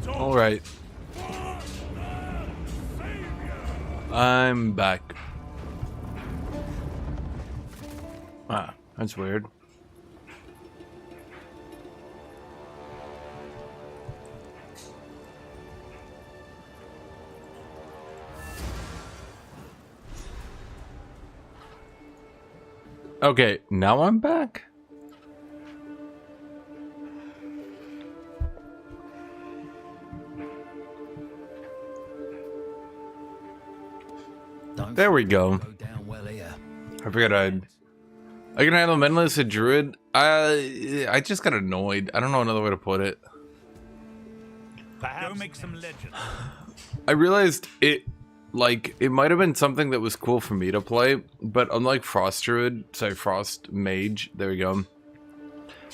Alright. I'm back. Ah, that's weird. Okay, now I'm back? There we go. I figured I can handle Menless, a druid. I just got annoyed. I don't know another way to put it. Go make some legends. I realized it might have been something that was cool for me to play, but unlike Frost Druid, sorry, Frost Mage, there we go.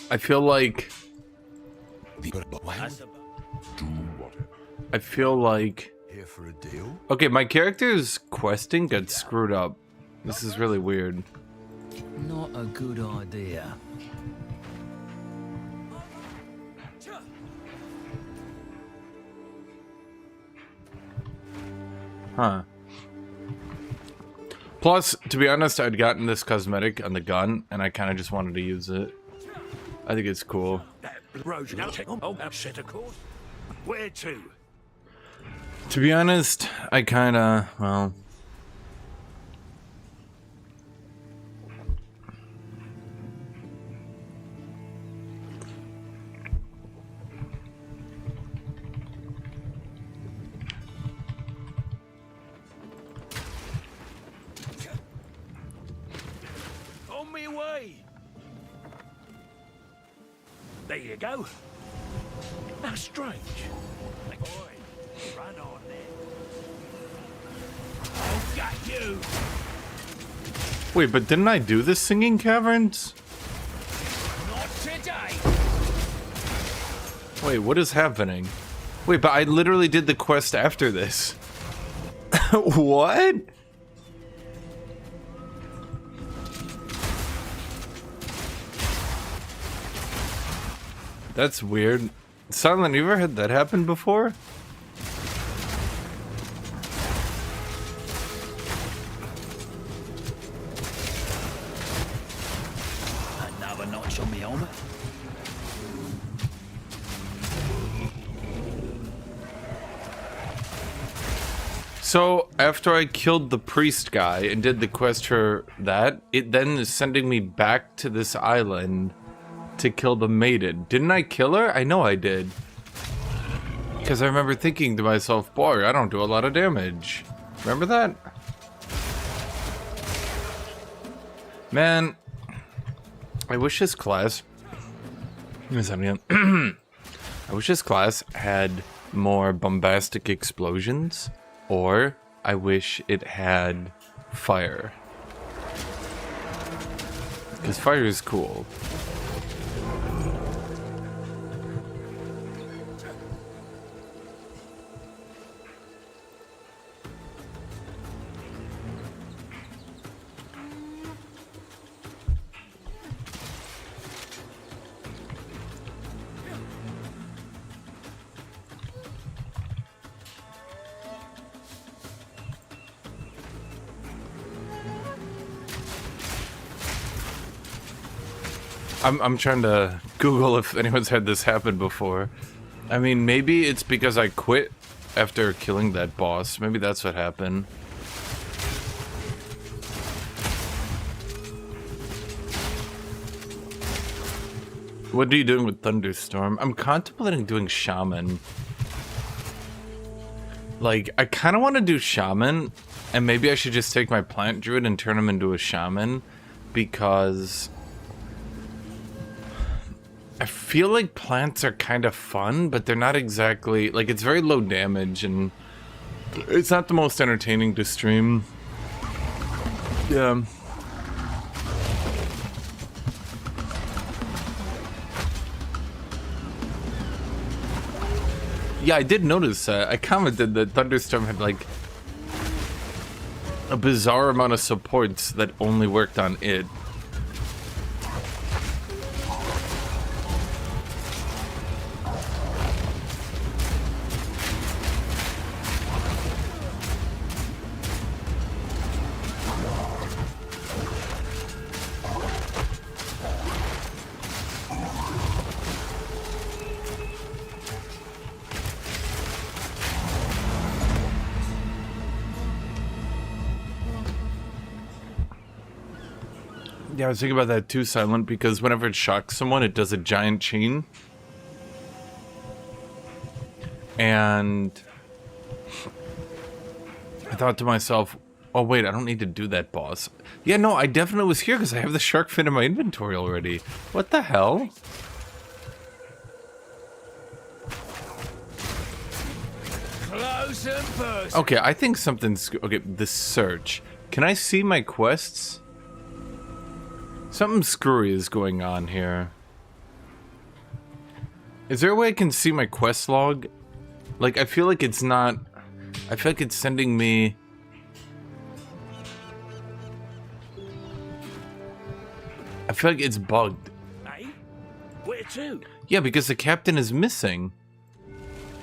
I feel like Here for a deal? okay, my character's questing got screwed up. This is really weird. Not a good idea. Huh. Plus, to be honest, I'd gotten this cosmetic on the gun, and I kind of just wanted to use it. I think it's cool. Where to? To be honest, I kind of, well... On me way. There you go. How strange. Boy, run on then. I've got you. Wait, but didn't I do the singing caverns? Not today. Wait, what is happening? Wait, but I literally did the quest after this. What? That's weird. Silent, you ever had that happen before? Another notch on me helmet. So, after I killed the priest guy and did the quest for that, it then is sending me back to this island to kill the maiden. Didn't I kill her? I know I did. Because I remember thinking to myself, boy, I don't do a lot of damage. Remember that? Man, I wish this class... I wish this class had more bombastic explosions. Or, I wish it had fire. Because fire is cool. I'm trying to Google if anyone's had this happen before. I mean, maybe it's because I quit after killing that boss. Maybe that's what happened. What are you doing with Thunderstorm? I'm contemplating doing Shaman. Like, I kind of want to do Shaman, and maybe I should just take my Plant Druid and turn him into a Shaman, because... I feel like plants are kind of fun, but they're not exactly... Like, it's very low damage, and it's not the most entertaining to stream. Yeah. Yeah, I did notice that. I commented that Thunderstorm had, like, a bizarre amount of supports that only worked on it. Yeah, I was thinking about that too, Silent, because whenever it shocks someone, it does a giant chain. And I thought to myself, oh wait, I don't need to do that, boss. Yeah, no, I definitely was here because I have the shark fin in my inventory already. What the hell? Close and personal. Okay, I think something's... Okay, the search. Can I see my quests? Something screwy is going on here. Is there a way I can see my quest log? Like, I feel like it's not... I feel like it's sending me... I feel like it's bugged. Hey? Where to? Yeah, because the captain is missing.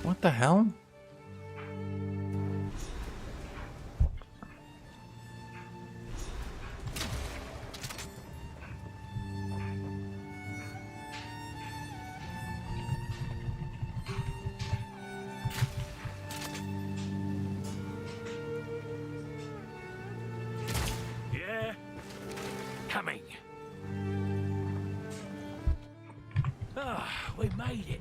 What the hell? Yeah? Coming. Ah, we made it.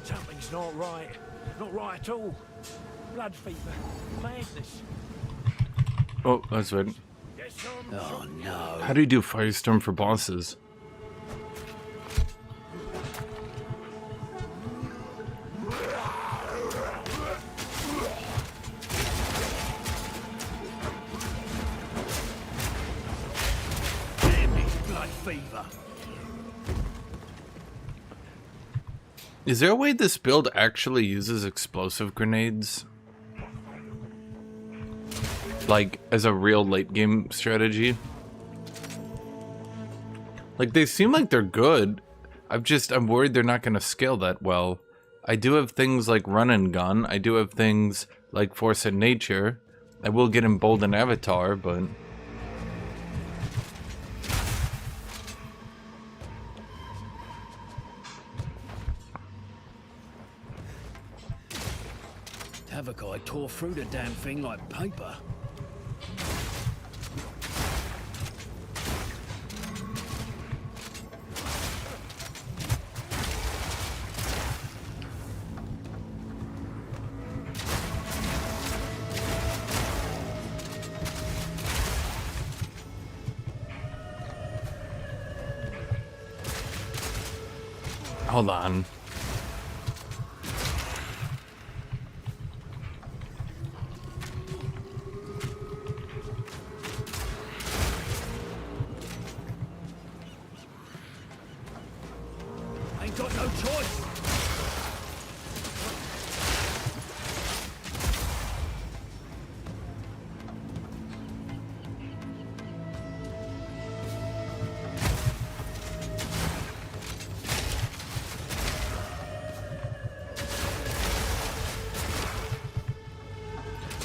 Something's not right. Not right at all. Blood fever. Madness. Oh, that's right. There's some... Oh no. How do you do Firestorm for bosses? Damn this blood fever. Is there a way this build actually uses explosive grenades? Like, as a real late game strategy? Like, they seem like they're good. I'm worried they're not gonna scale that well. I do have things like run and gun. I do have things like force and nature. I will get emboldened avatar, but... Guy tore through the damn thing like paper. Hold on. Ain't got no choice.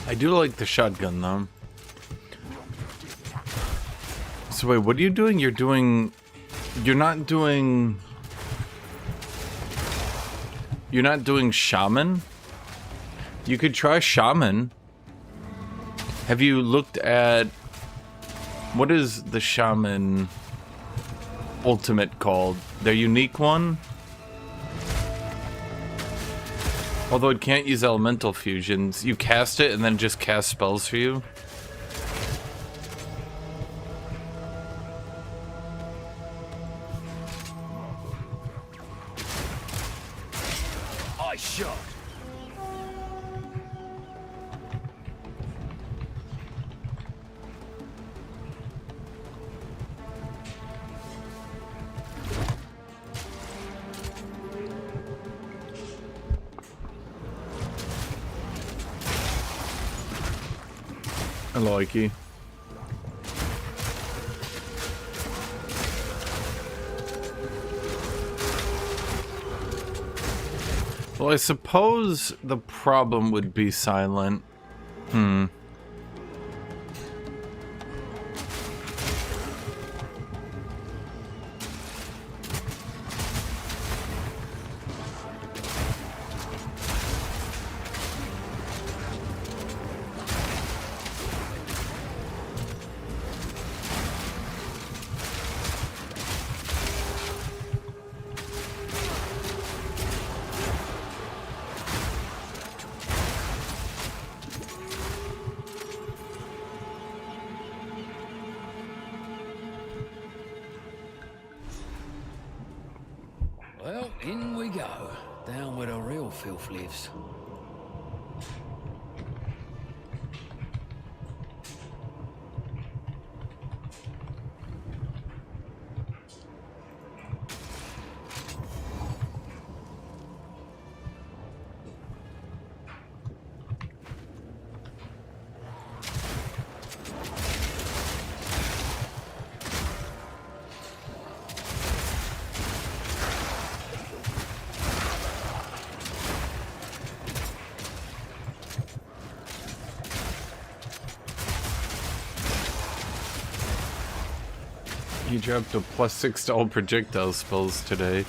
I do like the shotgun, though. So wait, what are you doing? You're not doing shaman? You could try shaman. Have you looked at... What is the shaman ultimate called? Their unique one? Although it can't use elemental fusions. You cast it and then just cast spells for you. I shot. I like you. Well, I suppose the problem would be silent. Well, in we go. Down where the real filth lives. You dropped a +6 to all projectile spells today.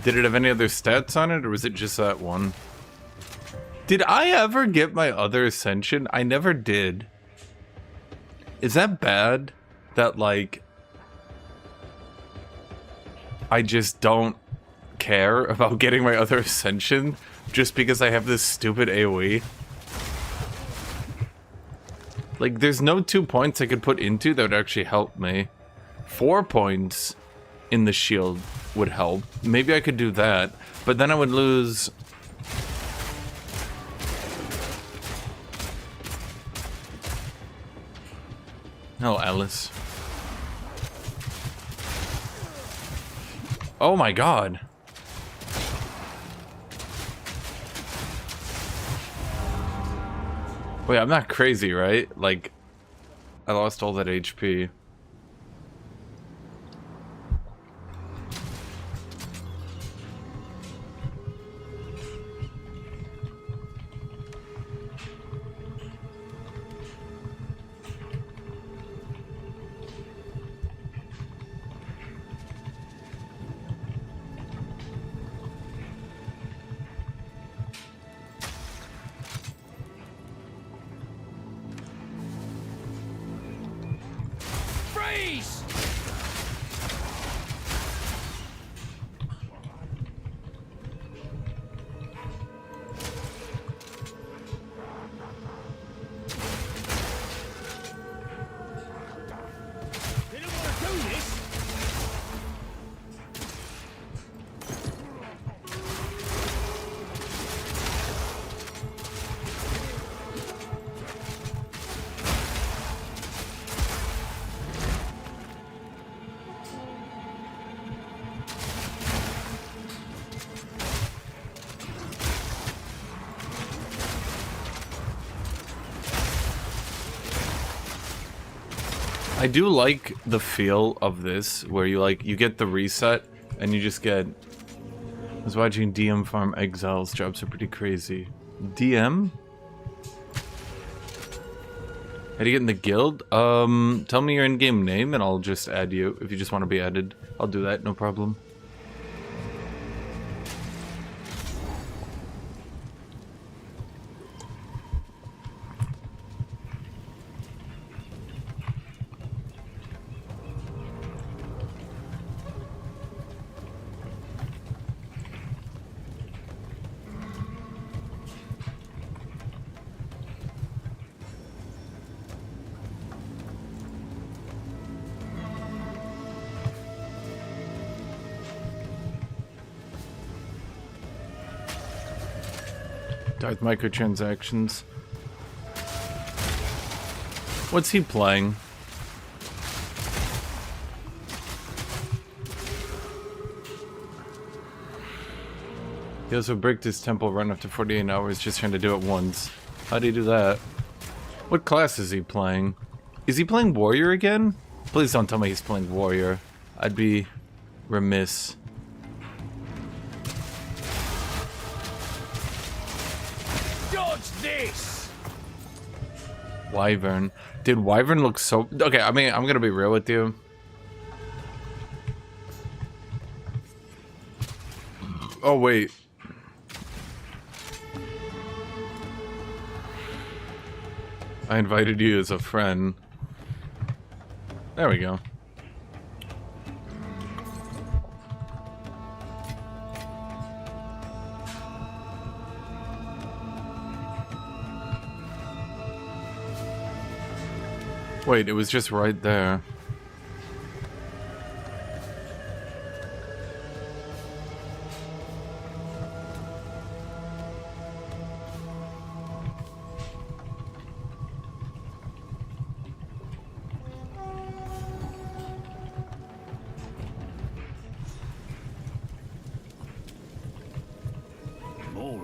Did it have any other stats on it, or was it just that one? Did I ever get my other ascension? I never did. Is that bad? That, like, I just don't care about getting my other ascension just because I have this stupid AoE? Like, there's no 2 points I could put into that would actually help me. 4 points in the shield would help. Maybe I could do that, but then I would lose... Oh, Alice. Oh my god. Wait, I'm not crazy, right? Like, I lost all that HP. Freeze! They don't want to do this. I do like the feel of this, where you get the reset, and you just get... I was watching DM farm Exiles, jobs are pretty crazy. DM? How do you get in the guild? Tell me your in-game name, and I'll just add you. If you just want to be added, I'll do that, no problem. With microtransactions. What's he playing? He also bricked his temple run after 48 hours just trying to do it once. How do you do that? What class is he playing? Is he playing warrior again? Please don't tell me he's playing warrior. I'd be remiss. Dodge this! Wyvern. Dude, Wyvern looks so... Okay, I mean, I'm gonna be real with you. Oh, wait. I invited you as a friend. There we go. Wait, it was just right there.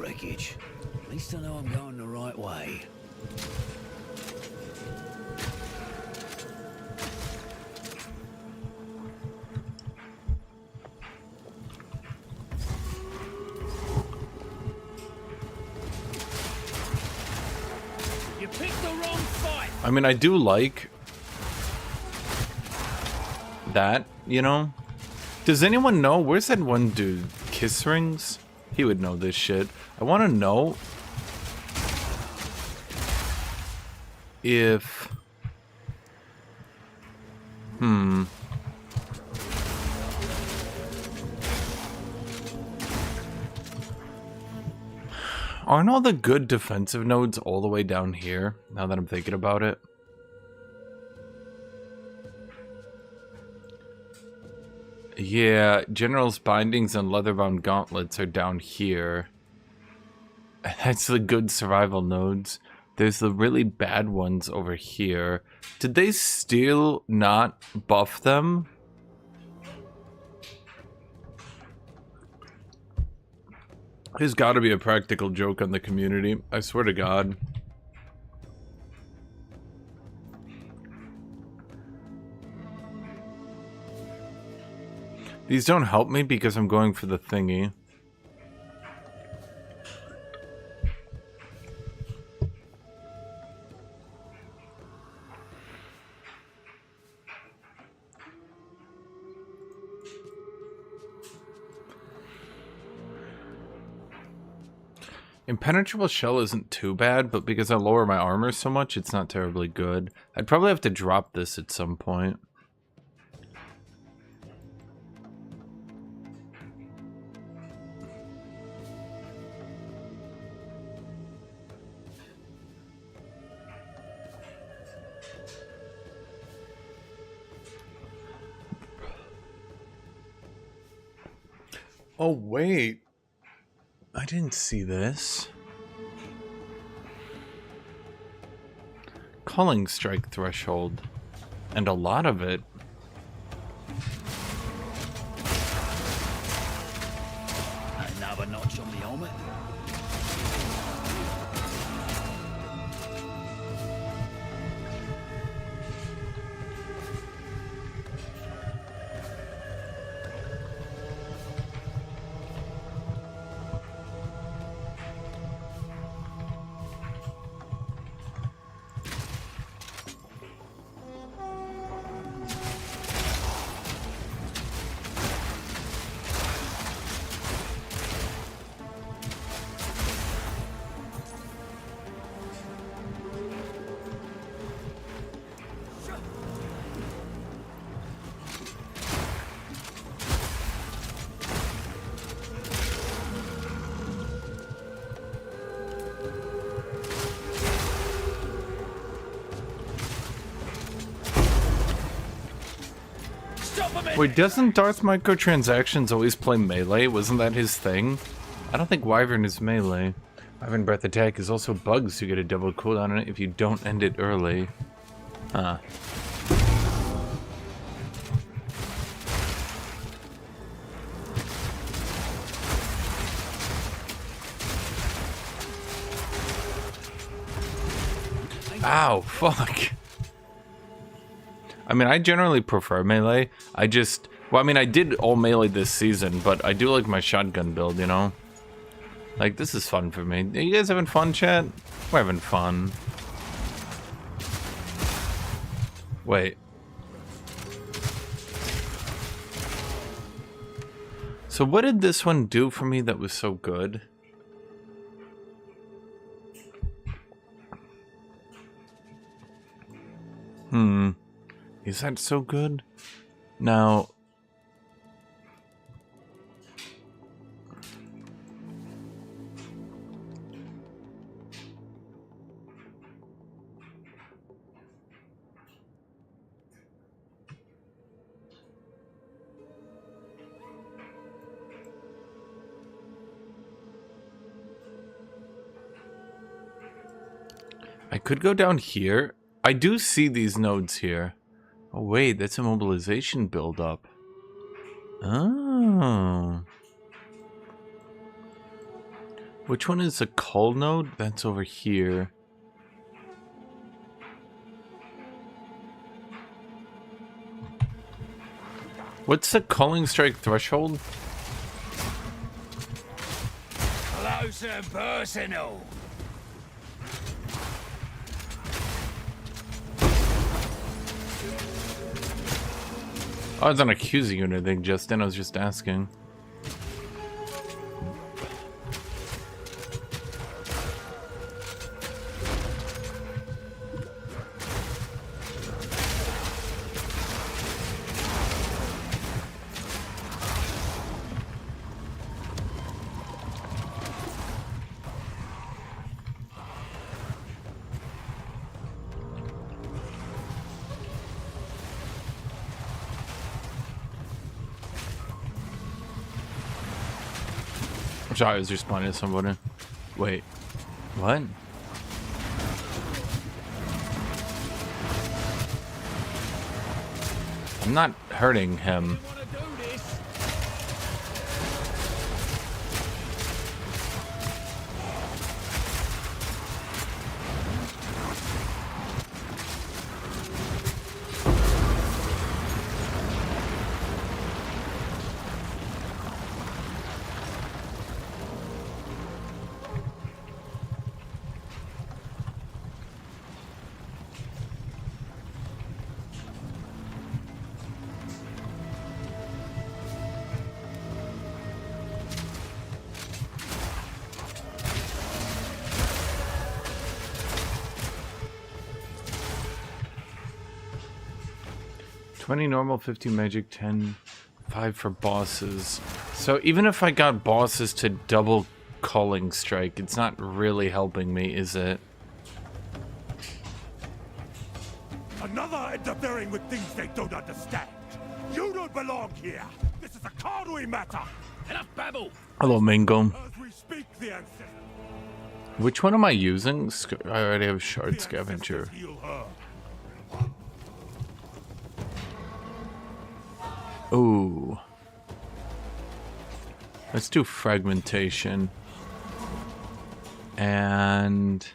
wreckage. At least I know I'm going the right way. You picked the wrong fight. I mean, I do like that, you know? Does anyone know? Where's that one dude? Kiss rings? He would know this shit. I want to know if... Aren't all the good defensive nodes all the way down here, now that I'm thinking about it? Yeah, General's Bindings and Leatherbound Gauntlets are down here. That's the good survival nodes. There's the really bad ones over here. Did they still not buff them? There's got to be a practical joke on the community. I swear to God. These don't help me because I'm going for the thingy. Impenetrable Shell isn't too bad, but because I lower my armor so much, it's not terribly good. I'd probably have to drop this at some point. Oh, wait. I didn't see this. Calling strike threshold. And a lot of it. Another notch on the helmet. Wait, doesn't Darth Microtransactions always play melee? Wasn't that his thing? I don't think Wyvern is melee. Wyvern Breath Attack is also bugs. You get a double cooldown on it if you don't end it early. Huh. Ow, fuck. I mean, I generally prefer melee. Well, I mean, I did all melee this season, but I do like my shotgun build, you know? Like, this is fun for me. Are you guys having fun, chat? We're having fun. Wait. So what did this one do for me that was so good? Is that so good? Now... I could go down here. I do see these nodes here. Oh wait, that's a mobilization build-up. Oh. Which one is a cull node? That's over here. What's the culling strike threshold? Close and personal. I wasn't accusing you or anything, Justin. I was just asking. Sorry, I was responding to somebody. Wait, what? I'm not hurting him. Want to do this? $20 normal, 50 magic, 10, 5 for bosses. So even if I got bosses to double culling strike, it's not really helping me, is it? Another interfering with things they don't understand. You don't belong here. This is a Kardui matter. Enough babble! Hello, Mingo. As we speak, the ancestors Which one am I using? I already have Shard Scavenger. heal her. Ooh. Let's do fragmentation. And...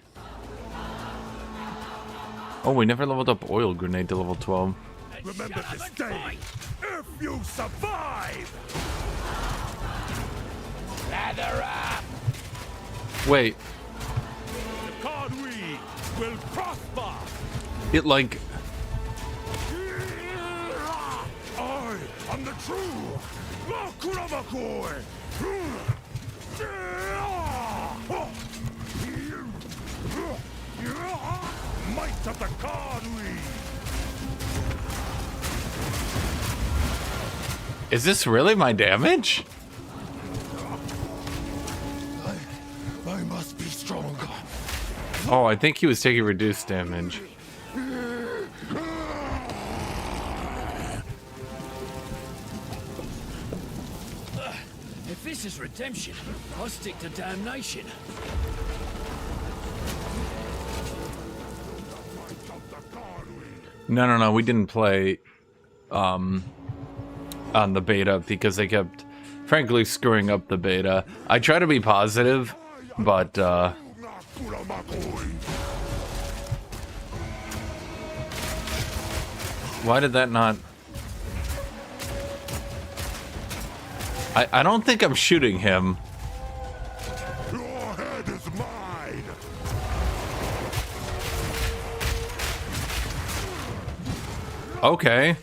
oh, we never leveled up oil grenade to level 12. Remember this day, if you survive. Lather up. Wait, The Kardui will prosper. it like... I am the true Makuramakoi. Might of the Kardui. Is this really my damage? I must be stronger. Oh, I think he was taking reduced damage. If this is redemption, I'll stick to damnation. No, we didn't play on the beta because they kept, frankly, screwing up the beta. I try to be positive, but why did that not... I don't think I'm shooting him. Your head is mine. Okay.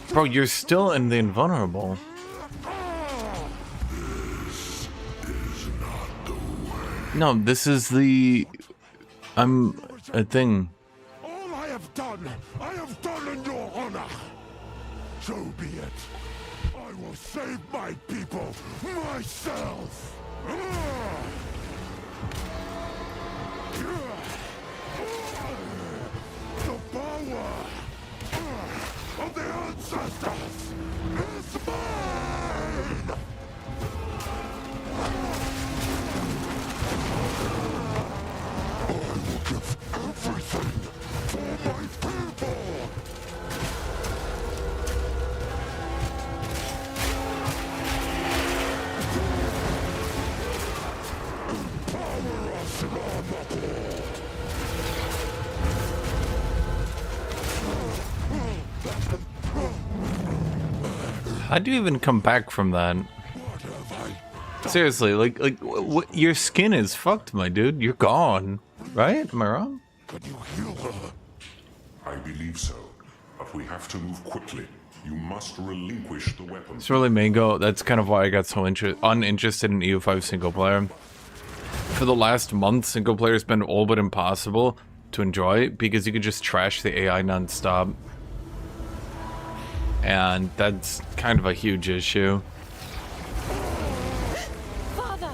Bro, you're still in the invulnerable. No, this is the... I'm a thing. All I have done in your honor. So be it. I will save my people myself. The power of the ancestors is mine. Everything for my people! How'd you even come back from that? What have I? Seriously, what, your skin is fucked, my dude. You're gone, right? Am I wrong? Can you heal her? I believe so, but we have to move quickly. You must relinquish the weapon. It's really mango. That's kind of why I got so uninterested in EU5 single player. For the last month, single player has been all but impossible to enjoy because you could just trash the AI non-stop. And that's kind of a huge issue. Father!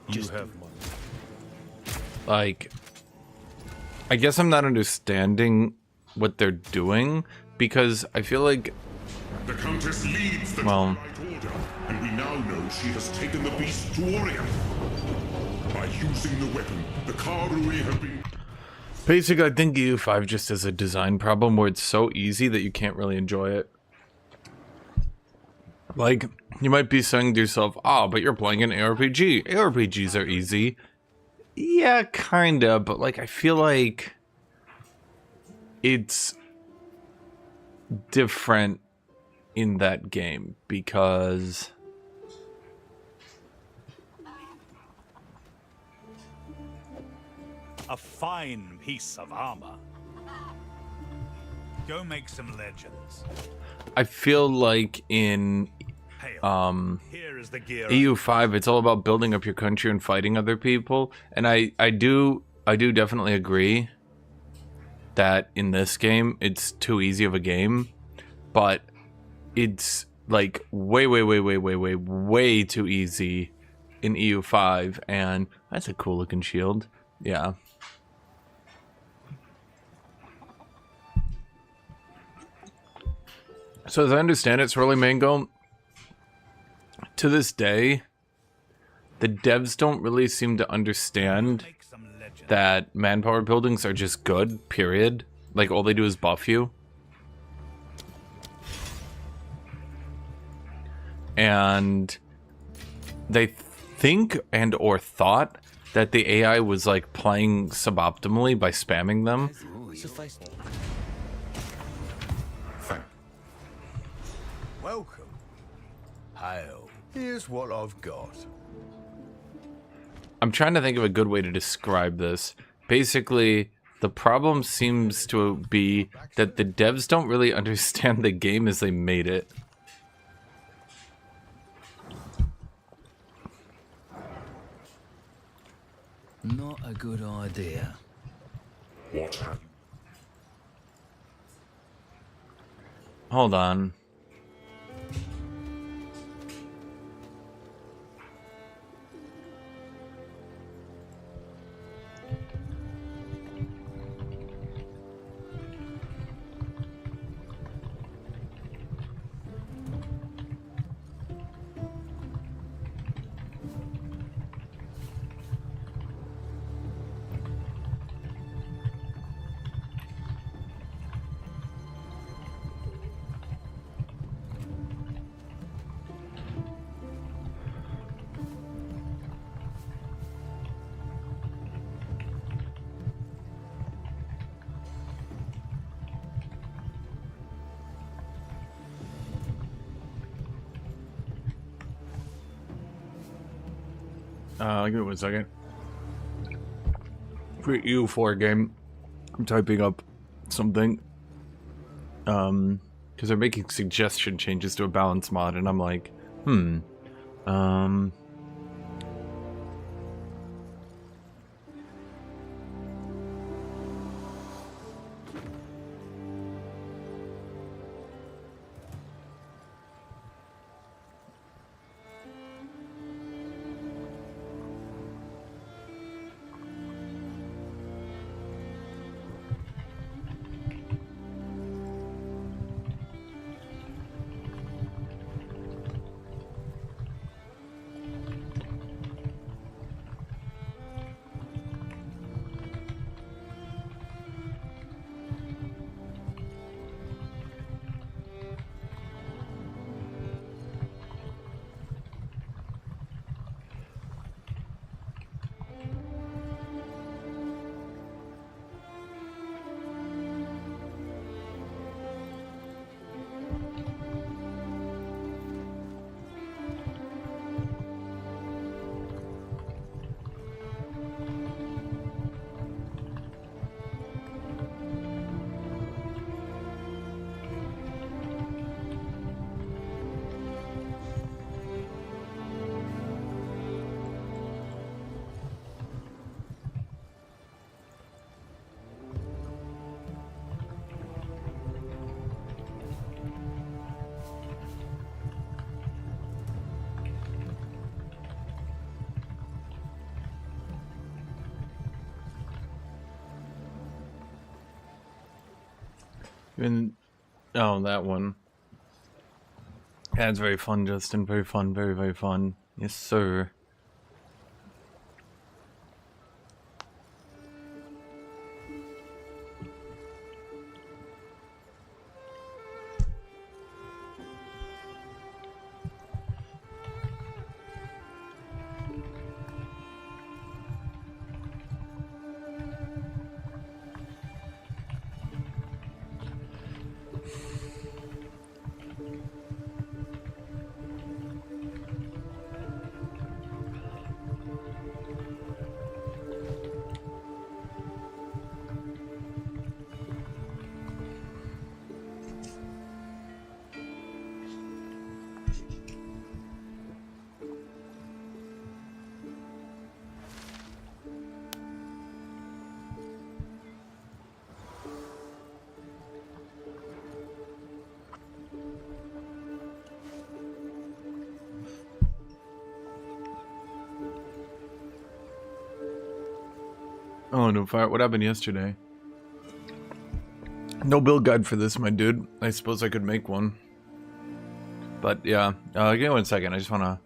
You have money. Like, I guess I'm not understanding what they're doing because I feel like, The Countess leads the well, Twilight Order, and we now know she has taken the beast to Orient. By using the weapon, the Karui have been... basically I think EU5 just has a design problem where it's so easy that you can't really enjoy it. Like, you might be saying to yourself, oh, but you're playing an ARPG. ARPGs are easy. Yeah, kinda, but like, I feel like it's different in that game because A fine piece of armor. Go make some legends. I feel like in Hail. Here is the gear. EU5, it's all about building up your country and fighting other people. And I do definitely agree that in this game, it's too easy of a game. But it's like way too easy in EU5. And that's a cool looking shield. Yeah. So as I understand it, Swirly Mango, to this day, the devs don't really seem to understand Make some legends. that manpower buildings are just good, period. Like, all they do is buff you. And they think and or thought that the AI was, like, playing suboptimally by spamming them. Thank Welcome. Hail. Here's what I've got. I'm trying to think of a good way to describe this. Basically, the problem seems to be that the devs don't really understand the game as they made it. Not a good idea. what have you... Hold on. Give me 1 second. For EU4 game, I'm typing up something. Because they're making suggestion changes to a balance mod, and I'm like, And oh, that one. Yeah, it's very fun, Justin. Very fun. Very, very fun. Yes, sir. Oh, no fire. What happened yesterday? No build guide for this, my dude. I suppose I could make one. But yeah, give me 1 second. I just want to...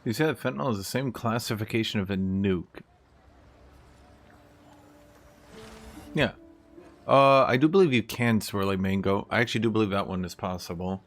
You say that fentanyl is the same classification of a nuke. Yeah. I do believe you can swirl a mango. I actually do believe that one is possible.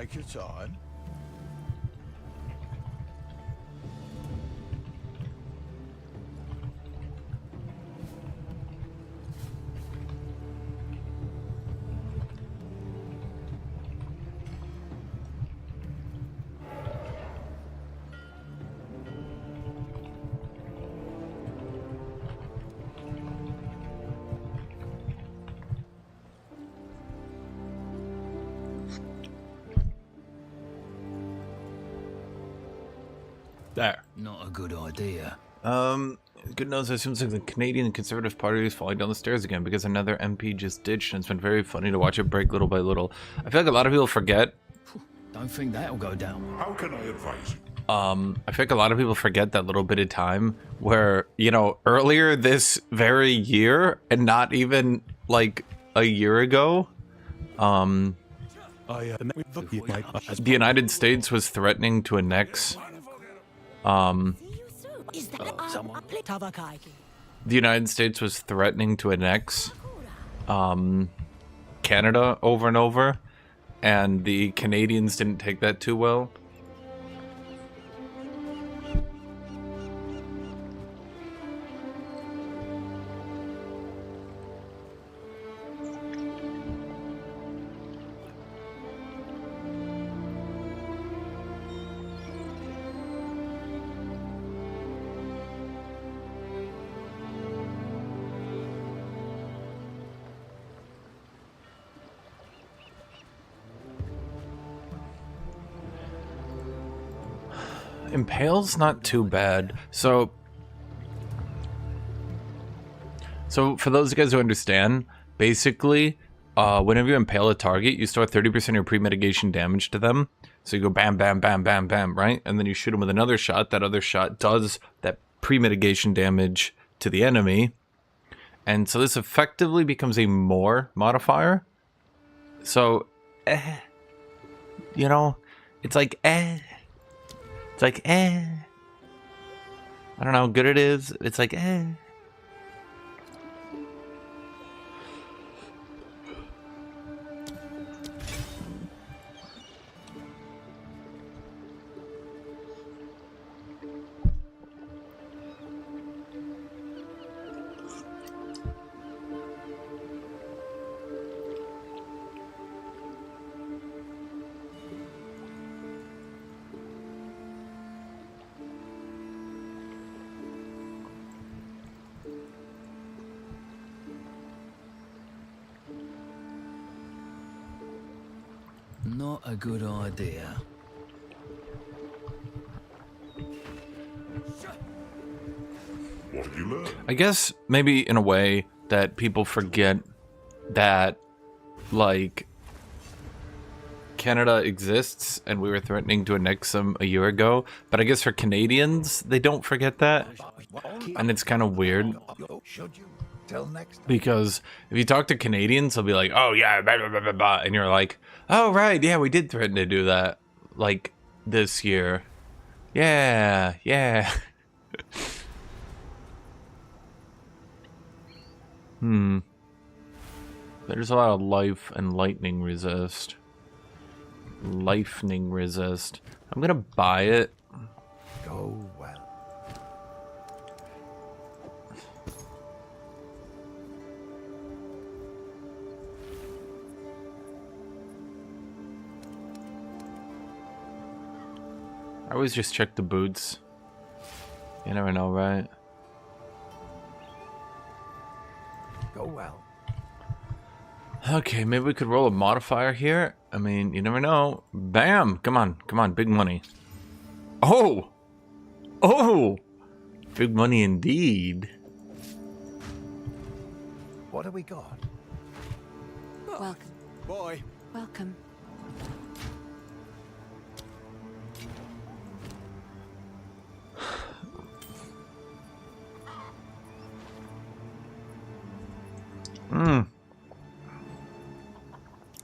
Take your time. There. Not a good idea. Good news, it seems like the Canadian Conservative Party is falling down the stairs again because another MP just ditched, and it's been very funny to watch it break little by little. I feel like a lot of people forget. Don't think that'll go down. How can I advise you? I feel like a lot of people forget that little bit of time where, you know, earlier this very year, and not even like a year ago, the United States was threatening to annex the United States was threatening to annex Canada over and over, and the Canadians didn't take that too well. Impale's not too bad. So for those of you guys who understand, basically, whenever you impale a target, you store 30% of your pre-mitigation damage to them. So you go bam, bam, bam, bam, bam, right? And then you shoot them with another shot. That other shot does that pre-mitigation damage to the enemy. And so this effectively becomes a more modifier. So, you know, it's like, It's like, I don't know how good it is. It's like, Not a good idea. What have you learned? I guess maybe in a way that people forget that, like, Canada exists and we were threatening to annex them a year ago. But I guess for Canadians, they don't forget that. And it's kind of weird. Should you? Till next. Because if you talk to Canadians, they'll be like, oh yeah, blah, blah, blah, blah, blah. And you're like, oh right, yeah, we did threaten to do that, like, this year. Yeah, yeah. There's a lot of life and lightning resist. Lightning resist. I'm gonna buy it. Go well. I always just check the boots. You never know, right? Go well. Okay, maybe we could roll a modifier here. I mean, you never know. Bam! Come on, big money. Oh! Oh! Big money indeed. What have we got? Welcome. Boy. Welcome.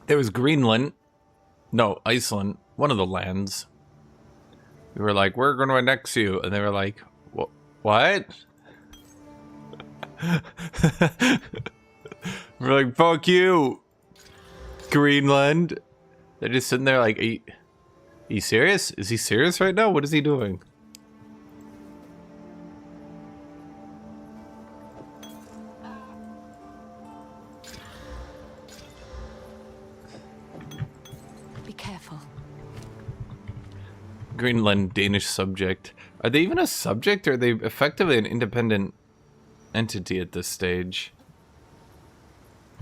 There was Greenland. No, Iceland. One of the lands. We were like, we're going to annex you. And they were like, what? We're like, fuck you, Greenland. They're just sitting there like, are you serious? Is he serious right now? What is he doing? Be careful. Greenland, Danish subject. Are they even a subject, or are they effectively an independent entity at this stage?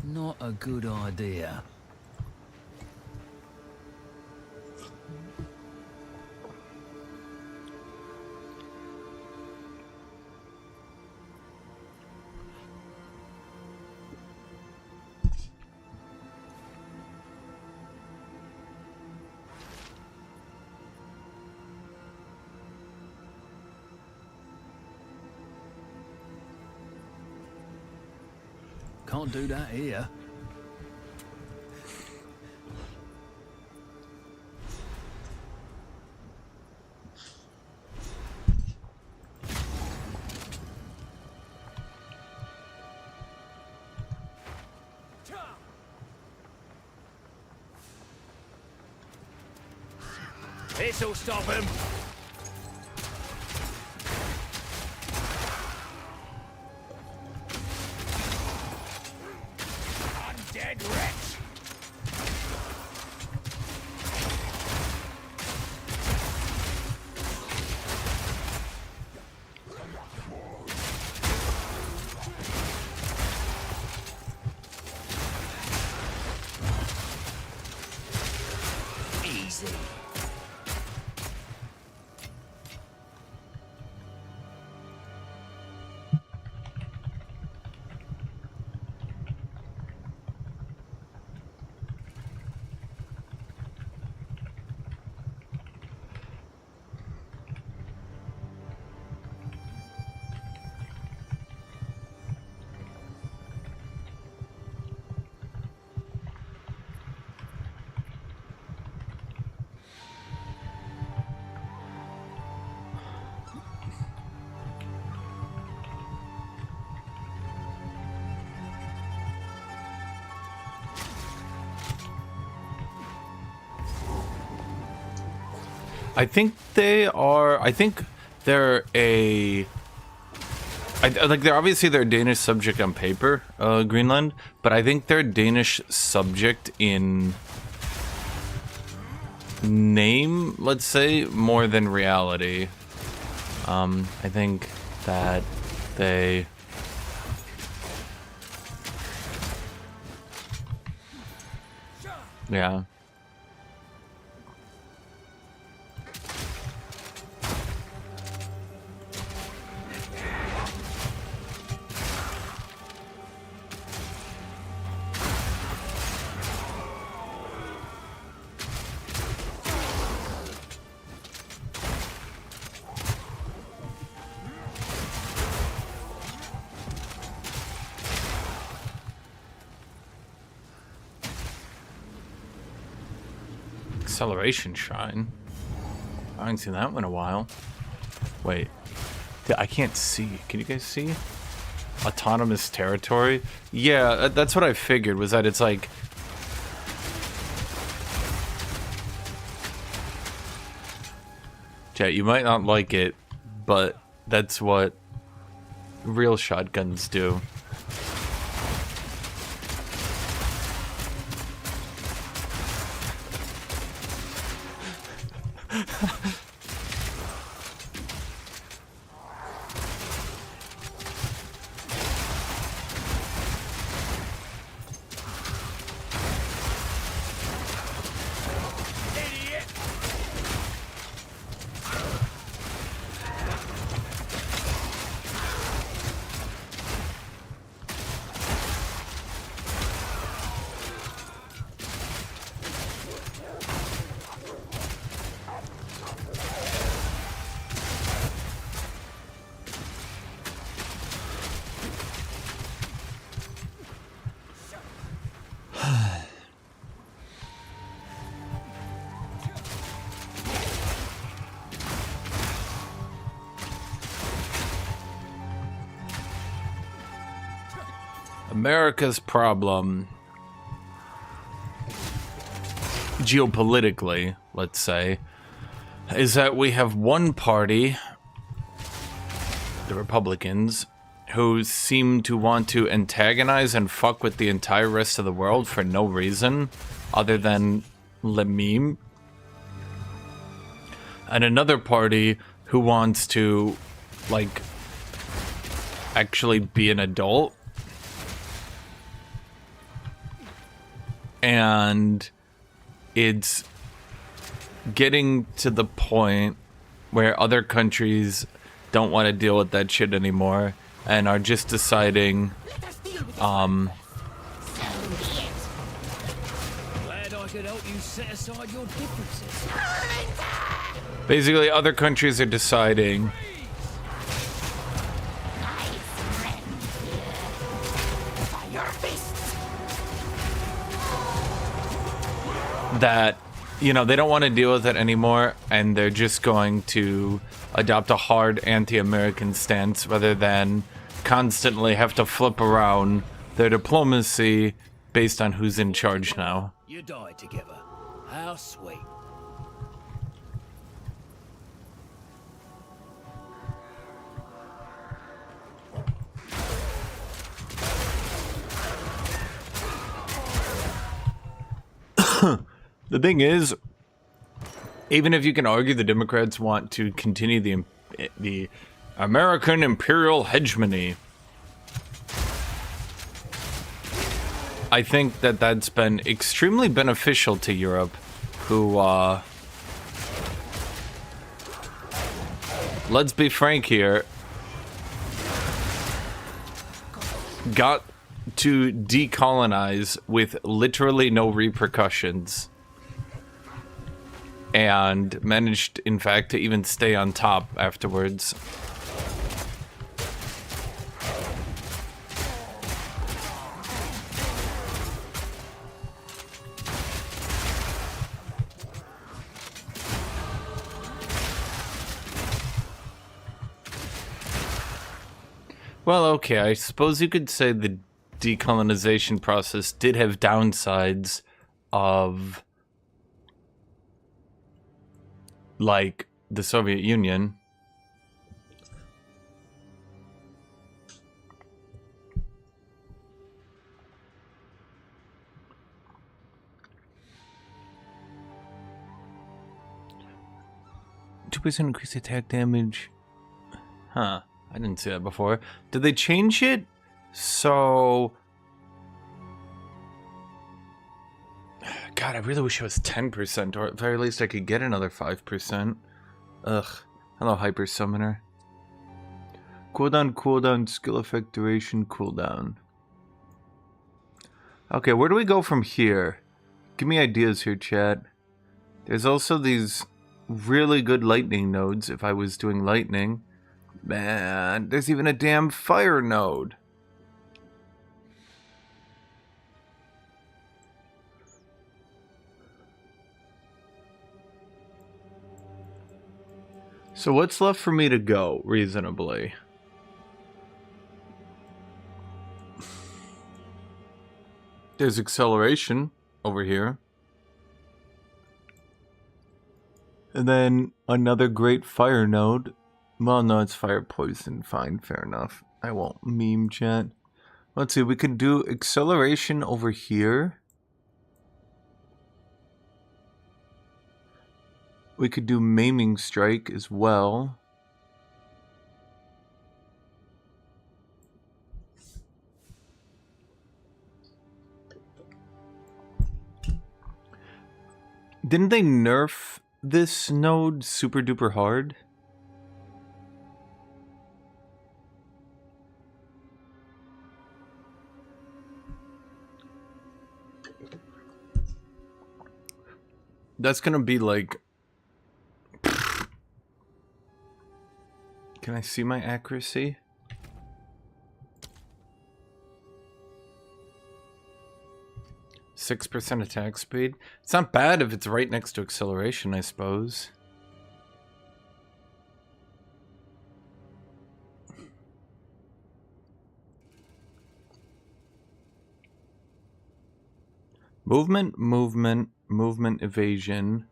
Not a good idea. Can't do that here. This'll stop him. Undead wretch. Easy. I think they are. I think they're a. Like they're obviously they're a Danish subject on paper, Greenland, but I think they're a Danish subject in name, let's say, more than reality. I think that they. Yeah. Acceleration Shrine. I haven't seen that one in a while. Wait. I can't see. Can you guys see? Autonomous territory? Yeah, that's what I figured, was that it's like... Chat, you might not like it, but that's what real shotguns do. America's problem. geopolitically, let's say, is that we have one party, the Republicans, who seem to want to antagonize and fuck with the entire rest of the world for no reason other than le meme. And another party who wants to, like, actually be an adult. And it's getting to the point where other countries don't want to deal with that shit anymore and are just deciding, Glad I could help you set aside your differences. basically other countries are deciding that, you know, they don't want to deal with it anymore, and they're just going to adopt a hard anti-American stance rather than constantly have to flip around their diplomacy based on who's in charge now. You died together. How sweet. The thing is, even if you can argue the Democrats want to continue the American imperial hegemony, I think that that's been extremely beneficial to Europe, who, let's be frank here, got to decolonize with literally no repercussions. And managed, in fact, to even stay on top afterwards. Well, okay, I suppose you could say the decolonization process did have downsides of, like, the Soviet Union. $2% increased attack damage. Huh. I didn't see that before. Did they change it? So... God, I really wish it was 10%, or at the very least I could get another 5%. Ugh. Hello, Hyper Summoner. Cooldown, skill effect, duration, cooldown. Okay, where do we go from here? Give me ideas here, chat. There's also these really good lightning nodes, if I was doing lightning. Man, there's even a damn fire node. So what's left for me to go, reasonably? There's acceleration over here. And then another great fire node. Well, no, it's fire poison. Fine, fair enough. I won't meme chat. Let's see, we could do acceleration over here. We could do maiming strike as well. Didn't they nerf this node super duper hard? That's gonna be like... Can I see my accuracy? %6 attack speed. It's not bad if it's right next to acceleration, I suppose. Movement, evasion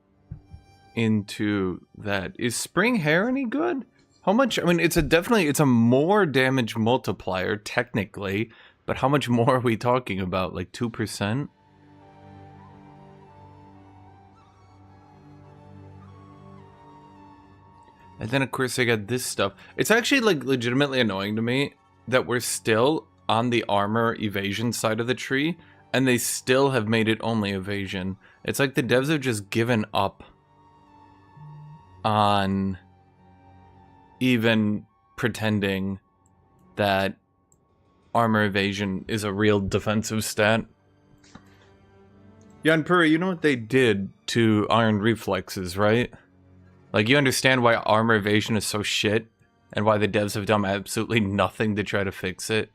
into that. Is Spring Hair any good? How much? I mean, it's a more damage multiplier, technically, but how much more are we talking about? Like 2%? And then, of course, I got this stuff. It's actually, like, legitimately annoying to me that we're still on the armor evasion side of the tree, and they still have made it only evasion. It's like the devs have just given up on even pretending that armor evasion is a real defensive stat. Yanpuri, you know what they did to iron reflexes, right? Like, you understand why armor evasion is so shit, and why the devs have done absolutely nothing to try to fix it?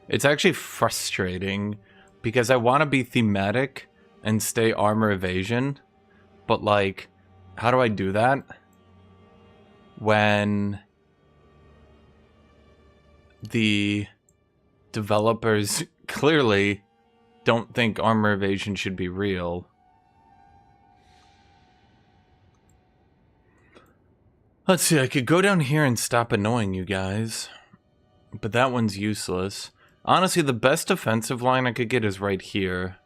It's actually frustrating, because I want to be thematic and stay armor evasion, but, like, how do I do that when the developers clearly don't think armor evasion should be real? Let's see, I could go down here and stop annoying you guys, but that one's useless. Honestly, the best defensive line I could get is right here.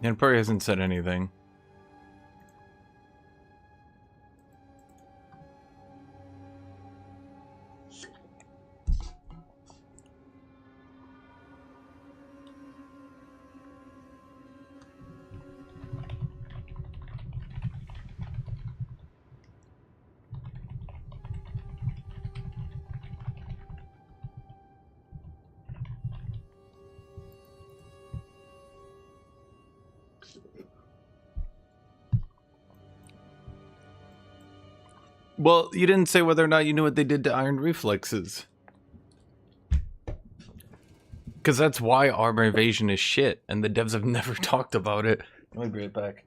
And Puri hasn't said anything. Well, you didn't say whether or not you knew what they did to iron reflexes. Because that's why armor evasion is shit, and the devs have never talked about it. Let me bring it back.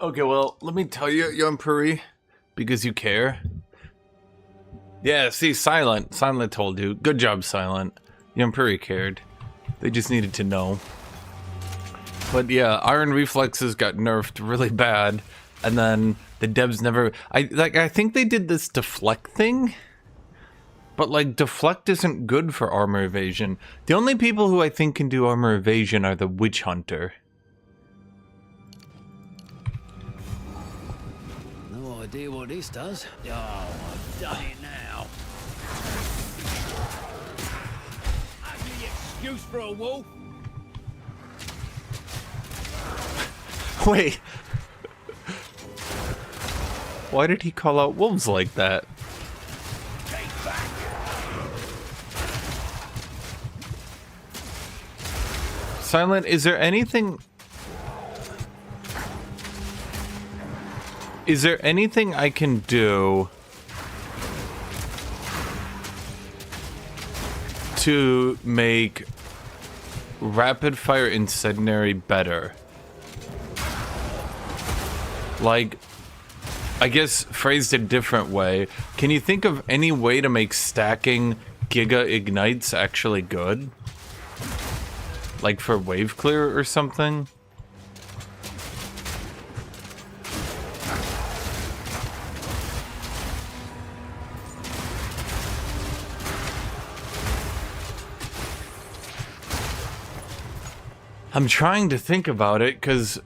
Okay, well, let me tell you, Young Puri, because you care. Yeah, see, Silent told you. Good job, Silent. Young Puri cared. They just needed to know. But yeah, iron reflexes got nerfed really bad, and then the devs never... I think they did this deflect thing, but like, deflect isn't good for armor evasion. The only people who I think can do armor evasion are the Witchhunter. No idea what this does. Oh, I've done it now. Ugly excuse for a wolf. Wait. Why did he call out wolves like that? Take back. Silent, is there anything... Is there anything I can do to make rapid fire incendiary better? Like, I guess phrased a different way, can you think of any way to make stacking Giga Ignites actually good? Like for wave clear or something? I'm trying to think about it, because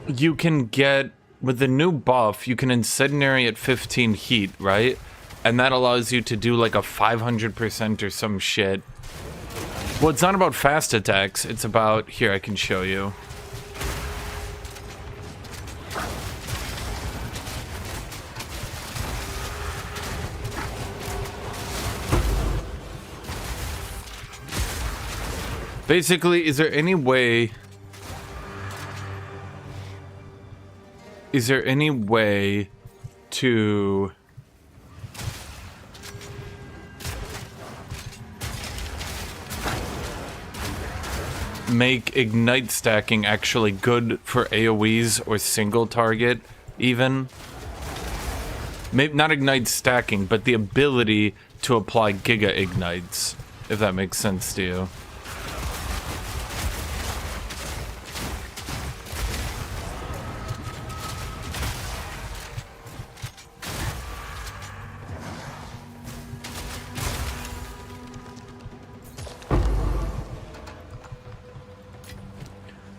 you can get, with the new buff, you can incendiary at 15 heat, right? And that allows you to do like a 500% or some shit. Well, it's not about fast attacks, it's about, here, I can show you. Basically, is there any way to make ignite stacking actually good for AoEs or single target even? Maybe not ignite stacking, but the ability to apply giga ignites, if that makes sense to you.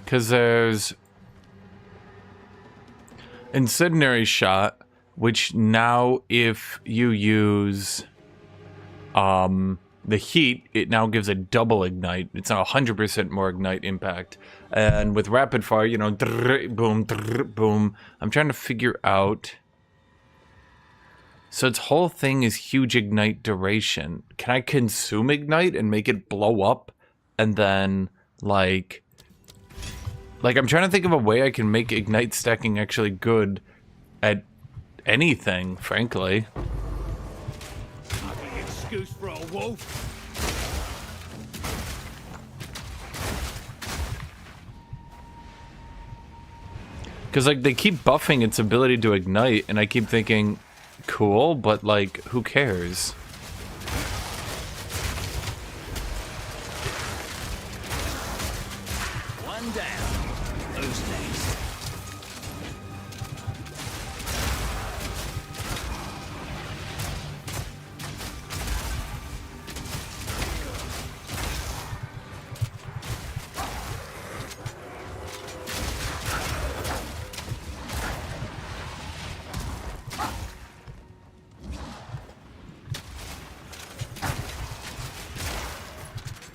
Because there's incendiary shot, which now if you use the heat, it now gives a double ignite. It's now 100% more ignite impact. And with rapid fire, you know, boom, boom. I'm trying to figure out. So its whole thing is huge ignite duration. Can I consume ignite and make it blow up? And then, like, I'm trying to think of a way I can make ignite stacking actually good at anything, frankly. Ugly excuse for a wolf. Because, like, they keep buffing its ability to ignite, and I keep thinking, cool, but, like, who cares? One down. Who's next?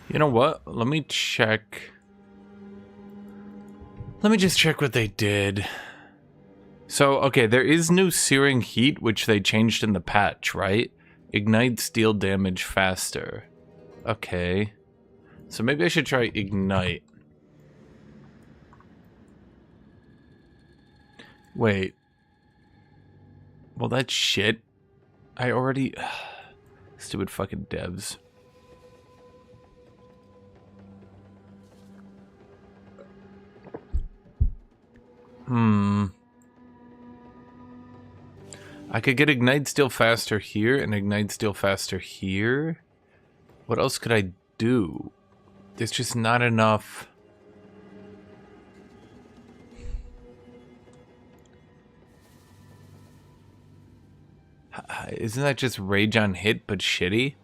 You know what? Let me check. Let me just check what they did. So, okay, there is new Searing Heat, which they changed in the patch, right? Ignites deal damage faster. Okay. So maybe I should try Ignite. Wait. Well, that's shit. I already... Stupid fucking devs. I could get Ignite Steel faster here and Ignite Steel faster here. What else could I do? There's just not enough. Isn't that just Rage on Hit but shitty?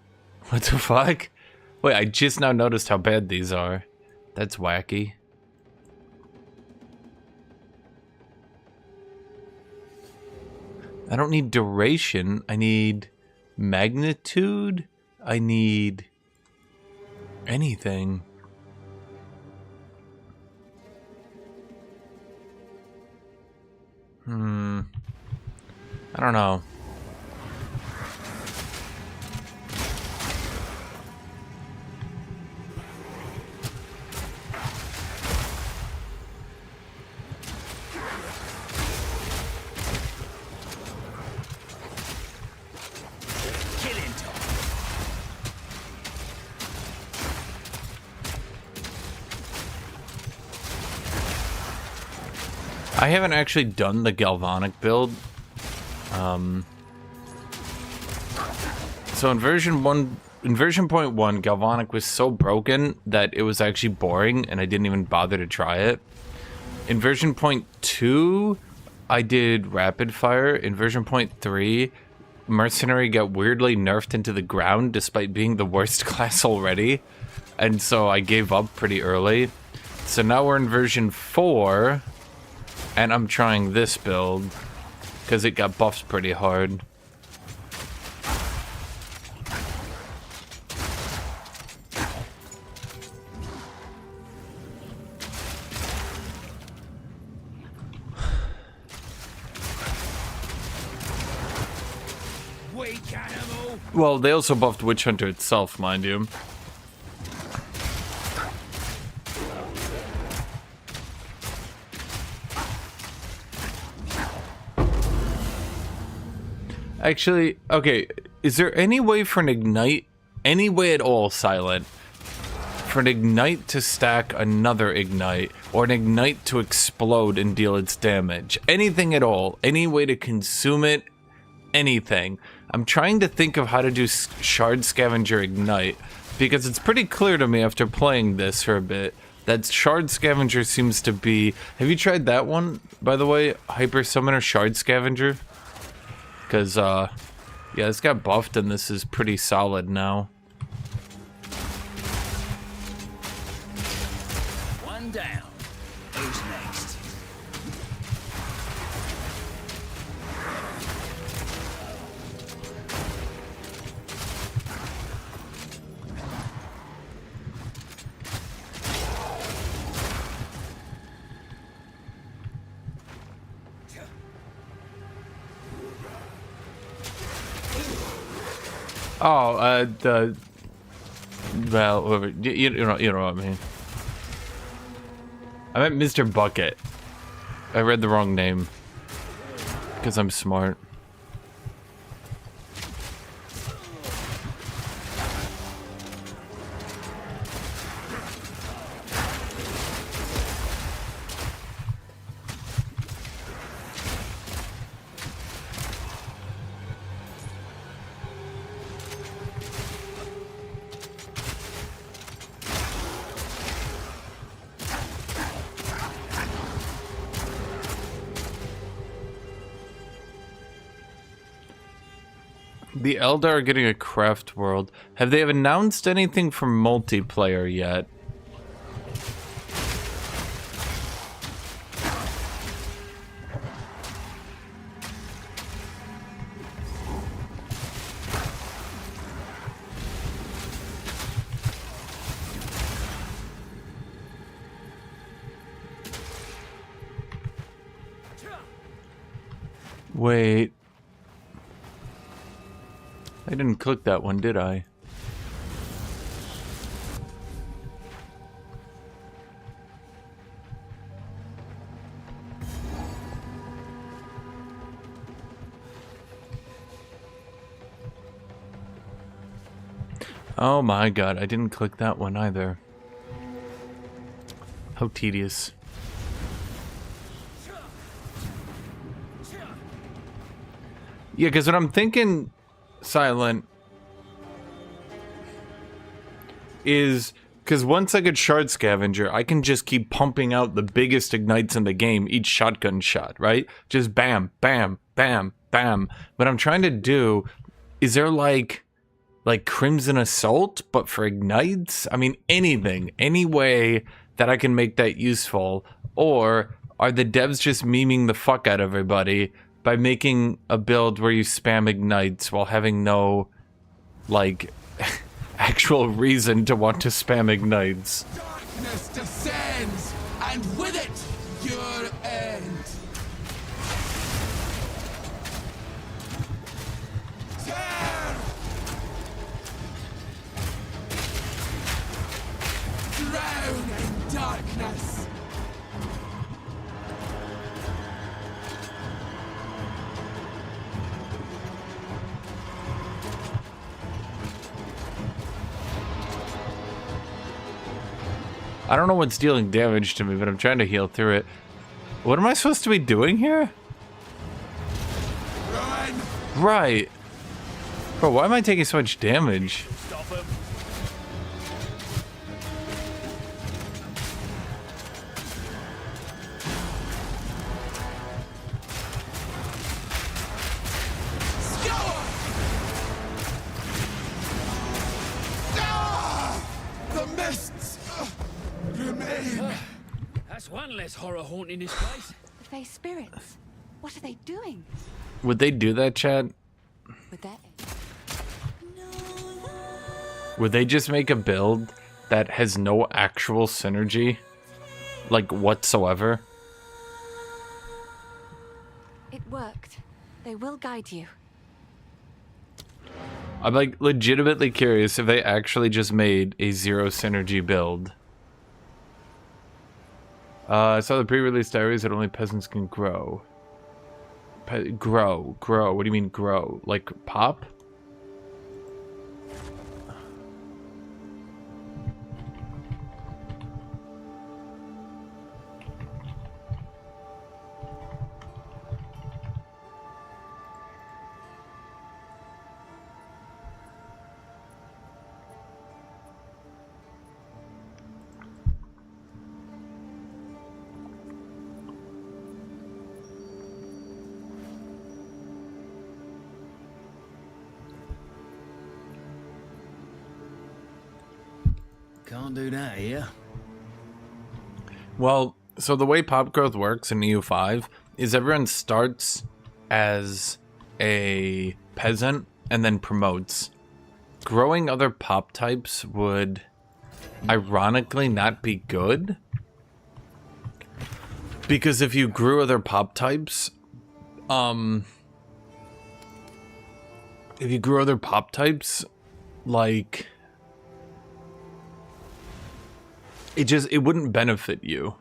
What the fuck? Wait, I just now noticed how bad these are. That's wacky. I don't need duration. I need magnitude. I need anything. I don't know. I haven't actually done the Galvanic build. So in version 0.1, Galvanic was so broken that it was actually boring and I didn't even bother to try it. In version 0.2, I did Rapid Fire. In version 0.3, Mercenary got weirdly nerfed into the ground despite being the worst class already. And so I gave up pretty early. So now we're in version 4, and I'm trying this build because it got buffed pretty hard. Weak animal. Well, they also buffed Witchhunter itself, mind you. Actually, okay, is there any way for an Ignite, any way at all, Silent, for an Ignite to stack another Ignite, or an Ignite to explode and deal its damage? Anything at all, any way to consume it, anything. I'm trying to think of how to do Shard Scavenger Ignite, because it's pretty clear to me after playing this for a bit that Shard Scavenger seems to be... Have you tried that one, by the way? Hyper Summoner Shard Scavenger? Because, yeah, this got buffed and this is pretty solid now. One down. Who's next? Oh, well, whatever. You know what I mean. I meant Mr. Bucket. I read the wrong name. Because I'm smart. The Eldar are getting a craft world. Have they announced anything for multiplayer yet? Wait. I didn't click that one, did I? Oh my god, I didn't click that one either. How tedious. Yeah, because what I'm thinking, Silent, is because once I get Shard Scavenger, I can just keep pumping out the biggest ignites in the game, each shotgun shot, right? Just bam, bam, bam, bam. What I'm trying to do, is there like Crimson Assault, but for ignites? I mean, anything, any way that I can make that useful, or are the devs just memeing the fuck out of everybody by making a build where you spam ignites while having no, like, actual reason to want to spam ignites? Darkness descends, and with it, your end. Tear! Drown in darkness. I don't know what's dealing damage to me, but I'm trying to heal through it. What am I supposed to be doing here? Run! Right. Bro, why am I taking so much damage? Stop him. Scour! Ah! The mists remain. None less horror haunting this place. The Fey spirits. What are they doing Would they do that, Chad? with their... Would they just make a build that has no actual synergy? Like, whatsoever? It worked. They will guide you. I'm like legitimately curious if they actually just made a zero synergy build. I saw the pre-release diaries that only peasants can grow. Grow. What do you mean grow? Like pop? Can't do that here. Well, so the way pop growth works in EU5 is everyone starts as a peasant and then promotes. Growing other pop types would ironically not be good. Because if you grew other pop types, like it wouldn't benefit you,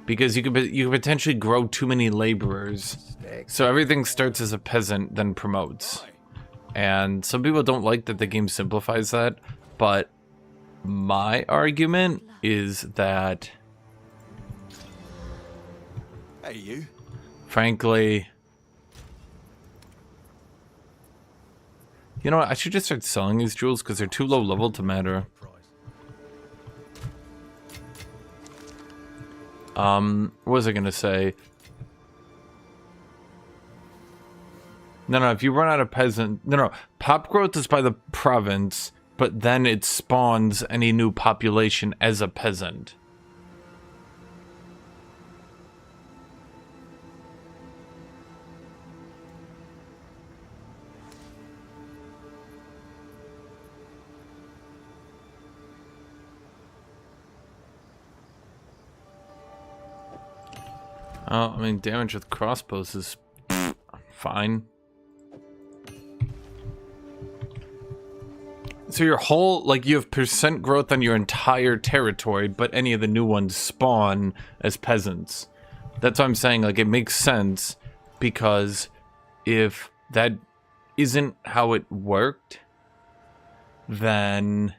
because you could potentially grow too many laborers. So everything starts as a peasant, then promotes. And some people don't like that the game simplifies that, but my argument is that, Hey, you. frankly, you know what? I should just start selling these jewels because they're too low level to matter. What was I gonna say? No, if you run out of peasant... No, pop growth is by the province, but then it spawns any new population as a peasant. Oh, I mean, damage with crossbows is fine. So your whole, like, you have percent growth on your entire territory, but any of the new ones spawn as peasants. That's what I'm saying, like, it makes sense, because if that isn't how it worked, then...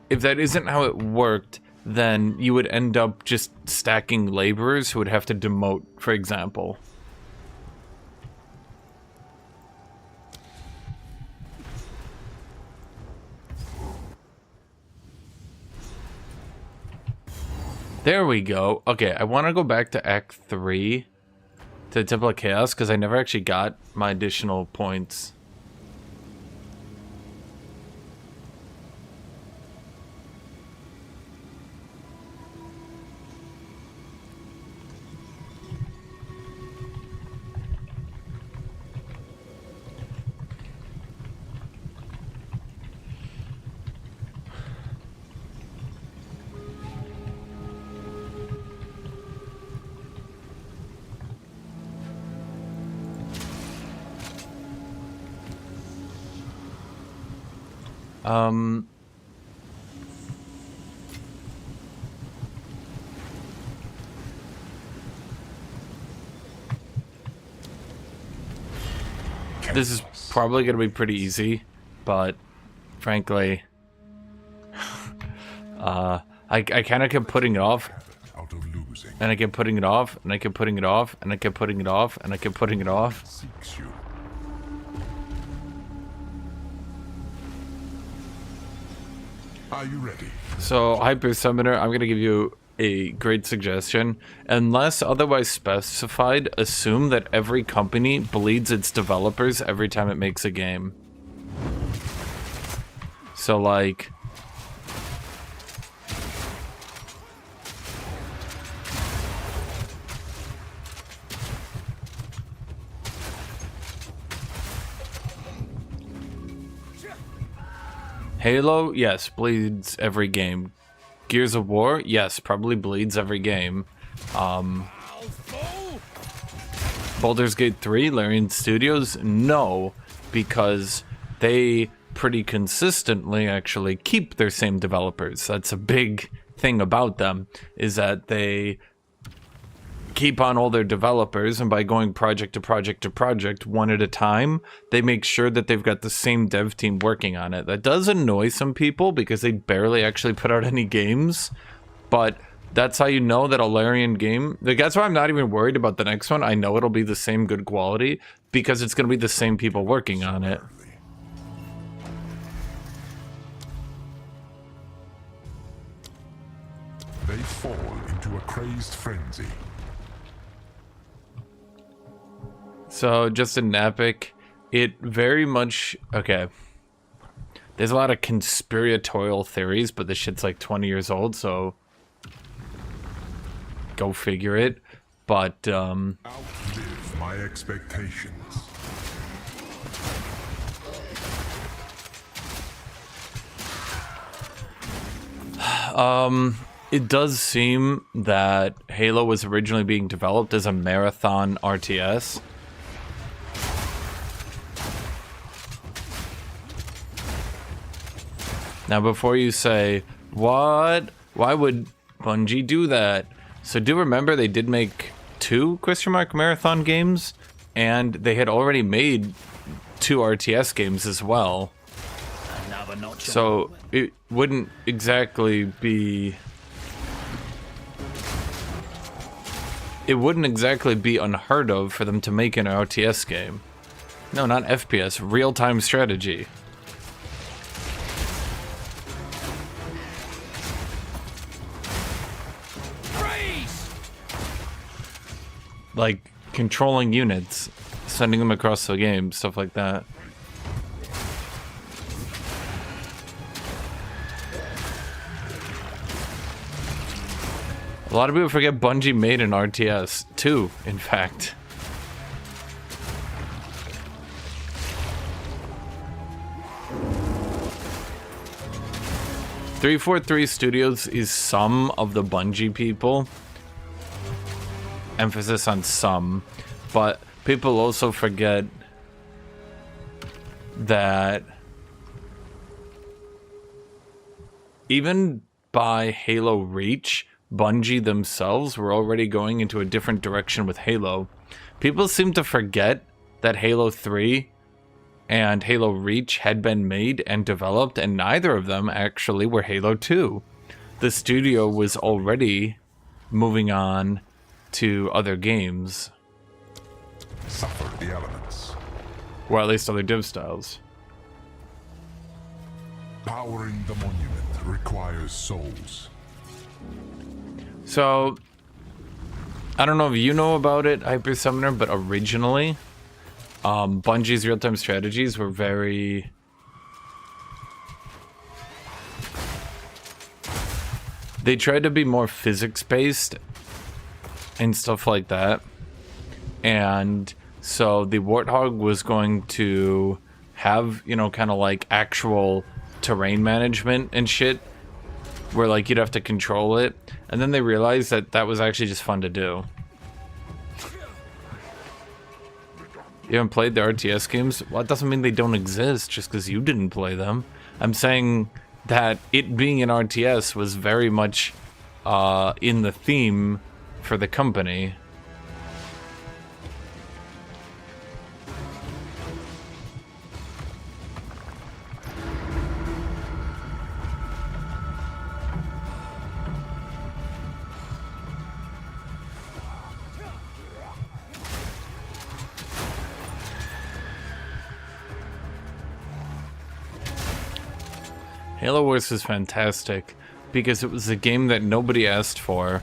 If that isn't how it worked, then you would end up just stacking laborers who would have to demote, for example. There we go. Okay, I want to go back to Act 3, to the Temple of Chaos, because I never actually got my additional points. This is probably going to be pretty easy, but frankly, I kind of kept putting it off, Out of losing and I kept putting it off, and I kept putting it off, and I kept putting it off, and I kept putting it off. seeks you. Are you ready? So, Hyper Summoner, I'm going to give you a great suggestion. Unless otherwise specified, assume that every company bleeds its developers every time it makes a game. So, like... Halo, yes, bleeds every game. Gears of War, yes, probably bleeds every game. Baldur's Gate 3, Larian Studios, no, because they pretty consistently actually keep their same developers. That's a big thing about them, is that they keep on all their developers, and by going project to project to project, one at a time, they make sure that they've got the same dev team working on it. That does annoy some people because they barely actually put out any games, but that's how you know that a Larian game, like, that's why I'm not even worried about the next one. I know it'll be the same good quality because it's going to be the same people working on it. They fall into a crazed frenzy. So, just an epic, it very much, okay, there's a lot of conspiratorial theories, but this shit's like 20 years old, so go figure it. But, Outlive my expectations. it does seem that Halo was originally being developed as a marathon RTS. Now, before you say, what? Why would Bungie do that? So do remember they did make 2 marathon games, and they had already made 2 RTS games as well. So it wouldn't exactly be... It wouldn't exactly be unheard of for them to make an RTS game. No, not FPS, real-time strategy. Like, controlling units, sending them across the game, stuff like that. A lot of people forget Bungie made an RTS, too, in fact. .343 Studios is some of the Bungie people. Emphasis on some, but people also forget that even by Halo Reach, Bungie themselves were already going into a different direction with Halo. People seem to forget that Halo 3 and Halo Reach had been made and developed, and neither of them actually were Halo 2. The studio was already moving on to other games. Suffer the elements. Or at least other div styles. Powering the monument requires souls. So, I don't know if you know about it, Hyper Summoner, but originally, Bungie's real-time strategies were very... They tried to be more physics-based and stuff like that. And so the Warthog was going to have, you know, kind of like actual terrain management and shit, where like you'd have to control it. And then they realized that that was actually just fun to do. You haven't played the RTS games? Well, it doesn't mean they don't exist just because you didn't play them. I'm saying that it being an RTS was very much in the theme for the company. Halo Wars is fantastic because it was a game that nobody asked for.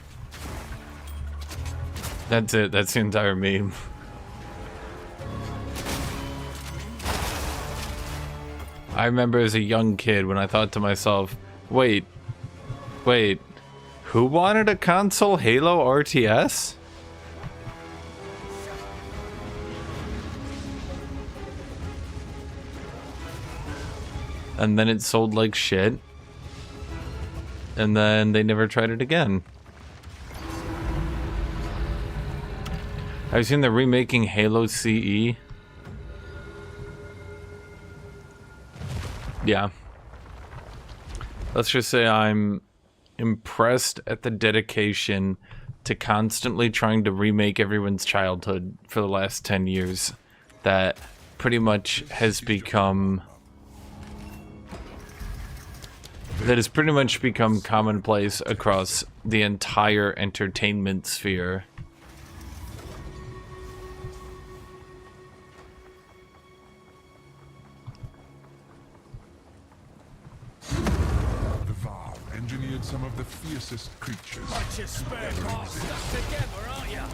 That's it. That's the entire meme. I remember as a young kid when I thought to myself, wait, who wanted a console Halo RTS? and then it sold like shit, and then they never tried it again. Have you seen the remaking Halo CE? Yeah. Let's just say I'm impressed at the dedication to constantly trying to remake everyone's childhood for the last 10 years. That pretty much has become... That has pretty much become commonplace across the entire entertainment sphere. Engineered some of the fiercest creatures. Bunch of spare parts stuck together, aren't ya?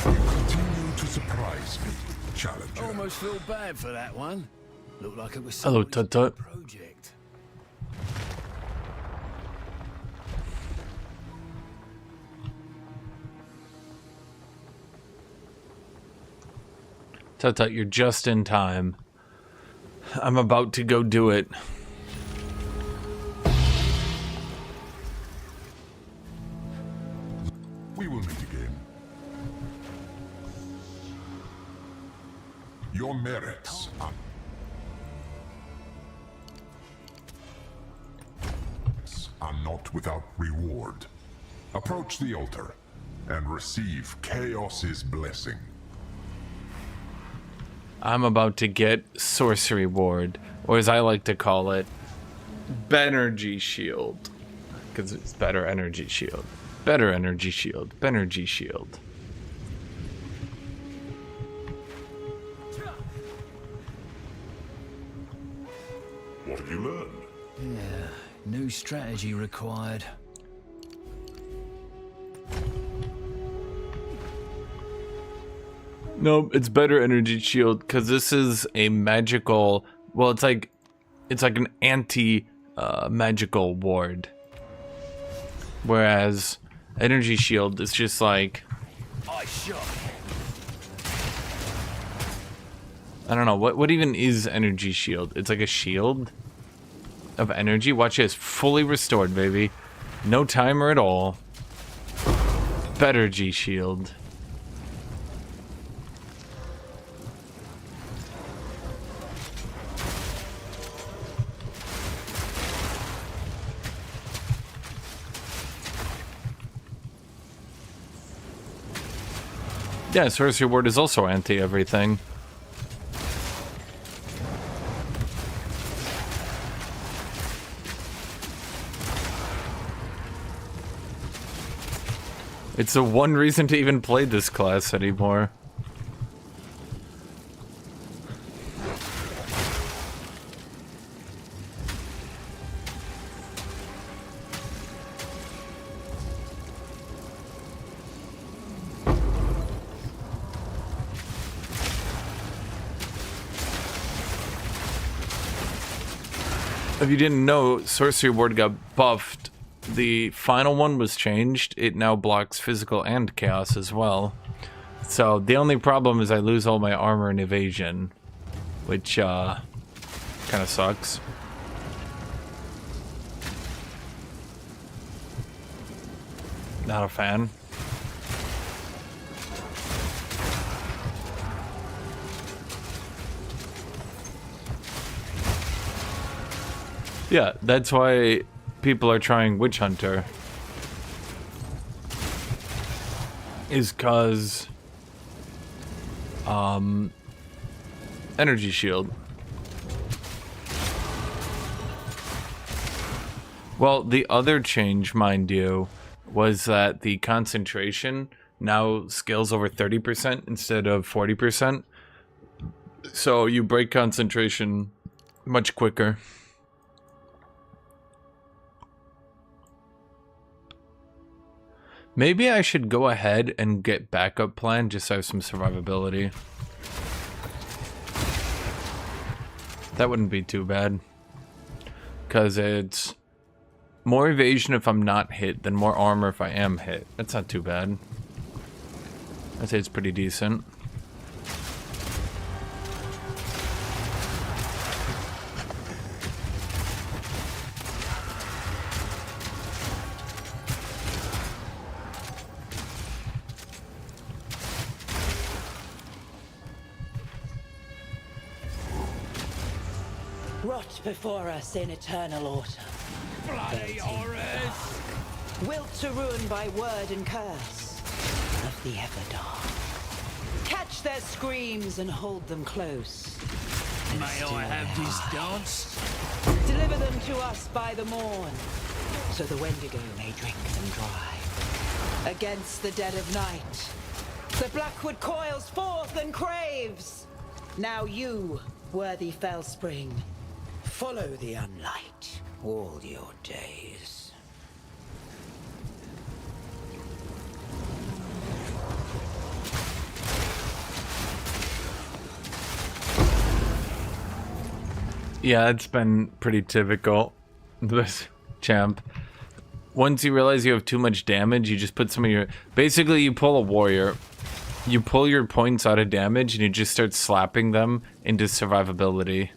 You continue to surprise me, Challenger. Almost feel bad for that one. Looked like it was Hello, someone's Tut Tut. project. Tut Tut, you're just in time. I'm about to go do it. We will meet again. Your merits are not without reward. Approach the altar and receive Chaos's blessing. I'm about to get Sorcery Ward, or as I like to call it, Benergy Shield. Because it's better energy shield. Better energy shield. Benergy Shield. What have you learned? Yeah, new strategy required. Nope, it's better energy shield because this is a magical. Well, it's like an anti-magical ward, whereas energy shield is just like I shot. I don't know what even is energy shield. It's like a shield of energy. Watch this, fully restored, baby. No timer at all. Better G shield. Yeah, Sorcery Ward is also anti-everything. It's the one reason to even play this class anymore. If you didn't know, Sorcery Ward got buffed. The final one was changed. It now blocks physical and chaos as well. So the only problem is I lose all my armor and evasion, which kind of sucks. Not a fan. Yeah, that's why people are trying Witchhunter. Is cause energy shield. Well, the other change, mind you, was that the concentration now scales over 30% instead of 40%. So you break concentration much quicker. Maybe I should go ahead and get backup plan just so I have some survivability. That wouldn't be too bad. Because it's more evasion if I'm not hit than more armor if I am hit. That's not too bad. I'd say it's pretty decent. rot before us in eternal autumn. Bloody horrors! Wilt to ruin by word and curse of the Everdark. Catch their screams and hold them close. May I have this dance? Deliver them to us by the morn, so the Wendigo may drink them dry. Against the dead of night, the Blackwood coils forth and craves. Now you, worthy Fellspring, follow the unlight all your days. Yeah, it's been pretty typical, this champ. Once you realize you have too much damage, you just put some of your... Basically, you pull a warrior, you pull your points out of damage, and you just start slapping them into survivability.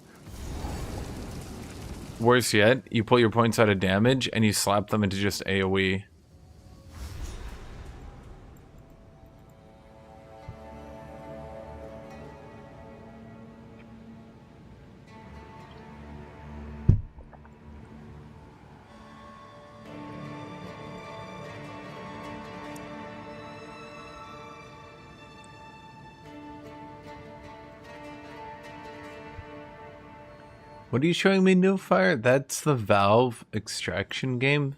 Worse yet, you pull your points out of damage, and you slap them into just AoE. What are you showing me, New Fire? That's the Valve extraction game?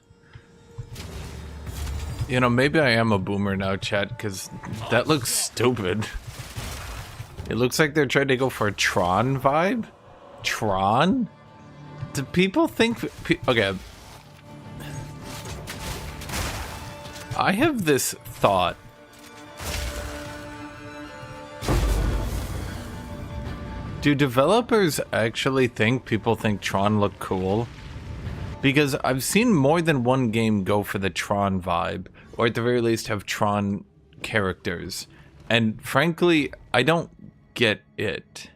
You know, maybe I am a boomer now, chat, because that looks stupid. It looks like they're trying to go for a Tron vibe? Tron? Do people think... Okay. I have this thought. Do developers actually think people think Tron look cool? Because I've seen more than one game go for the Tron vibe, or at the very least have Tron characters. And frankly, I don't get it.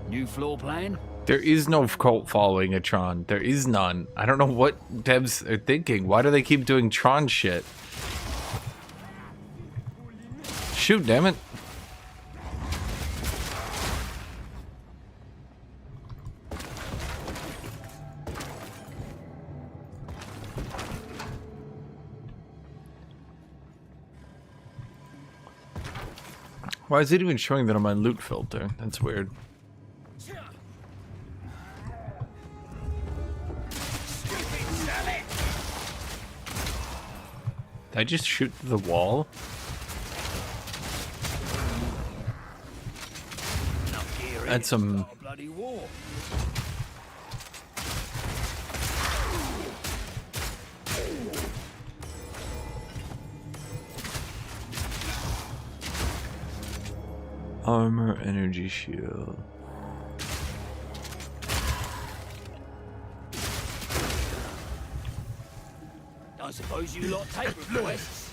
New floor plan? There is no cult following a Tron. There is none. I don't know what devs are thinking. Why do they keep doing Tron shit? Shoot, damn it. Why is it even showing that on my loot filter? That's weird. Did I just shoot the wall? That's some... Bloody war. Armor, energy shield. I suppose you lot take requests.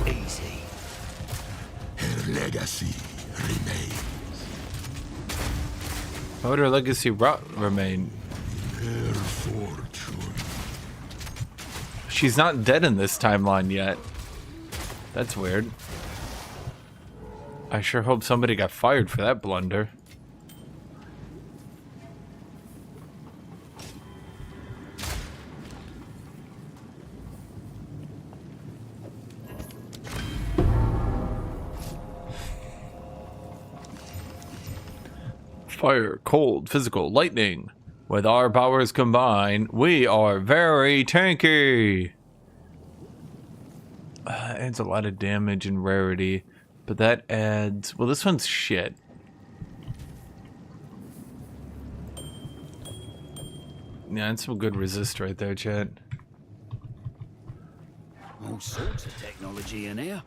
Easy. Her legacy remains. How would her legacy remain? Her fortune. She's not dead in this timeline yet. That's weird. I sure hope somebody got fired for that blunder. Fire, cold, physical, lightning. With our powers combined, we are very tanky. Adds a lot of damage and rarity. But that adds... Well, this one's shit. Yeah, that's some good resist right there, chat. All sorts of technology in here.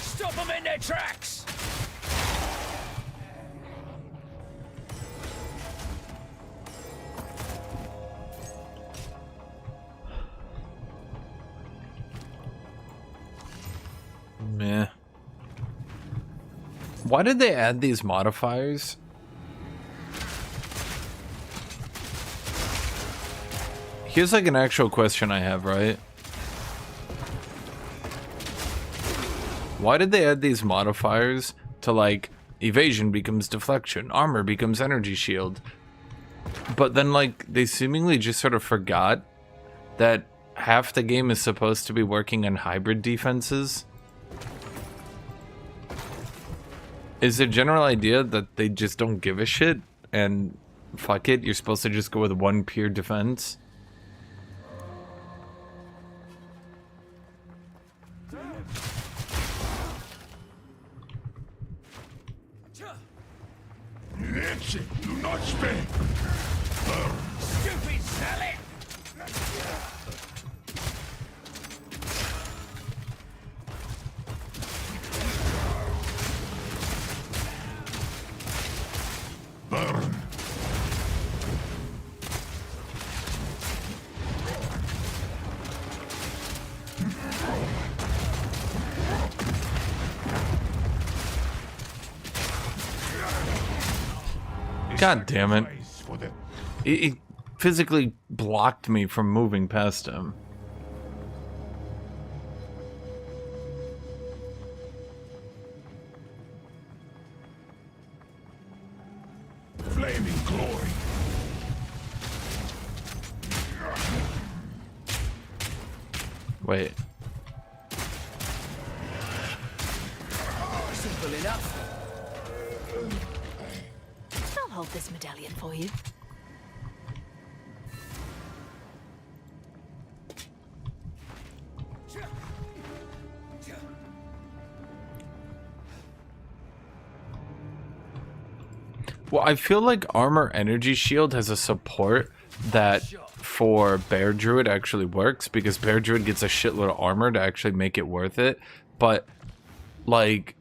Stop them in their tracks! Meh. Why did they add these modifiers? Here's like an actual question I have, right? Why did they add these modifiers to like evasion becomes deflection, armor becomes energy shield? But then like they seemingly just sort of forgot that half the game is supposed to be working on hybrid defenses. Is the general idea that they just don't give a shit and fuck it, you're supposed to just go with one pure defense? Nancy, do not speak! Stupid Sally! Burn! God damn it. Sacrifice for the It physically blocked me from moving past him. flaming glory. Wait. Simple enough. I'll hold this medallion for you. Well, I feel like Armor Energy Shield has a support that for Bear Druid actually works, because Bear Druid gets a shitload of armor to actually make it worth it. But, like,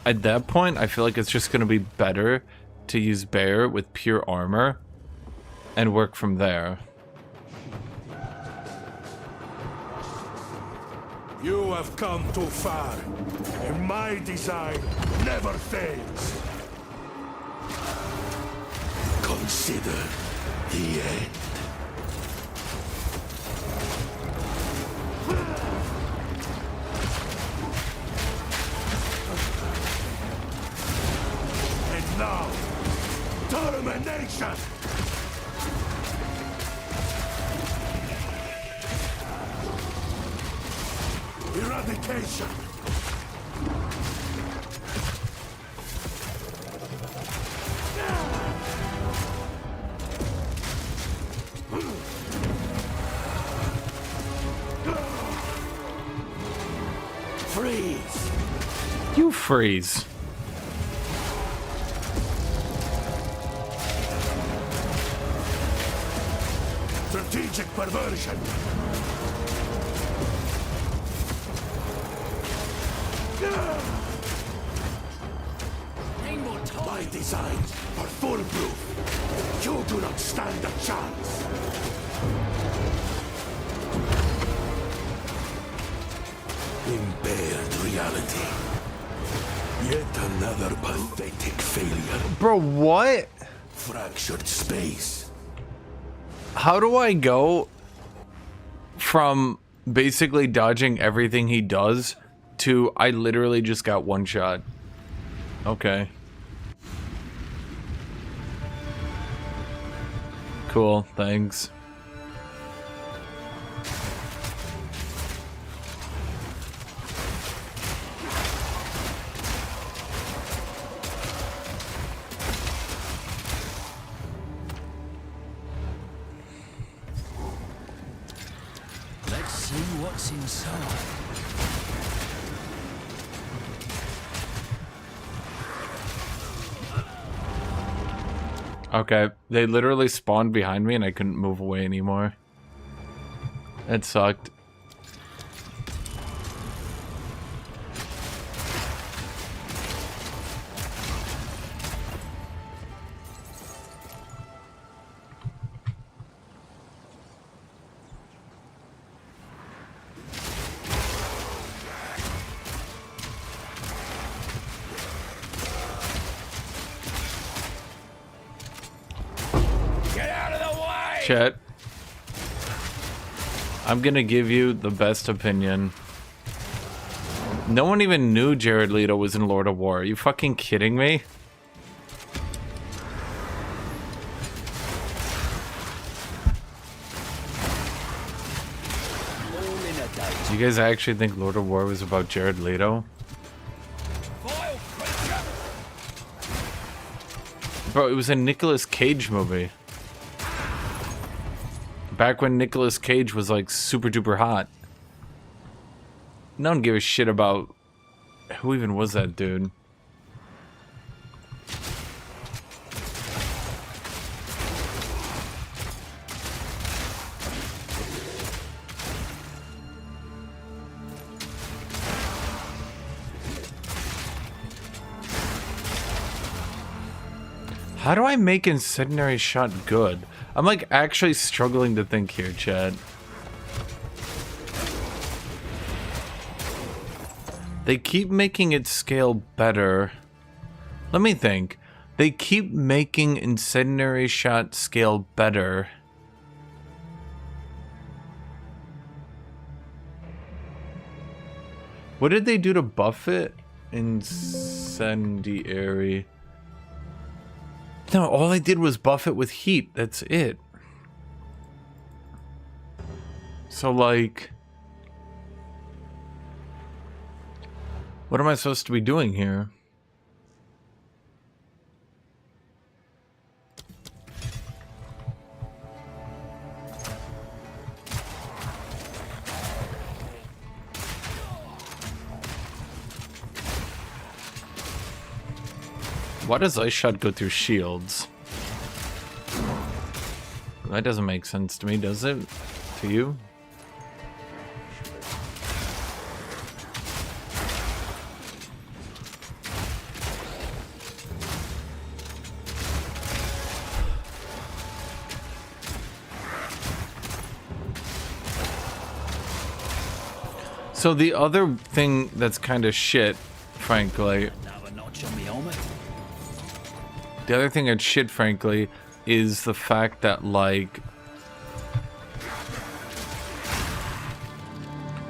at that point, I feel like it's just going to be better to use Bear with pure armor and work from there. You have come too far, and my design never fails. Consider the end. And now, termination! Eradication! Freeze! You freeze. Strategic perversion! My designs are foolproof. You do not stand a chance. Impaired reality. Yet another pathetic failure. Bro, what? Fractured space. How do I go from basically dodging everything he does to I literally just got one shot? Okay. Cool, thanks. see what's inside. Okay, they literally spawned behind me and I couldn't move away anymore. That sucked. Chet, I'm gonna give you the best opinion. No one even knew Jared Leto was in Lord of War. Are you fucking kidding me? Do you guys actually think Lord of War was about Jared Leto? Bro, it was a Nicolas Cage movie. Back when Nicolas Cage was like super duper hot. No one gave a shit about who even was that dude. How do I make Incendiary Shot good? I'm like actually struggling to think here, Chad. They keep making it scale better. Let me think. They keep making Incendiary Shot scale better. What did they do to buff it? Incendiary. No, all I did was buff it with heat. That's it. So, like... what am I supposed to be doing here? Why does Ice Shot go through shields? That doesn't make sense to me, does it? To you? So the other thing that's kind of shit, frankly... the other thing that's shit, frankly, is the fact that, like...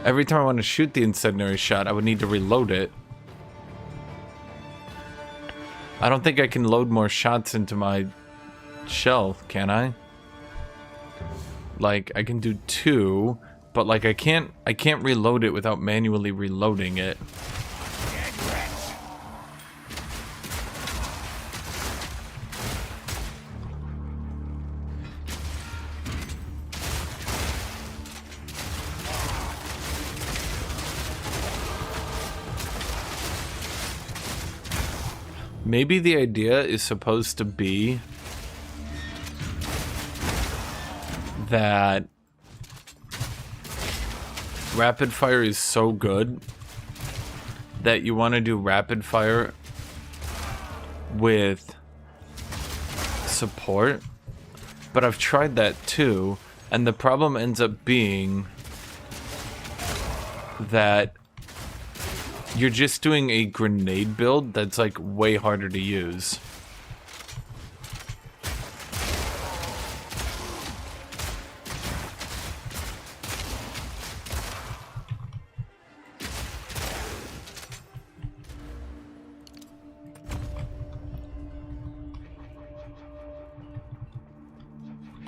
every time I want to shoot the Incendiary Shot, I would need to reload it. I don't think I can load more shots into my shell, can I? Like, I can do 2... but like I can't reload it without manually reloading it. Maybe the idea is supposed to be that rapid fire is so good that you want to do rapid fire with support, but I've tried that too, and the problem ends up being that you're just doing a grenade build that's like way harder to use.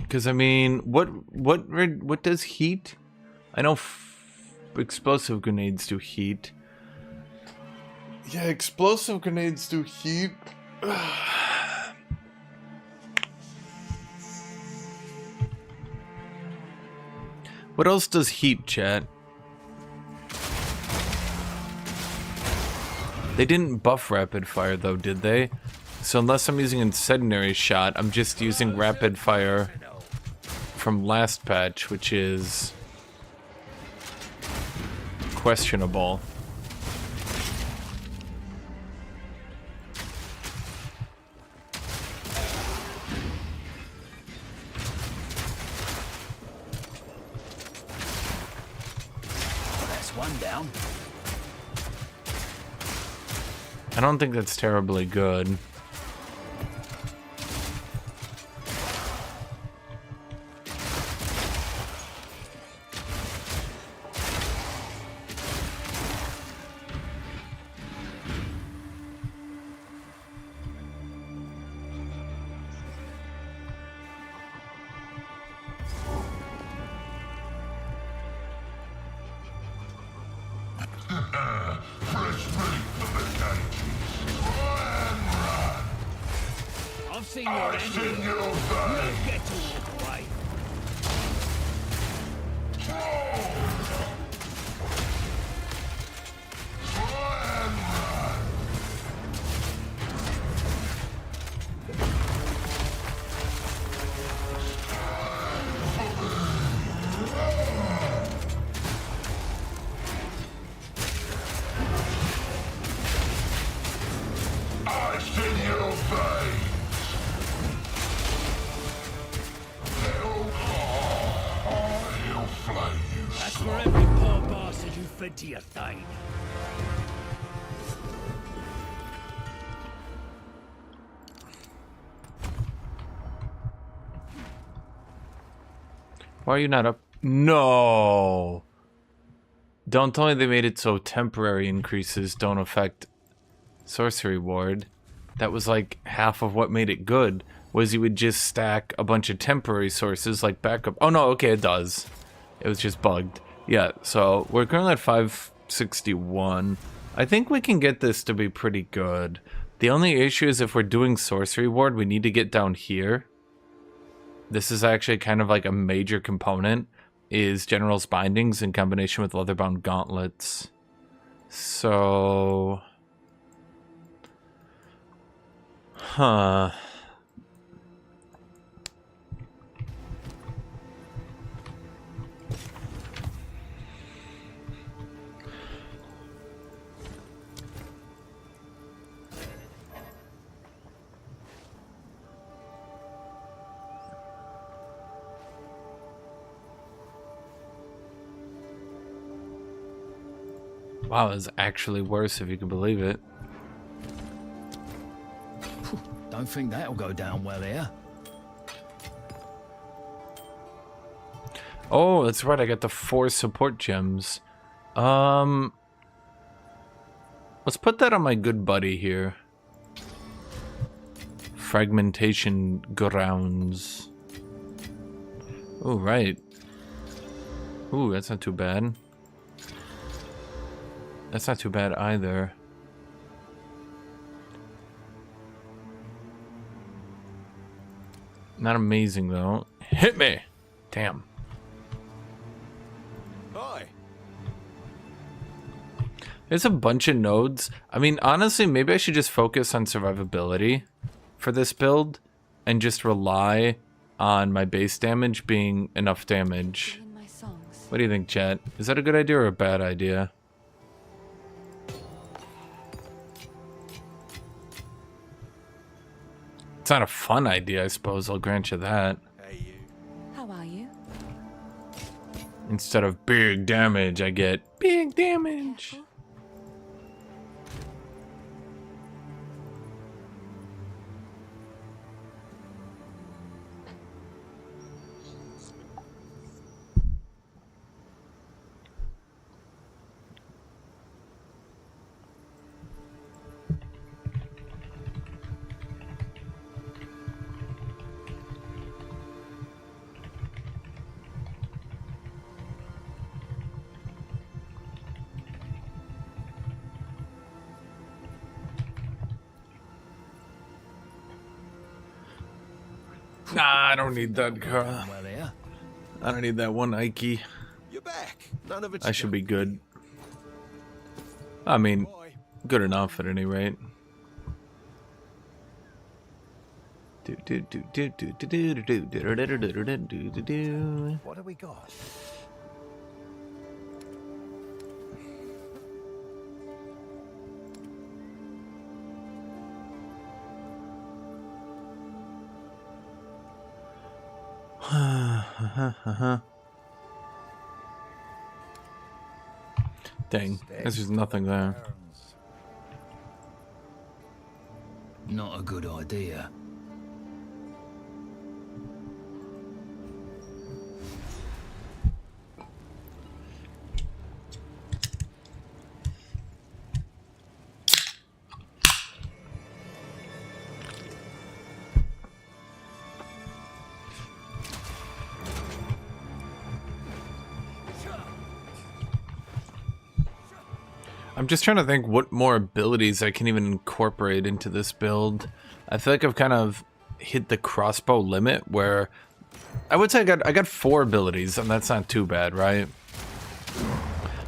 Because I mean, what does heat? I know explosive grenades do heat. Yeah, explosive grenades do heat. What else does heat, chat? They didn't buff rapid fire though, did they? So unless I'm using incendiary shot, I'm just using rapid fire from last patch, which is questionable. That's one down. I don't think that's terribly good. I've seen your end. You don't get to walk away. I see your face. I'll flay you. That's for every poor bastard you fed to your thane. Why are you not up? No! Don't tell me they made it so temporary increases don't affect sorcery ward. That was like half of what made it good, was you would just stack a bunch of temporary sources like backup. Oh no, okay, it does. It was just bugged. Yeah, so we're currently at 561. I think we can get this to be pretty good. The only issue is if we're doing sorcery ward, we need to get down here. This is actually kind of like a major component, is General's Bindings in combination with Leatherbound Gauntlets. So... Huh. Wow, it's actually worse if you can believe it. Don't think that'll go down well here. Oh, that's right, I got the 4 support gems. Let's put that on my good buddy here. Fragmentation grounds. Oh, right. Ooh, that's not too bad. That's not too bad either. Not amazing though. Hit me! Damn. Hi. There's a bunch of nodes. I mean, honestly, maybe I should just focus on survivability for this build and just rely on my base damage being enough damage. What do you think, chat? Is that a good idea or a bad idea? It's not a fun idea, I suppose. I'll grant you that. Hey, you. How are you? Instead of big damage, I get big damage. Careful. Nah, I don't need that, girl. Well here. I don't need that one Ike. None of it. I should be good. I mean, good enough at any rate. What have we got? Dang, there's just nothing there. Not a good idea. I'm just trying to think what more abilities I can even incorporate into this build. I feel like I've kind of hit the crossbow limit where I would say I got 4 abilities, and that's not too bad, right?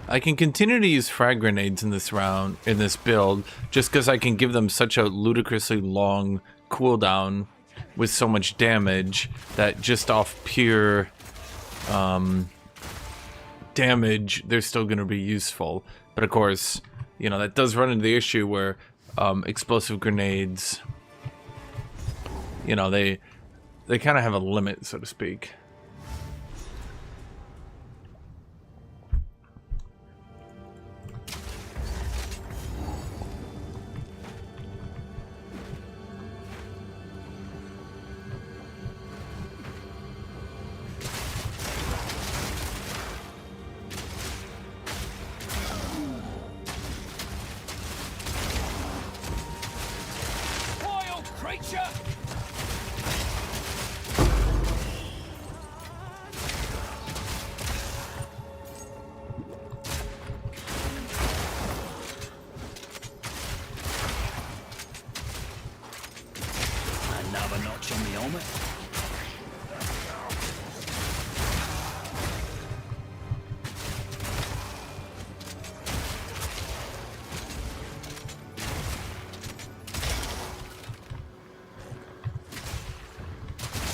I can continue to use frag grenades in this round, in this build, just because I can give them such a ludicrously long cooldown with so much damage that just off pure damage, they're still going to be useful. But of course, you know, that does run into the issue where explosive grenades, you know, they kind of have a limit, so to speak. Another notch on the helmet.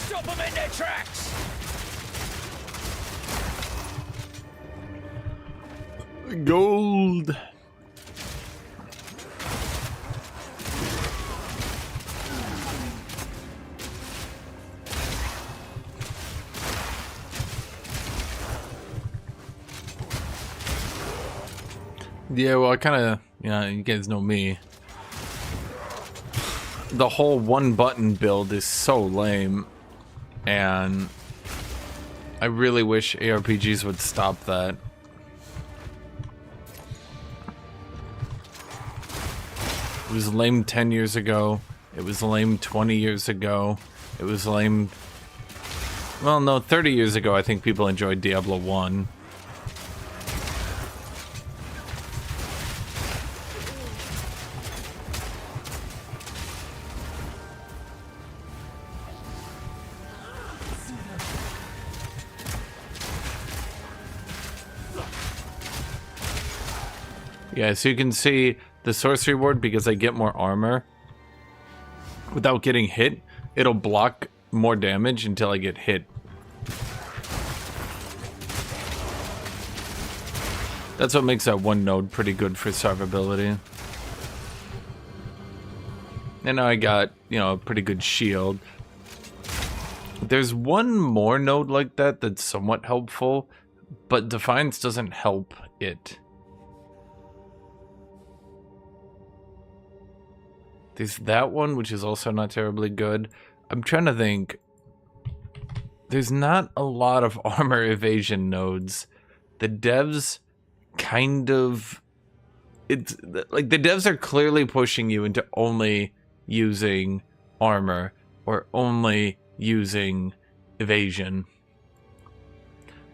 Stop them in their tracks! Gold. Yeah, well, I kind of, you know, you guys know me. The whole one button build is so lame, and I really wish ARPGs would stop that. It was lame 10 years ago. It was lame 20 years ago. It was lame... Well, no, 30 years ago, I think people enjoyed Diablo 1. Yeah, so you can see the sorcery ward, because I get more armor without getting hit, it'll block more damage until I get hit. That's what makes that one node pretty good for survivability. And now I got, you know, a pretty good shield. There's one more node like that that's somewhat helpful, but Defiance doesn't help it. There's that one, which is also not terribly good. I'm trying to think. There's not a lot of armor evasion nodes. The devs kind of... It's like the devs are clearly pushing you into only using armor or only using evasion.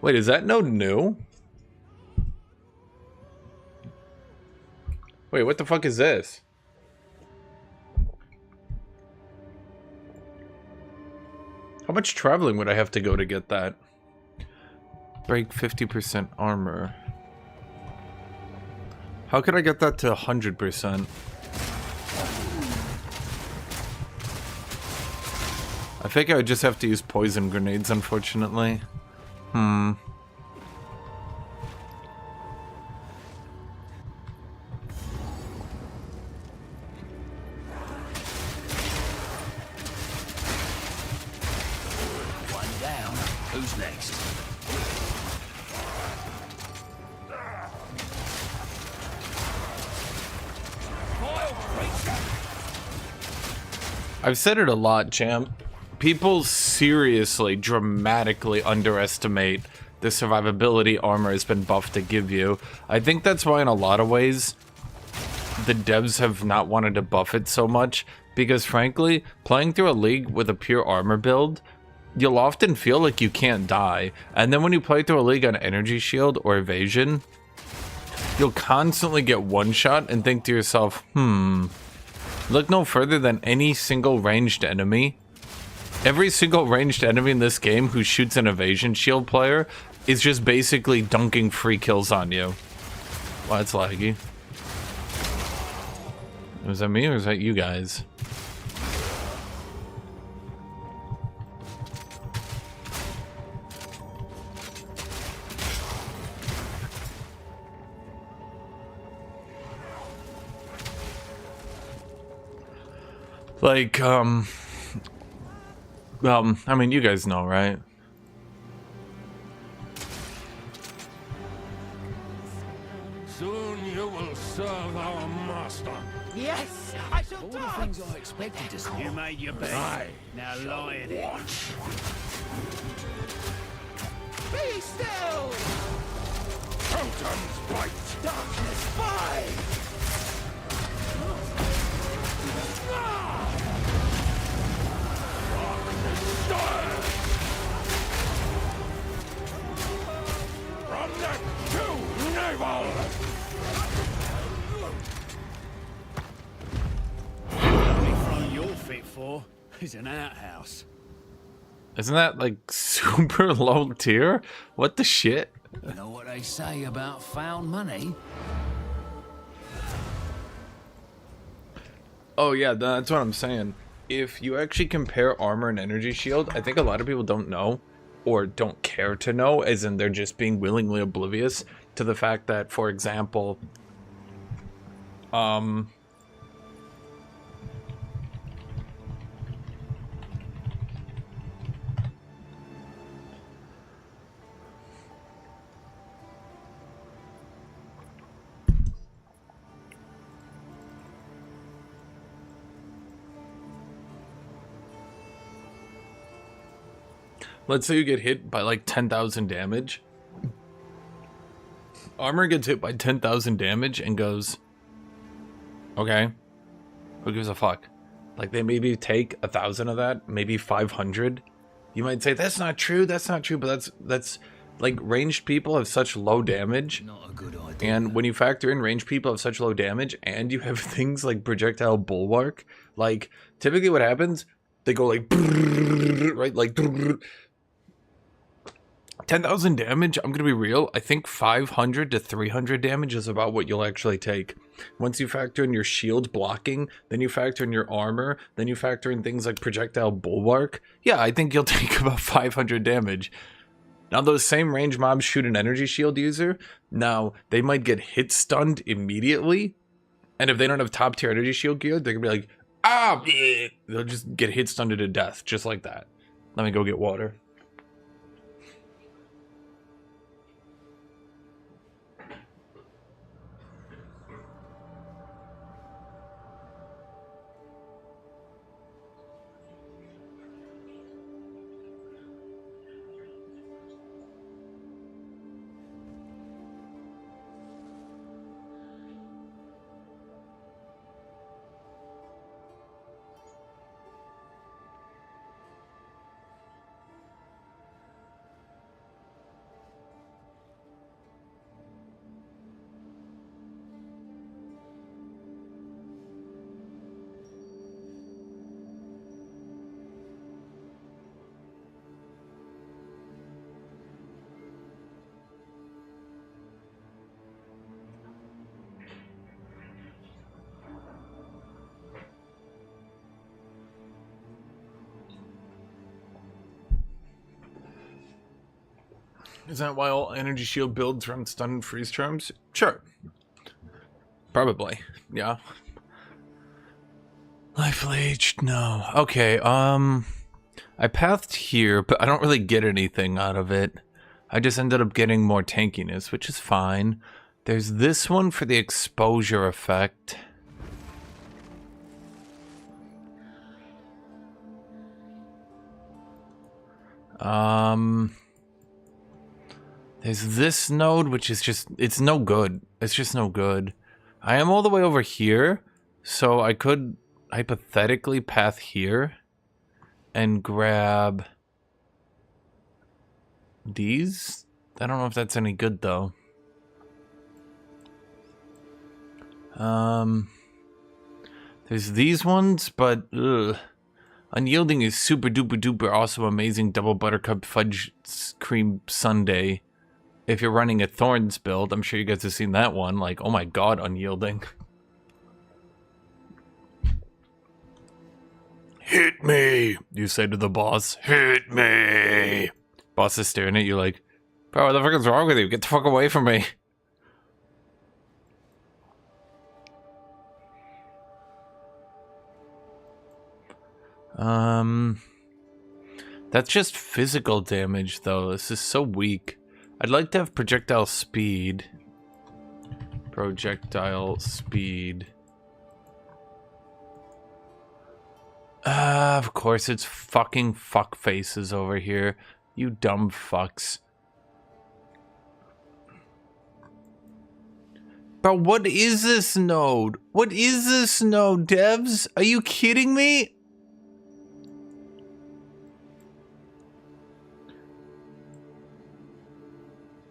Wait, is that node new? Wait, what the fuck is this? How much traveling would I have to go to get that? Break 50% armor. How could I get that to 100%? I think I would just have to use poison grenades, unfortunately. One down. Who's next? I've said it a lot, champ. People seriously, dramatically underestimate the survivability armor has been buffed to give you. I think that's why in a lot of ways, the devs have not wanted to buff it so much. Because frankly, playing through a league with a pure armor build, you'll often feel like you can't die. And then when you play through a league on energy shield or evasion, you'll constantly get one shot and think to yourself, look no further than any single ranged enemy. Every single ranged enemy in this game who shoots an evasion shield player is just basically dunking free kills on you. Well, that's laggy. Was that me or was that you guys? Like, I mean, you guys know, right? Soon you will serve our master. Yes, I shall All the dance. things I expected to see. You made your bed. I Now lie in it. Be still. Totems bite. Darkness, fly. From neck to navel. The only throne you're fit for is an outhouse. Isn't that like super low tier? What the shit? You know what they say about found money? Oh yeah, that's what I'm saying. If you actually compare armor and energy shield, I think a lot of people don't know or don't care to know, as in they're just being willingly oblivious to the fact that, for example, let's say you get hit by like 10,000 damage. Armor gets hit by 10,000 damage and goes, okay, who gives a fuck? Like they maybe take 1,000 of that, maybe 500. You might say that's not true, but that's like ranged people have such low damage. Not a good idea. And when you factor in ranged people have such low damage and you have things like projectile bulwark, like typically what happens, they go like, right, like 10,000 damage, I'm gonna be real, I think 500 to 300 damage is about what you'll actually take. Once you factor in your shield blocking, then you factor in your armor, then you factor in things like projectile bulwark, yeah, I think you'll take about 500 damage. Now those same range mobs shoot an energy shield user, now they might get hit stunned immediately, and if they don't have top tier energy shield gear, they're gonna be like, ah, bleh. They'll just get hit stunned to death, just like that. Let me go get water. Is that why all energy shield builds run stun and freeze charms? Sure. Probably. Yeah. Life leech, no. Okay, I pathed here, but I don't really get anything out of it. I just ended up getting more tankiness, which is fine. There's this one for the exposure effect. There's this node, which is just, it's no good. It's just no good. I am all the way over here, so I could hypothetically path here and grab these. I don't know if that's any good though. There's these ones, but Unyielding is super duper duper awesome, amazing double buttercup fudge cream sundae. If you're running a Thorns build, I'm sure you guys have seen that one. Like, oh my god, Unyielding. Hit me, you say to the boss. Hit me. Boss is staring at you like, bro, what the fuck is wrong with you? Get the fuck away from me. That's just physical damage, though. This is so weak. I'd like to have projectile speed. Projectile speed. Of course, it's fucking fuck faces over here. You dumb fucks. Bro, what is this node? What is this node, devs? Are you kidding me?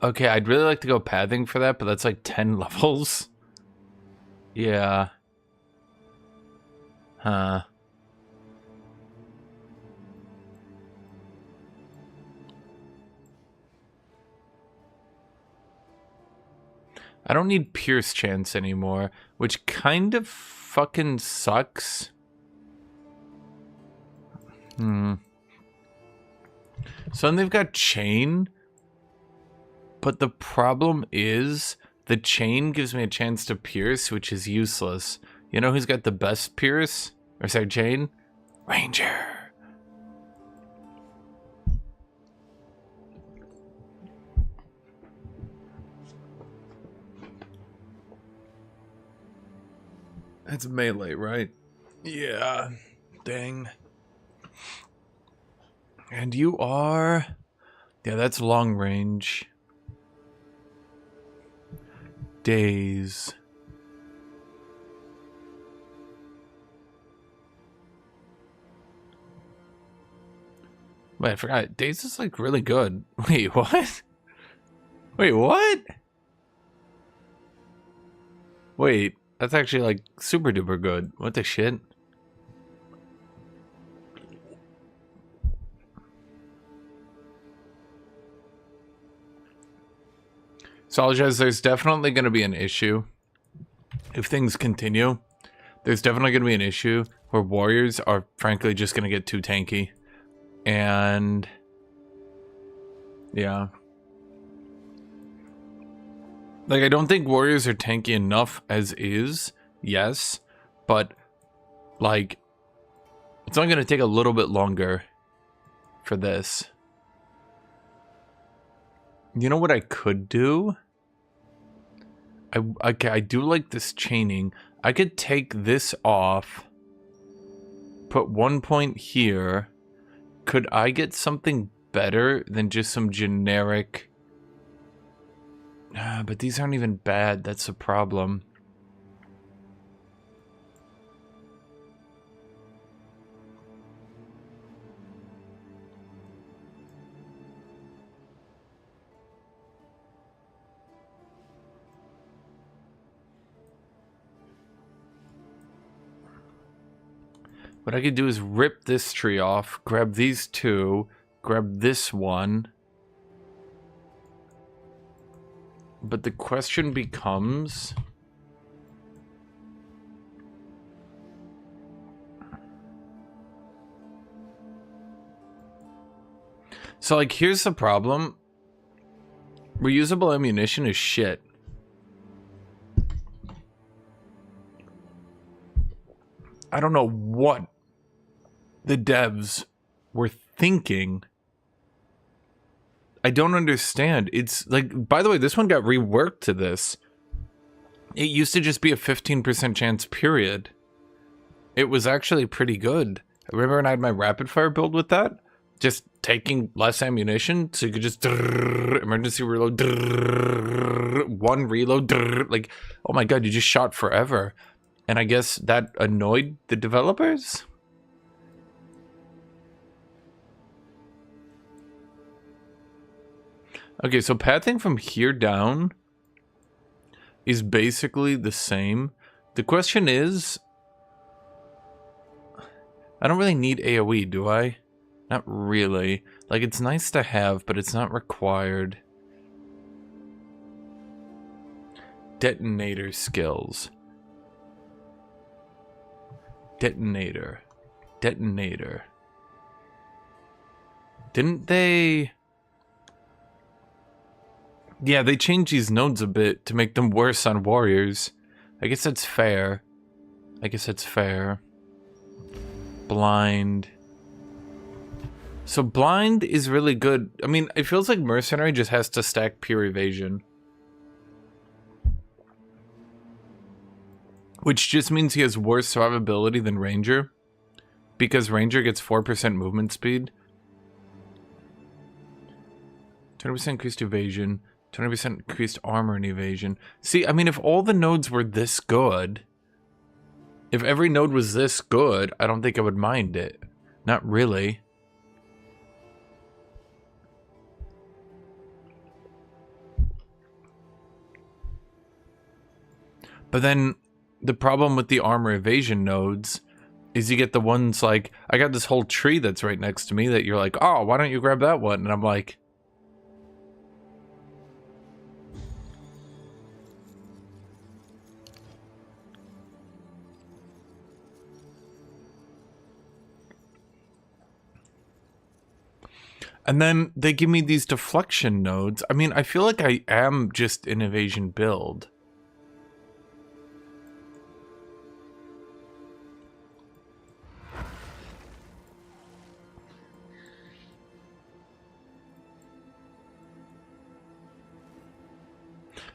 Okay, I'd really like to go pathing for that, but that's like 10 levels. Yeah. Huh. I don't need Pierce Chance anymore, which kind of fucking sucks. So then they've got Chain. But the problem is, the chain gives me a chance to pierce, which is useless. You know who's got the best pierce? Or sorry, chain? Ranger. That's melee, right? Yeah. Dang. And you are... Yeah, that's long range. Days. Wait, I forgot. Days is like really good. Wait, what? Wait, what? Wait, that's actually like super duper good. What the shit? Soldiers, there's definitely going to be an issue. If things continue, there's definitely going to be an issue where warriors are frankly just going to get too tanky. And yeah. Like, I don't think warriors are tanky enough as is, yes, but like, it's only going to take a little bit longer for this. You know what I could do? I do like this chaining. I could take this off, put 1 point here. Could I get something better than just some generic... but these aren't even bad, that's a problem. What I could do is rip this tree off, grab these two, grab this one. But the question becomes... So, like, here's the problem. Reusable ammunition is shit. I don't know what the devs were thinking. I don't understand. It's like, by the way, this one got reworked to this. It used to just be a 15% chance, period. It was actually pretty good. Remember when I had my rapid fire build with that? Just taking less ammunition, so you could just emergency reload, one reload, like, oh my god, you just shot forever. And I guess that annoyed the developers? Okay, so pathing from here down is basically the same. The question is, I don't really need AoE, do I? Not really. Like, it's nice to have, but it's not required. Detonator skills. Detonator. Detonator. Didn't they... Yeah, they changed these nodes a bit to make them worse on warriors. I guess that's fair. I guess that's fair. Blind. So blind is really good. I mean, it feels like mercenary just has to stack pure evasion. Which just means he has worse survivability than ranger. Because ranger gets 4% movement speed. 20% increased evasion. 20% increased armor and evasion. See, I mean, if all the nodes were this good... If every node was this good, I don't think I would mind it. Not really. But then, the problem with the armor evasion nodes is you get the ones like... I got this whole tree that's right next to me that you're like, oh, why don't you grab that one? And I'm like... And then they give me these deflection nodes. I mean, I feel like I am just an evasion build.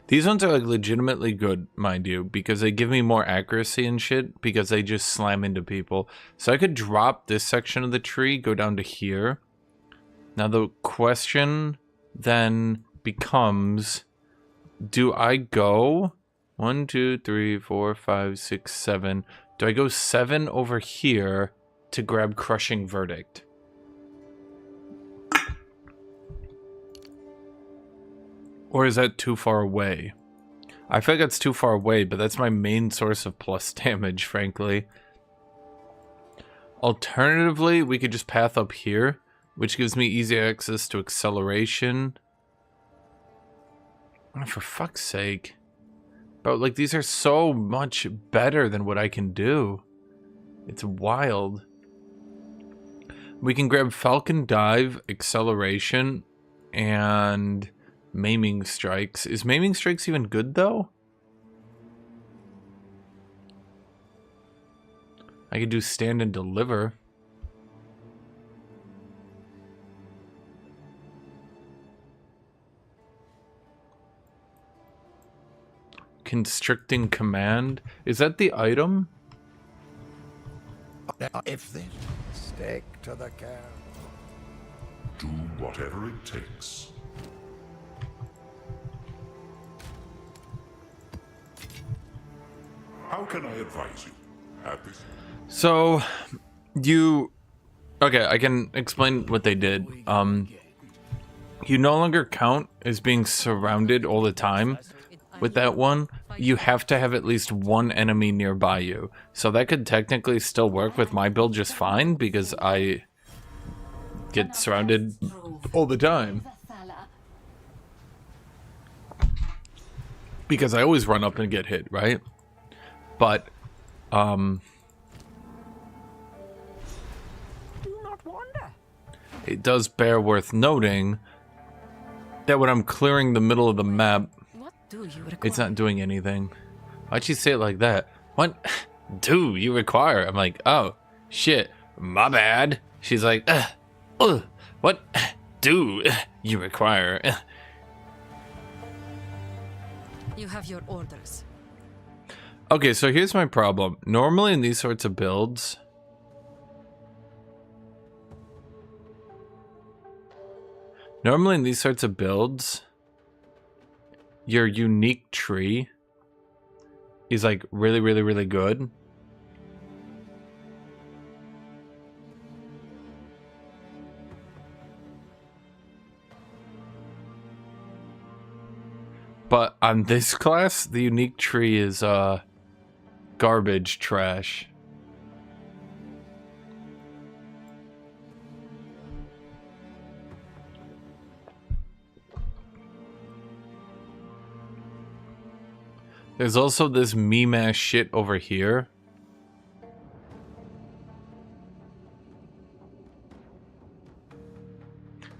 These ones are like legitimately good, mind you, because they give me more accuracy and shit because they just slam into people. So I could drop this section of the tree, go down to here. Now the question then becomes, do I go 1, 2, 3, 4, 5, 6, 7? Do I go 7 over here to grab Crushing Verdict? Or is that too far away? I feel like that's too far away, but that's my main source of plus damage, frankly. Alternatively, we could just path up here, which gives me easy access to acceleration. Oh, for fuck's sake. But, like, these are so much better than what I can do. It's wild. We can grab Falcon Dive, Acceleration, and Maiming Strikes. Is Maiming Strikes even good, though? I could do Stand and Deliver. Constricting Command. Is that the item? Now, if this... Stick to the care. Do whatever it takes. How can I advise you at this? So, you... Okay, I can explain what they did. You no longer count as being surrounded all the time. With that one, you have to have at least one enemy nearby you. So that could technically still work with my build just fine, because I get surrounded all the time. Because I always run up and get hit, right? But, it does bear worth noting that when I'm clearing the middle of the map, What do you require? it's not doing anything. Why'd she say it like that? What do you require? I'm like, oh, shit, my bad. She's like, what do you require? You have your orders. Okay, so here's my problem. Normally in these sorts of builds, your unique tree is like really, really, really good. But on this class, the unique tree is garbage trash. There's also this meme ass shit over here.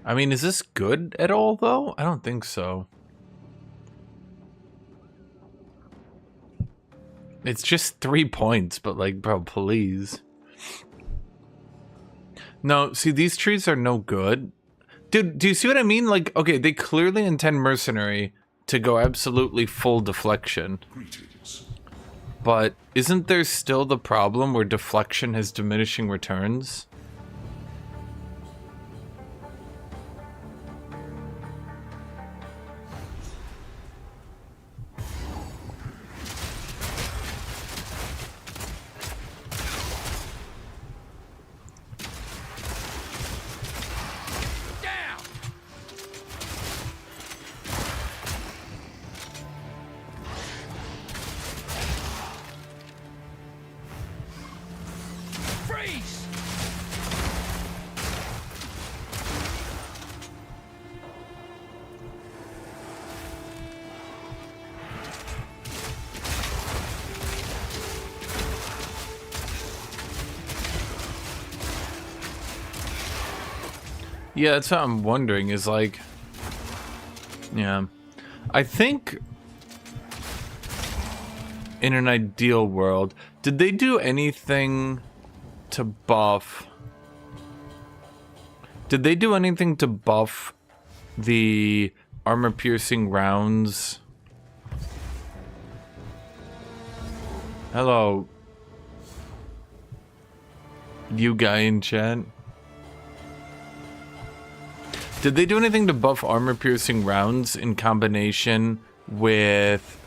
I mean, is this good at all though? I don't think so. It's just 3 points, but like, bro, please. No, see, these trees are no good. Dude, do you see what I mean? Like, okay, they clearly intend mercenary to go absolutely full deflection. Greetings. But isn't there still the problem where deflection has diminishing returns? Freeze! Yeah, that's what I'm wondering is like... Yeah. I think... in an ideal world, did they do anything to buff... Did they do anything to buff the armor-piercing rounds? Hello. You guy in chat. Did they do anything to buff armor-piercing rounds in combination with...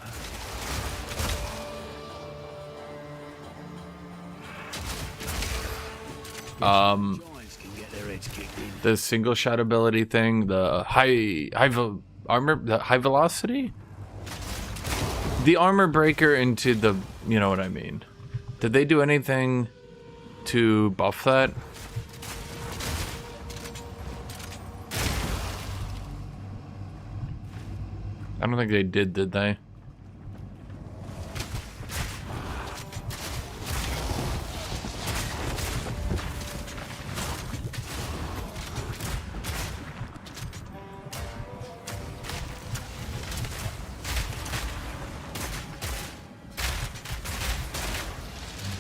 the single shot ability thing, the high velocity? The armor breaker into the, you know what I mean. Did they do anything to buff that? I don't think they did they?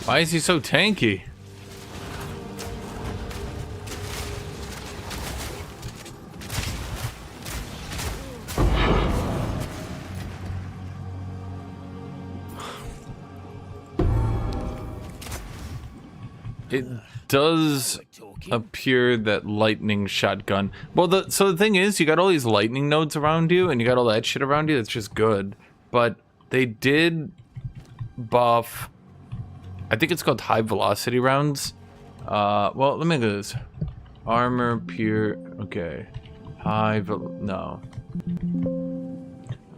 Why is he so tanky? It does appear that lightning shotgun. Well, so the thing is, you got all these lightning nodes around you, and you got all that shit around you. That's just good. But they did buff. I think it's called high velocity rounds. Well, let me do this. Armor, pure. Okay. No.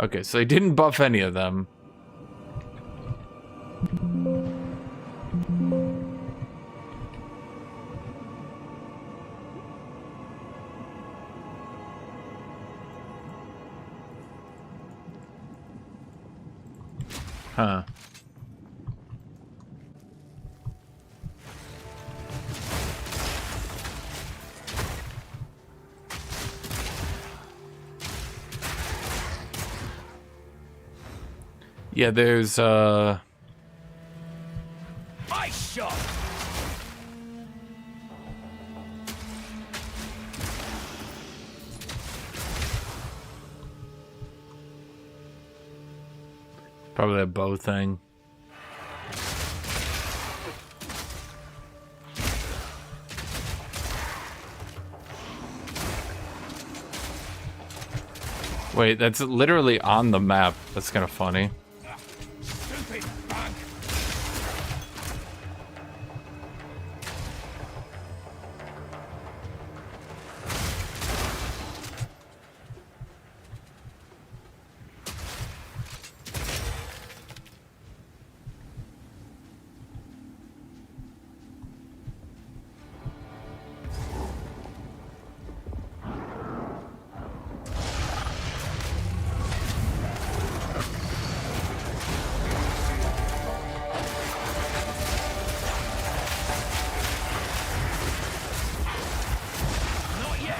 Okay, so they didn't buff any of them. Huh. Yeah, there's My shot. probably a bow thing. Wait, that's literally on the map. That's kind of funny. Stupid bug. Not yet.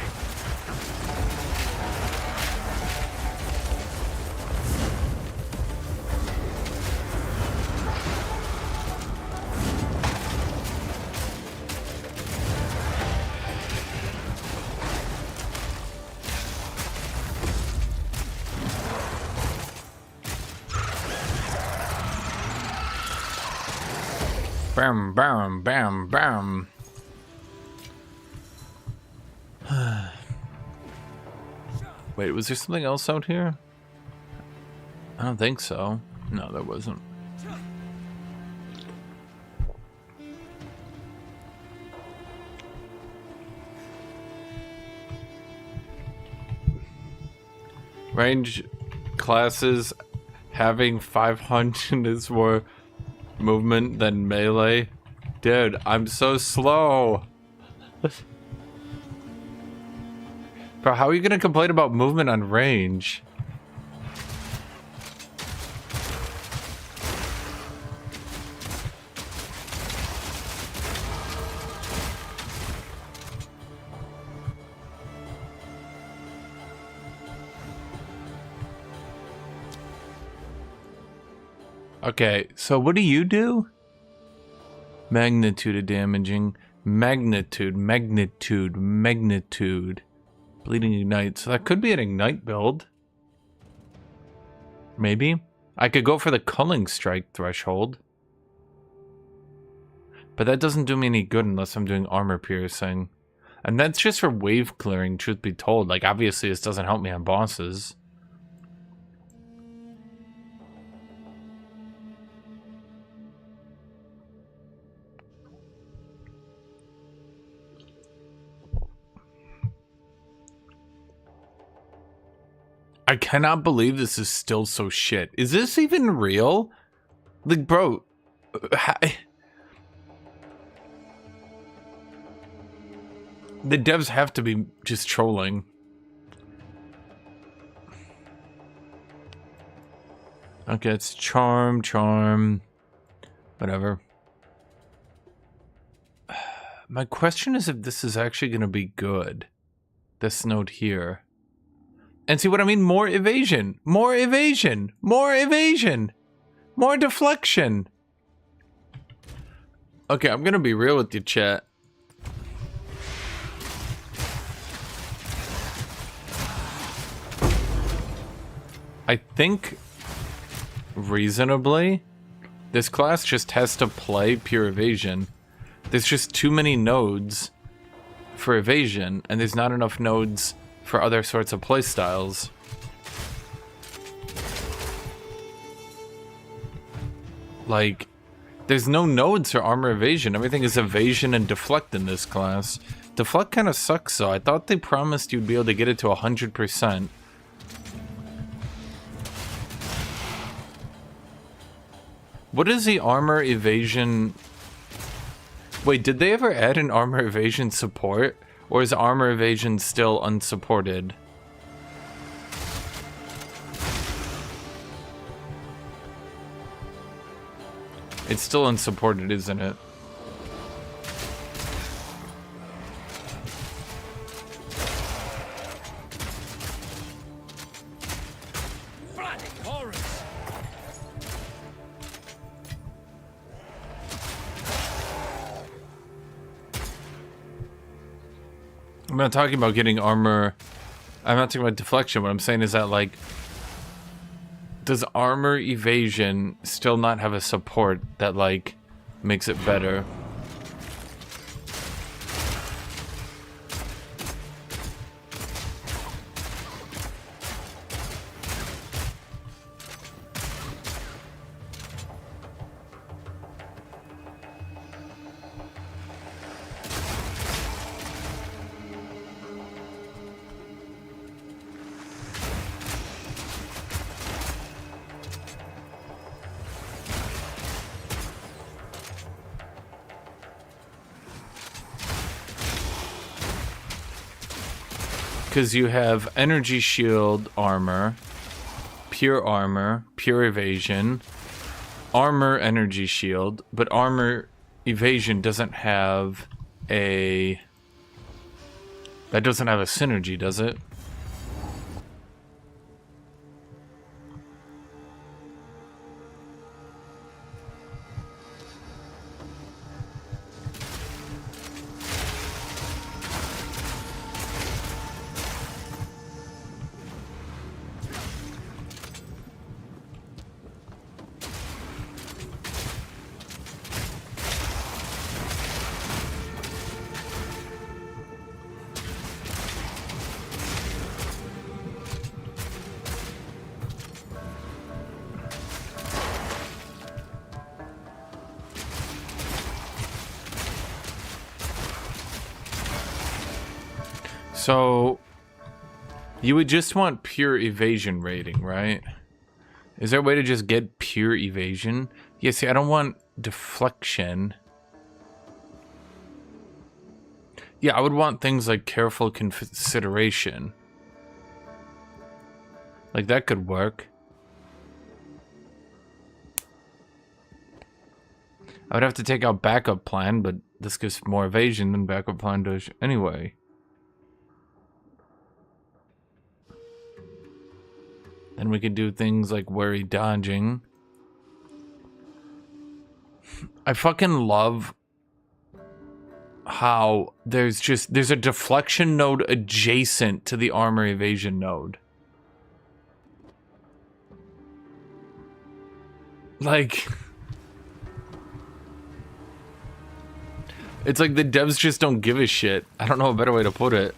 Bam, bam, bam, bam. Wait, was there something else out here? I don't think so. No, there wasn't. Range classes having 500 is more movement than melee. Dude, I'm so slow. Bro, how are you gonna complain about movement on range? Okay, so what do you do? Magnitude of damaging. Magnitude. Bleeding ignite. So that could be an ignite build. Maybe. I could go for the culling strike threshold. But that doesn't do me any good unless I'm doing armor piercing. And that's just for wave clearing, truth be told. Like, obviously this doesn't help me on bosses. I cannot believe this is still so shit. Is this even real? Like, bro... The devs have to be just trolling. Okay, it's charm. Whatever. My question is if this is actually going to be good. This note here. And see what I mean? More evasion. More evasion. More evasion. More deflection. Okay, I'm going to be real with you, chat. I think, reasonably, this class just has to play pure evasion. There's just too many nodes for evasion, and there's not enough nodes for other sorts of playstyles. Like, there's no nodes for armor evasion. Everything is evasion and deflect in this class. Deflect kind of sucks, though. I thought they promised you'd be able to get it to 100%. What is the armor evasion? Wait, did they ever add an armor evasion support? Or is armor evasion still unsupported? It's still unsupported, isn't it? Bloody horrors. I'm not talking about getting armor. I'm not talking about deflection. What I'm saying is that, like, does armor evasion still not have a support that, like, makes it better? Because you have energy shield armor, pure evasion, armor energy shield, but armor evasion doesn't have a... That doesn't have a synergy, does it? So, you would just want pure evasion rating, right? Is there a way to just get pure evasion? Yeah, see, I don't want deflection. Yeah, I would want things like careful consideration. Like, that could work. I would have to take out backup plan, but this gives more evasion than backup plan does anyway. Then we could do things like wary dodging. I fucking love how there's a deflection node adjacent to the armor evasion node. Like, it's like the devs just don't give a shit. I don't know a better way to put it.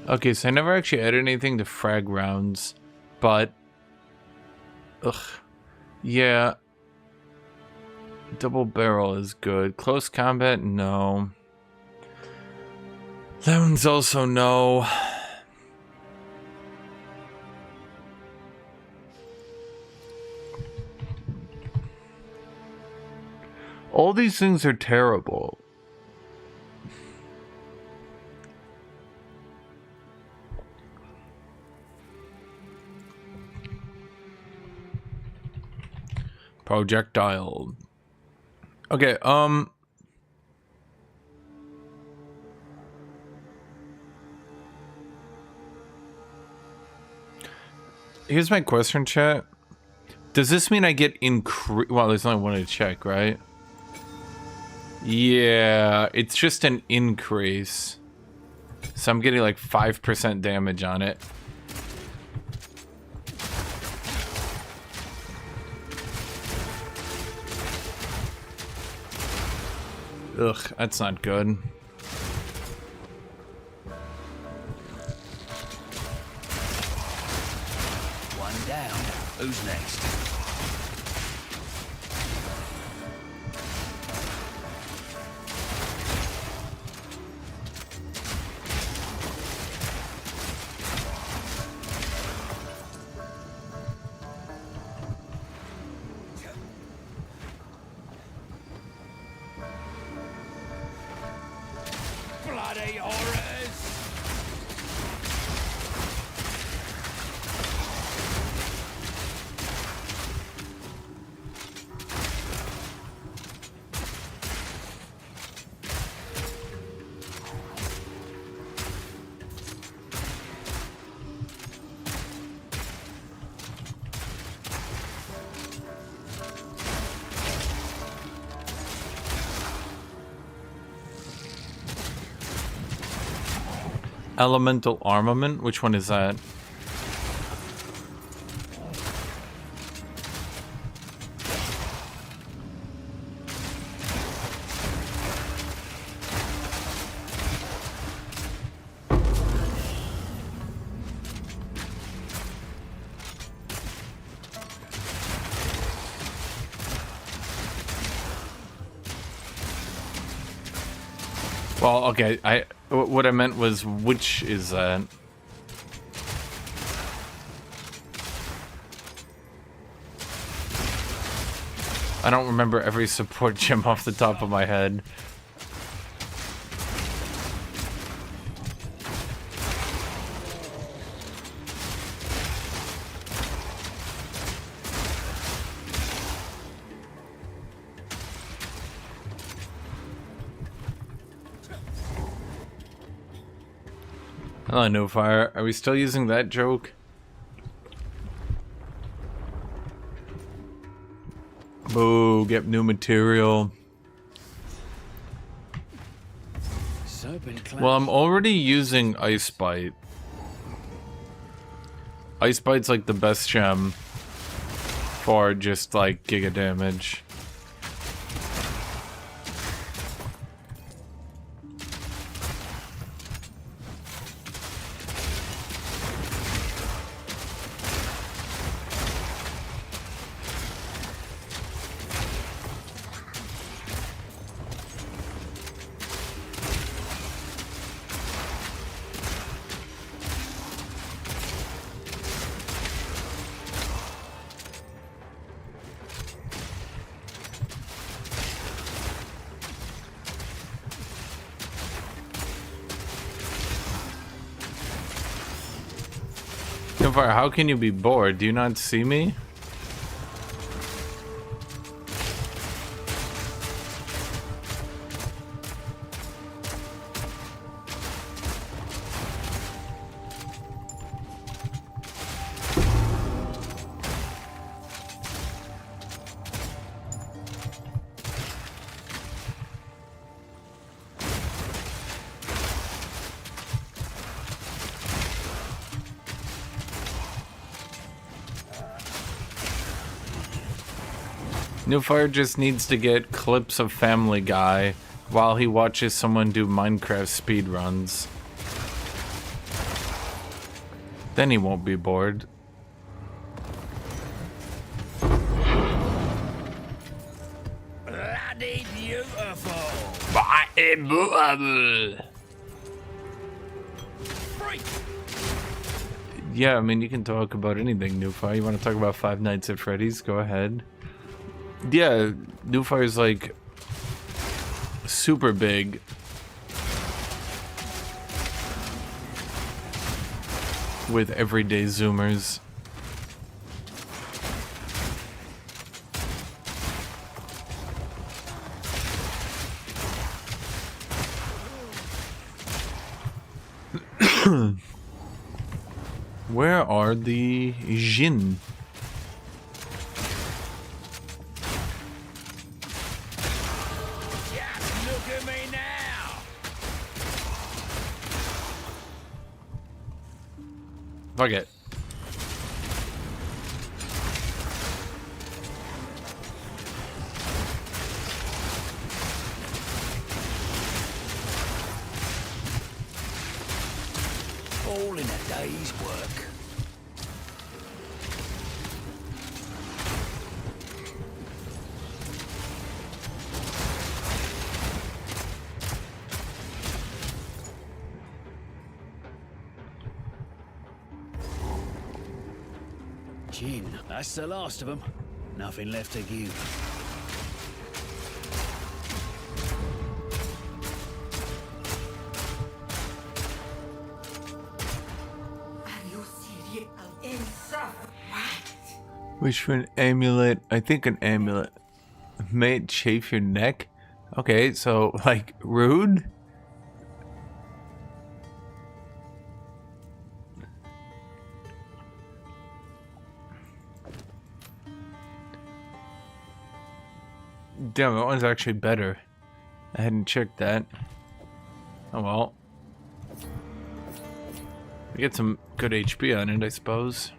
Okay, so I never actually added anything to frag rounds, but... Ugh. Yeah. Double barrel is good. Close combat, no. That one's also no. All these things are terrible. Projectile. Okay, here's my question, chat. Does this mean I get well, there's only one to check, right? Yeah, it's just an increase. So I'm getting like 5% damage on it. Ugh, that's not good. One down. Who's next? Bloody horrors! Elemental armament? Which one is that? Well, okay, what I meant was, which is that? I don't remember every support gem off the top of my head. Hello, No Fire. Are we still using that joke? Boo, get new material. Well, I'm already using Ice Bite. Ice Bite's like the best gem for just like giga damage. Fire, how can you be bored? Do you not see me? New Fire just needs to get clips of Family Guy while he watches someone do Minecraft speedruns. Then he won't be bored. Bloody beautiful! Yeah, I mean, you can talk about anything, New Fire. You want to talk about Five Nights at Freddy's? Go ahead. Yeah, New Fire's like super big. With everyday Zoomers. Where are the Jinn? Fuck it. All in a day's work. Jin, that's the last of them. Nothing left to give. Wish for an amulet. I think an amulet. May it chafe your neck? Okay, so, like, rude? Damn, that one's actually better. I hadn't checked that. Oh well. We get some good HP on it, I suppose.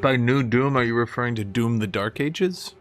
By New Doom, are you referring to Doom the Dark Ages?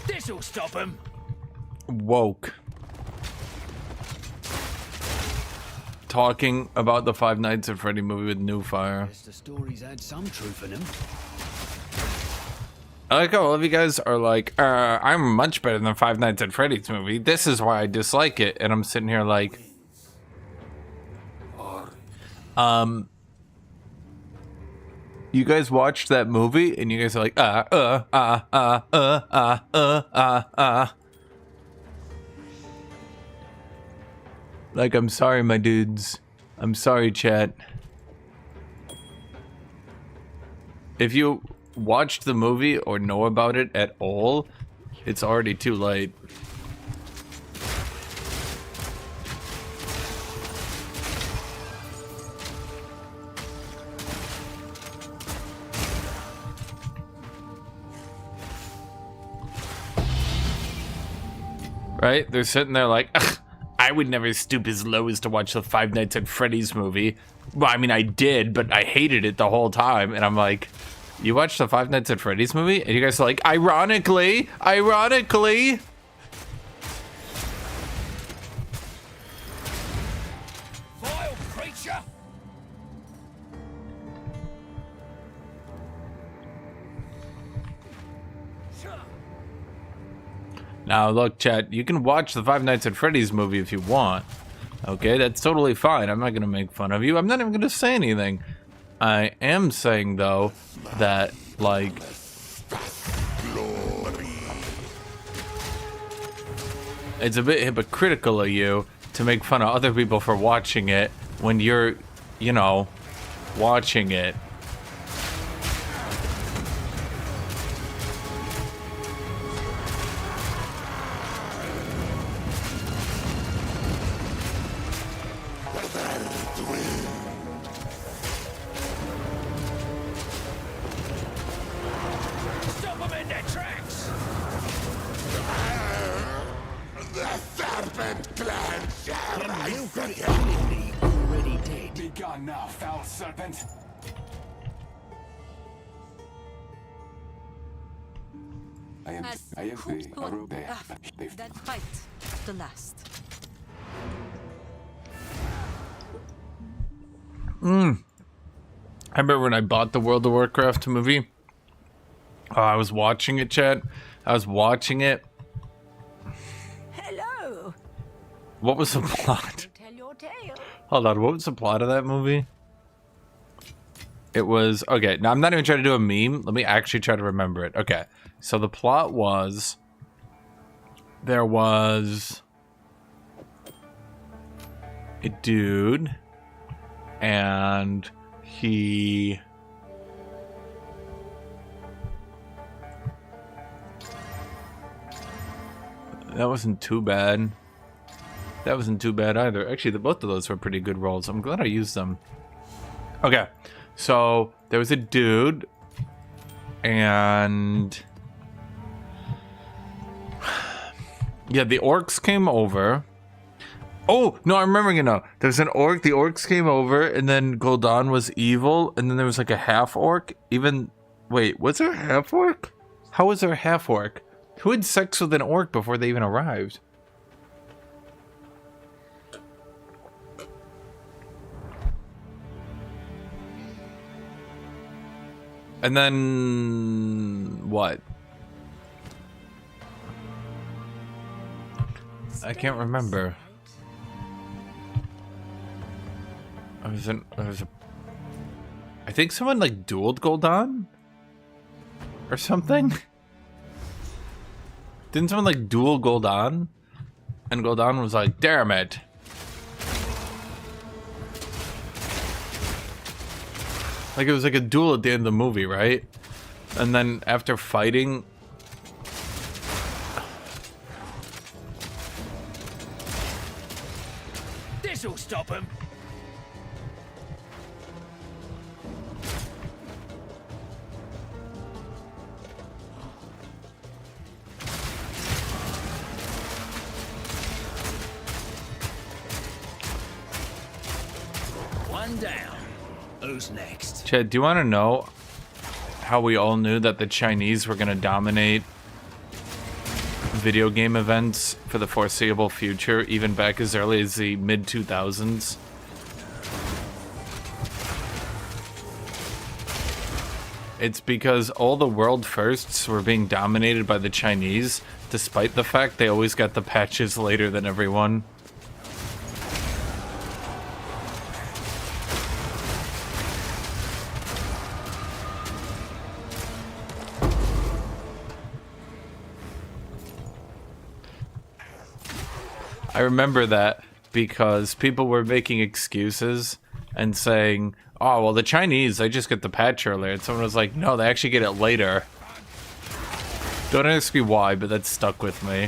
This'll stop him. Woke. Talking about the Five Nights at Freddy movie with New Fire. Guess the story's had some truth in him. I like how all of you guys are like, I'm much better than Five Nights at Freddy's movie. This is why I dislike it. And I'm sitting here like, you guys watched that movie and you guys are like, Like, I'm sorry, my dudes. I'm sorry, chat. If you watched the movie or know about it at all, it's already too late. Right? They're sitting there like, ugh, I would never stoop as low as to watch the Five Nights at Freddy's movie. Well, I mean, I did, but I hated it the whole time. And I'm like, you watched the Five Nights at Freddy's movie? And you guys are like, ironically. Vile creature! Now, look, chat, you can watch the Five Nights at Freddy's movie if you want. Okay, that's totally fine. I'm not going to make fun of you. I'm not even going to say anything. I am saying, though, that, like, it's a bit hypocritical of you to make fun of other people for watching it when you're, you know, watching it. Stop him in their tracks! The serpent plan shall You got it willingly already dead. Be gone now, foul serpent. As who's going that fight the last. I remember when I bought the World of Warcraft movie. I was watching it, chat. I was watching it. Hello. What was the plot? Tell your tale. Hold on, what was the plot of that movie? It was, okay, now I'm not even trying to do a meme. Let me actually try to remember it. Okay, so the plot was, a dude, and he... That wasn't too bad. That wasn't too bad either. Actually, both of those were pretty good rolls. I'm glad I used them. Okay, so there was a dude, and... Yeah, the orcs came over. Oh, no, I'm remembering it now. There's an orc. The orcs came over, and then Gul'dan was evil, and then there was like a half-orc. Wait, was there a half-orc? How was there a half-orc? Who had sex with an orc before they even arrived? And then... what? I can't remember. I think someone like dueled Gul'dan? Or something? Didn't someone like duel Gul'dan? And Gul'dan was like, damn it. Like it was like a duel at the end of the movie, right? And then after fighting... This'll stop him. One down. Who's next? Chad, do you want to know how we all knew that the Chinese were going to dominate video game events for the foreseeable future, even back as early as the mid-2000s? It's because all the world firsts were being dominated by the Chinese, despite the fact they always got the patches later than everyone. I remember that because people were making excuses and saying, oh, well, the Chinese, they just get the patch earlier. And someone was like, no, they actually get it later. Don't ask me why, but that stuck with me.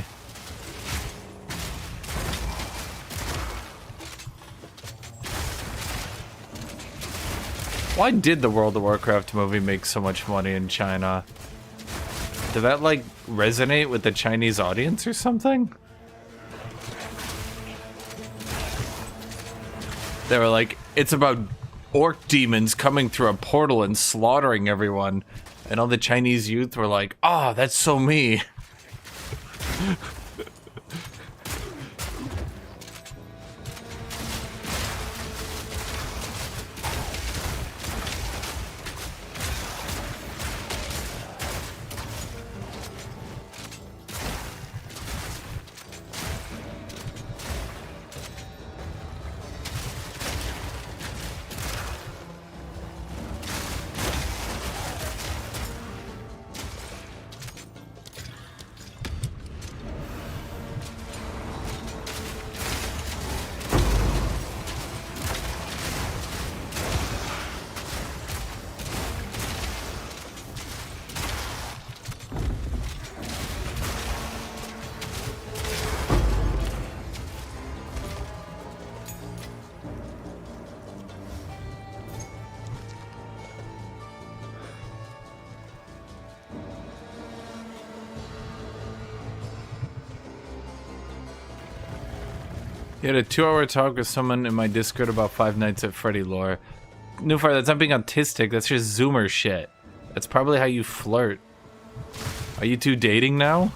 Why did the World of Warcraft movie make so much money in China? Did that, like, resonate with the Chinese audience or something? They were like, it's about orc demons coming through a portal and slaughtering everyone. And all the Chinese youth were like, oh, that's so me. He had a 2-hour talk with someone in my Discord about Five Nights at Freddy lore. Newfire, that's not being autistic, that's just Zoomer shit. That's probably how you flirt. Are you two dating now?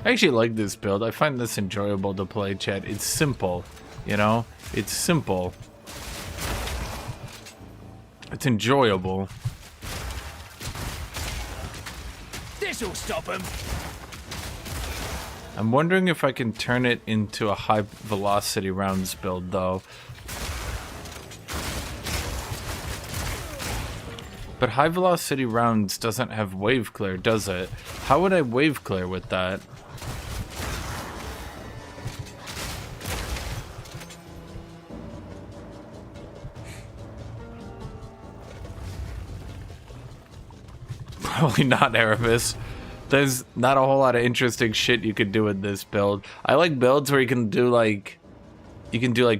I actually like this build. I find this enjoyable to play, chat. It's simple, you know? It's simple. It's enjoyable. This'll stop him. I'm wondering if I can turn it into a high velocity rounds build, though. But high velocity rounds doesn't have wave clear, does it? How would I wave clear with that? Probably not, Erebus. There's not a whole lot of interesting shit you could do with this build. I like builds where you can do like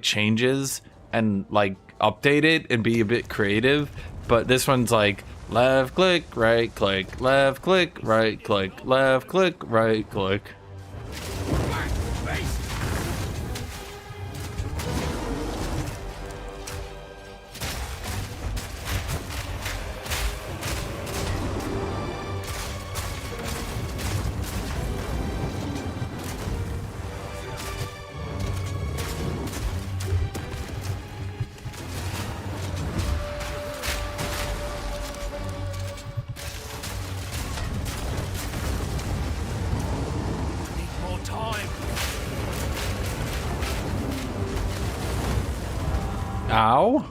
changes and like update it and be a bit creative, but this one's like left click, right click, left click, right click, left click, right click. Ow.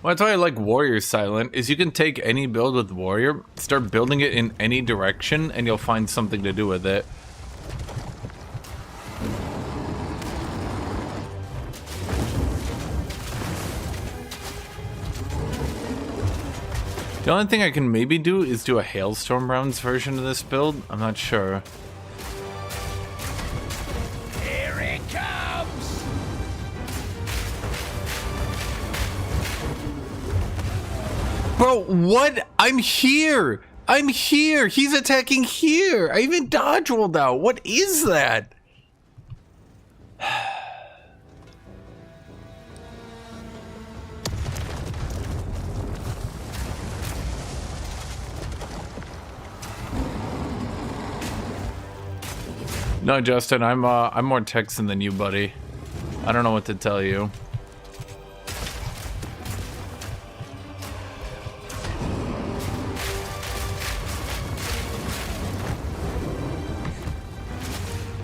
Well, that's why I like Warrior Silent, is you can take any build with Warrior, start building it in any direction, and you'll find something to do with it. The only thing I can maybe do is do a Hailstorm rounds version of this build. I'm not sure. Here it comes! Bro, what? I'm here! I'm here! He's attacking here! I even dodge rolled out. What is that? No, Justin, I'm more Texan than you, buddy. I don't know what to tell you.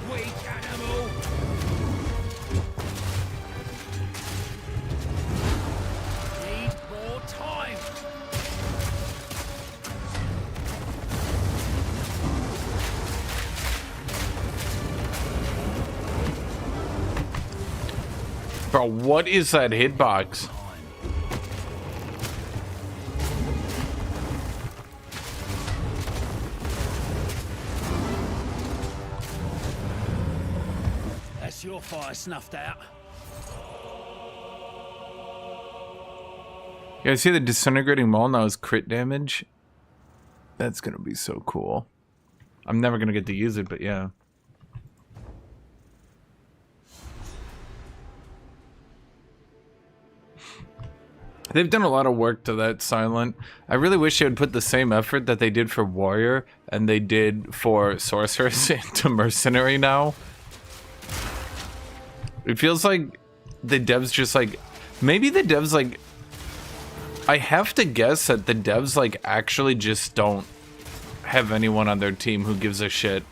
Weak animal! Need more time! Bro, what is that hitbox? That's your fire snuffed out. You guys see the disintegrating maul now is crit damage? That's gonna be so cool. I'm never gonna get to use it, but yeah. They've done a lot of work to that Silent. I really wish they would put the same effort that they did for Warrior and they did for Sorceress into Mercenary now. It feels like the devs just like... Maybe the devs like... I have to guess that the devs like actually just don't have anyone on their team who gives a shit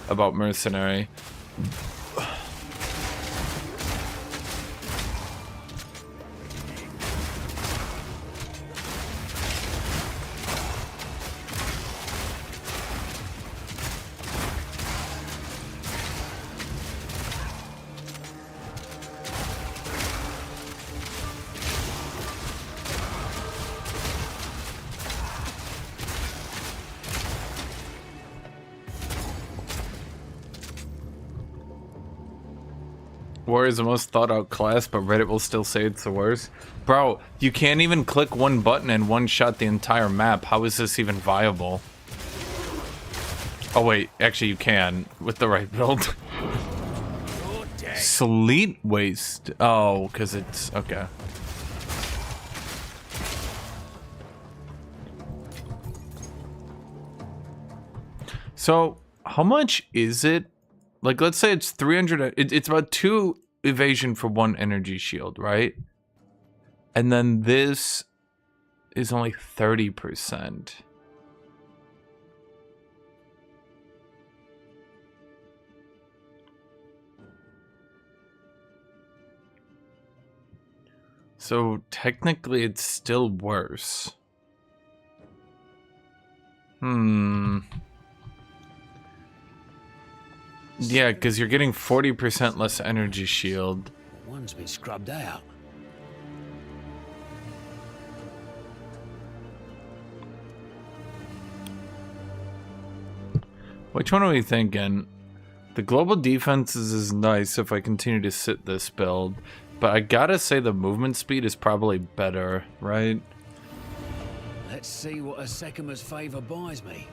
about Mercenary. Warrior is the most thought out class, but Reddit will still say it's the worst. Bro, you can't even click one button and one shot the entire map. How is this even viable? Oh wait, actually you can with the right build. Sleet waste. Oh, because it's okay. So, how much is it? Like, let's say it's 300. It's about 2 evasion for 1 energy shield, right? And then this is only 30%. So, technically, it's still worse. Yeah, because you're getting 40% less energy shield. One's been scrubbed out. Which one are we thinking? The global defenses is nice if I continue to sit this build, but I gotta say the movement speed is probably better, right? Let's see what a Sekima's favor buys me.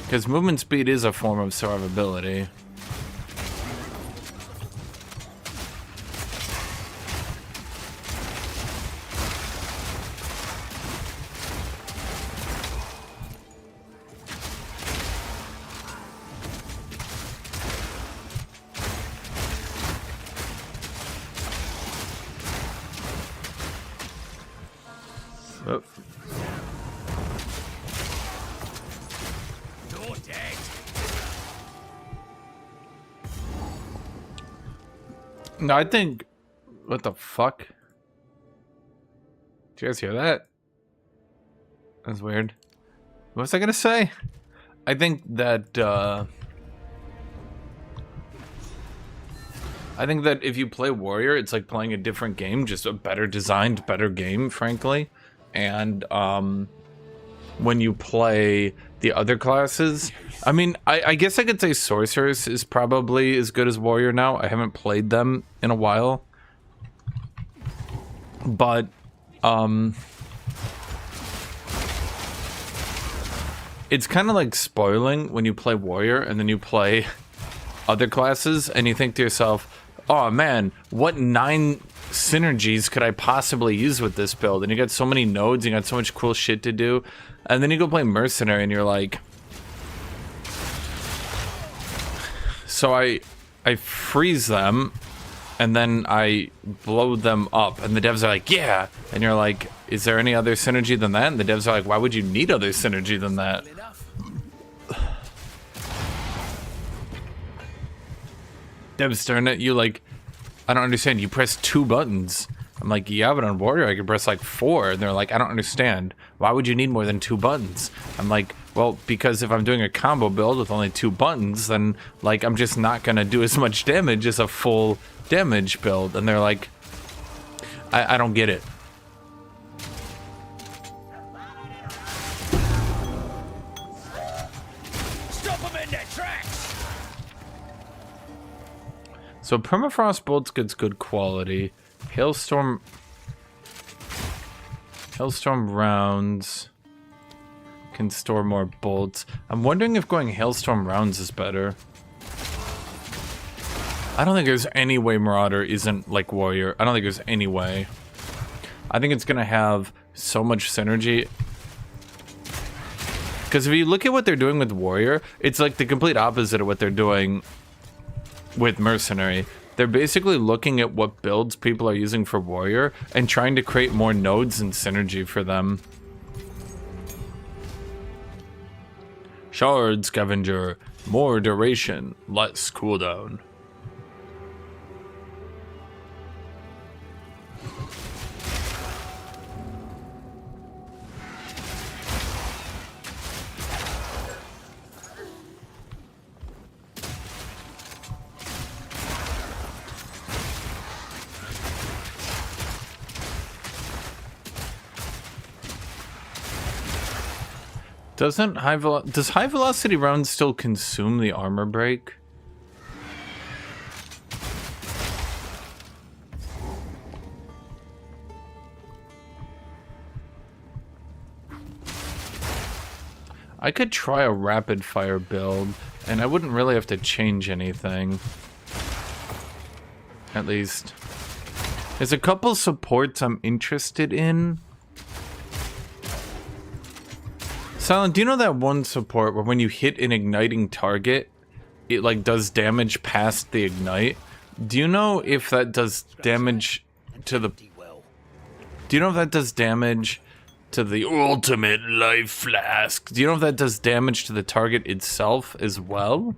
Because movement speed is a form of survivability. Oh. You're dead. No, I think... What the fuck? Did you guys hear that? That's weird. What was I gonna say? I think that, I think that if you play Warrior, it's like playing a different game, just a better designed, better game, frankly. And, when you play the other classes, I mean, I guess I could say Sorceress is probably as good as Warrior now. I haven't played them in a while. But, it's kind of like spoiling when you play Warrior and then you play other classes and you think to yourself, oh man, what 9 synergies could I possibly use with this build? And you got so many nodes, you got so much cool shit to do. And then you go play Mercenary and you're like... So I freeze them and then I blow them up and the devs are like, yeah. And you're like, is there any other synergy than that? And the devs are like, why would you need other synergy than that? Devs staring at you like, I don't understand. You press 2 buttons. I'm like, yeah, but on Warrior I can press like 4. And they're like, I don't understand. Why would you need more than 2 buttons? I'm like, well, because if I'm doing a combo build with only 2 buttons, then like I'm just not gonna do as much damage as a full damage build. And they're like, I don't get it. Stop them in their tracks. So Permafrost bolts gets good quality. Hailstorm rounds can store more bolts. I'm wondering if going Hailstorm rounds is better. I don't think there's any way Marauder isn't like Warrior. I don't think there's any way. I think it's gonna have so much synergy. Because if you look at what they're doing with Warrior, it's like the complete opposite of what they're doing with Mercenary. They're basically looking at what builds people are using for Warrior and trying to create more nodes and synergy for them. Shard Scavenger, more duration, less cooldown. Does high velocity rounds still consume the armor break? I could try a rapid fire build, and I wouldn't really have to change anything. At least. There's a couple supports I'm interested in. Silent, do you know that one support where when you hit an igniting target, it like does damage past the ignite? Do you know if that does damage to the... Do you know if that does damage to the ultimate life flask? Do you know if that does damage to the target itself as well?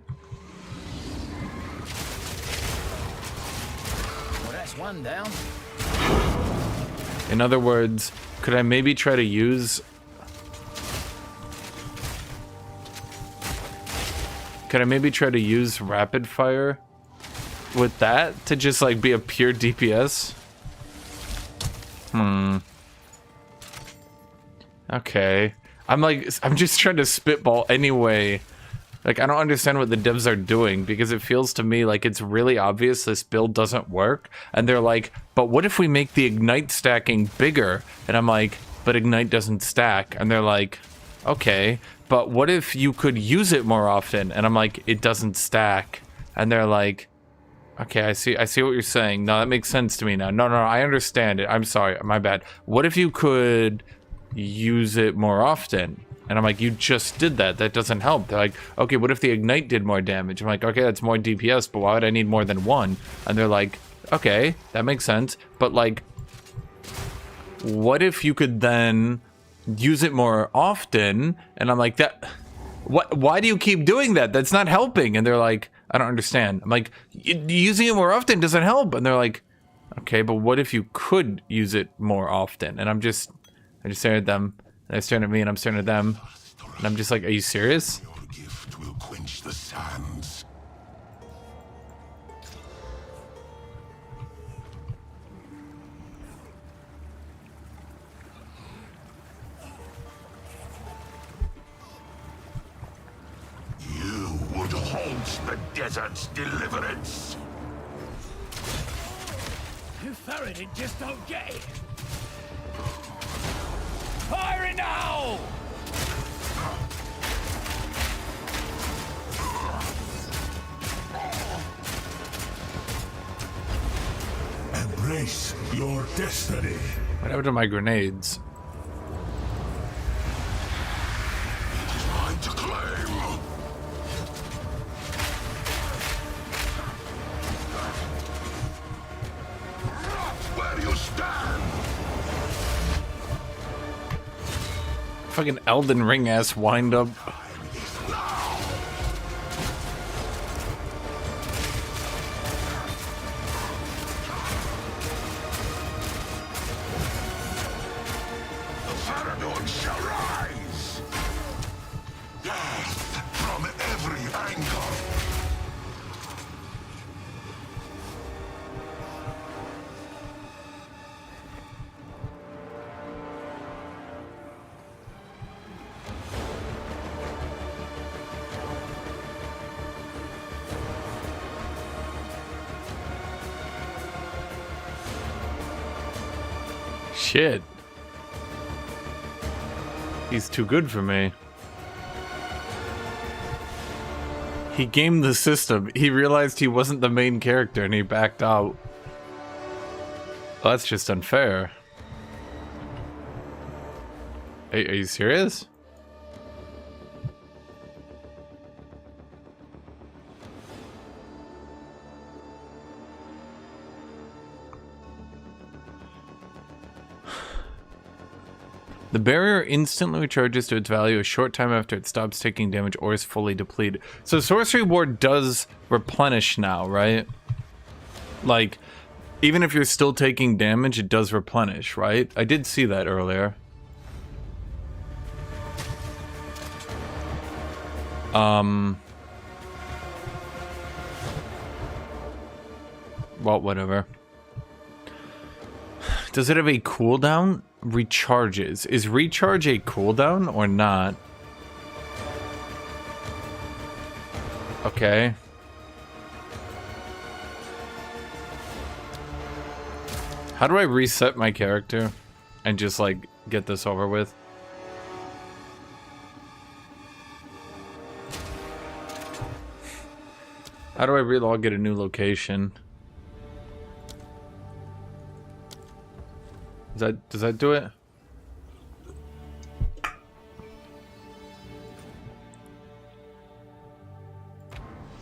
Well, that's one down. In other words, could I maybe try to use... Could I maybe try to use rapid fire with that to just like be a pure DPS? Okay. I'm just trying to spitball anyway. Like, I don't understand what the devs are doing because it feels to me like it's really obvious this build doesn't work. And they're like, but what if we make the ignite stacking bigger? And I'm like, but ignite doesn't stack. And they're like, okay, but what if you could use it more often? And I'm like, it doesn't stack. And they're like, okay, I see what you're saying. No, that makes sense to me now. No, I understand it. I'm sorry, my bad. What if you could use it more often? And I'm like, you just did that. That doesn't help. They're like, okay, what if the ignite did more damage? I'm like, okay, that's more DPS, but why would I need more than one? And they're like, okay, that makes sense. But like, what if you could then use it more often? And I'm like, why do you keep doing that? That's not helping. And they're like, I don't understand. I'm like, using it more often doesn't help. And they're like, okay, but what if you could use it more often? And I just stare at them. And they're staring at me and I'm staring at them. And I'm just like, are you serious? Your gift will quench the sands. You would halt the desert's deliverance. You Faradin just don't get it. Firing now! Embrace your destiny. What happened to my grenades? It is mine to claim. Where you stand. Fucking Elden Ring ass wind up. Faradon shall rise. Death from every angle. Shit. He's too good for me. He gamed the system. He realized he wasn't the main character and he backed out. Well, that's just unfair. Are you serious? The barrier instantly recharges to its value a short time after it stops taking damage or is fully depleted. So Sorcery Ward does replenish now, right? Like, even if you're still taking damage, it does replenish, right? I did see that earlier. Well, whatever. Does it have a cooldown? Recharges. Is recharge a cooldown or not? Okay. How do I reset my character and just like get this over with? How do I relog at a new location? Does that do it?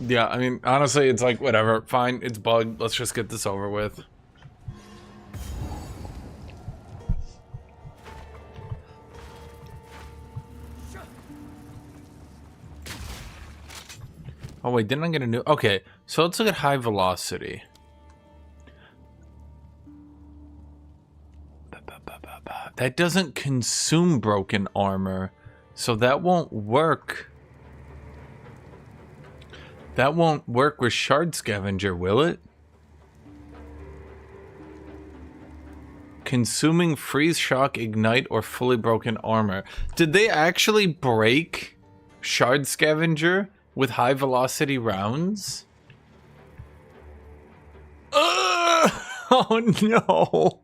Yeah, I mean, honestly, it's like, whatever. Fine, it's bugged. Let's just get this over with. Oh, wait, didn't I get a new... Okay, so let's look at high velocity. That doesn't consume broken armor, so that won't work. That won't work with Shard Scavenger, will it? Consuming freeze, shock, ignite, or fully broken armor. Did they actually break Shard Scavenger with high velocity rounds? Oh no!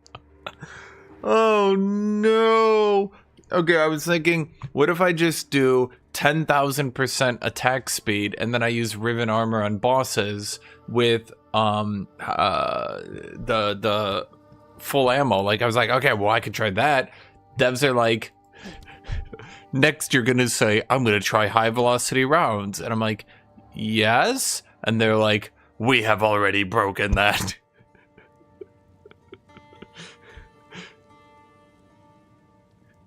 Oh no! Okay, I was thinking, what if I just do 10,000% attack speed and then I use Riven armor on bosses with the full ammo? Like, I was like, okay, well, I could try that. Devs are like, next you're gonna say, I'm gonna try high velocity rounds. And I'm like, yes? And they're like, we have already broken that.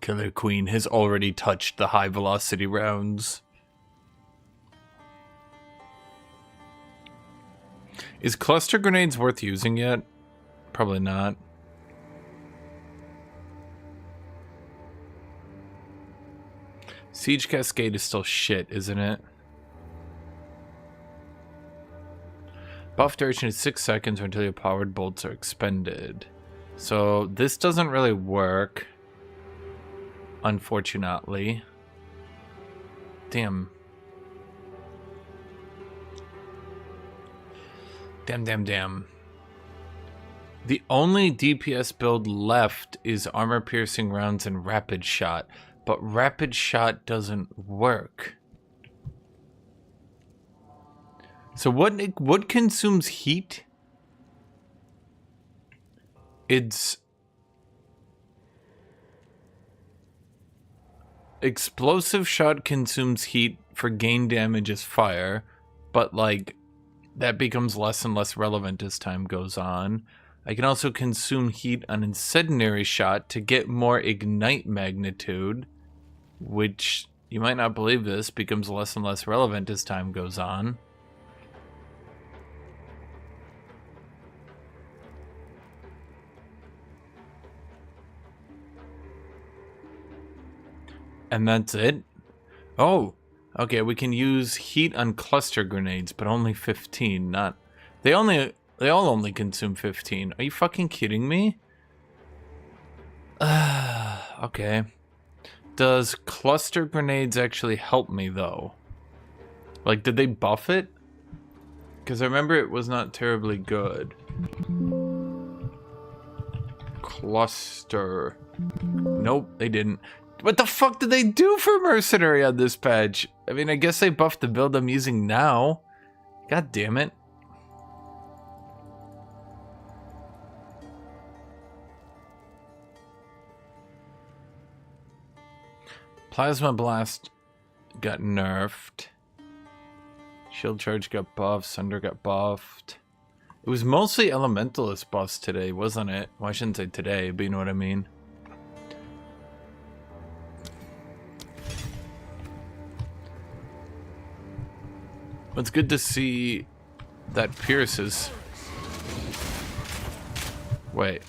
Killer Queen has already touched the high velocity rounds. Is cluster grenades worth using yet? Probably not. Siege Cascade is still shit, isn't it? Buff duration is 6 seconds until your powered bolts are expended. So this doesn't really work. Unfortunately. Damn. Damn. The only DPS build left is armor piercing rounds and rapid shot, but rapid shot doesn't work. So what consumes heat? It's explosive shot consumes heat for gain damage as fire, but like that becomes less and less relevant as time goes on. I can also consume heat on incendiary shot to get more ignite magnitude, which you might not believe this becomes less and less relevant as time goes on. And that's it? Oh, okay, we can use heat on cluster grenades, but only 15, not... They all only consume 15. Are you fucking kidding me? Okay. Does cluster grenades actually help me, though? Like, did they buff it? Because I remember it was not terribly good. Cluster. Nope, they didn't. What the fuck did they do for Mercenary on this patch? I mean, I guess they buffed the build I'm using now. God damn it. Plasma Blast got nerfed. Shield Charge got buffed. Sunder got buffed. It was mostly Elementalist buffs today, wasn't it? Well, I shouldn't say today, but you know what I mean. It's good to see that Pierce is... Wait.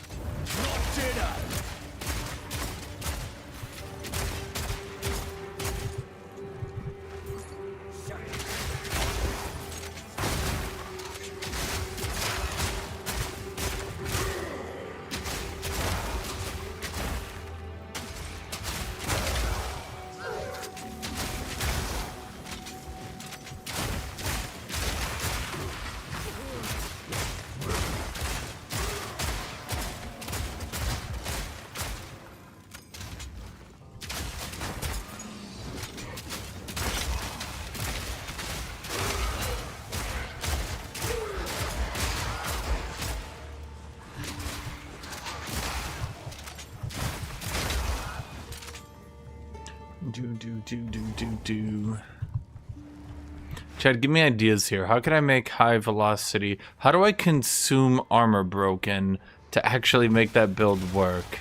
Chad, give me ideas here. How can I make high velocity? How do I consume armor broken to actually make that build work?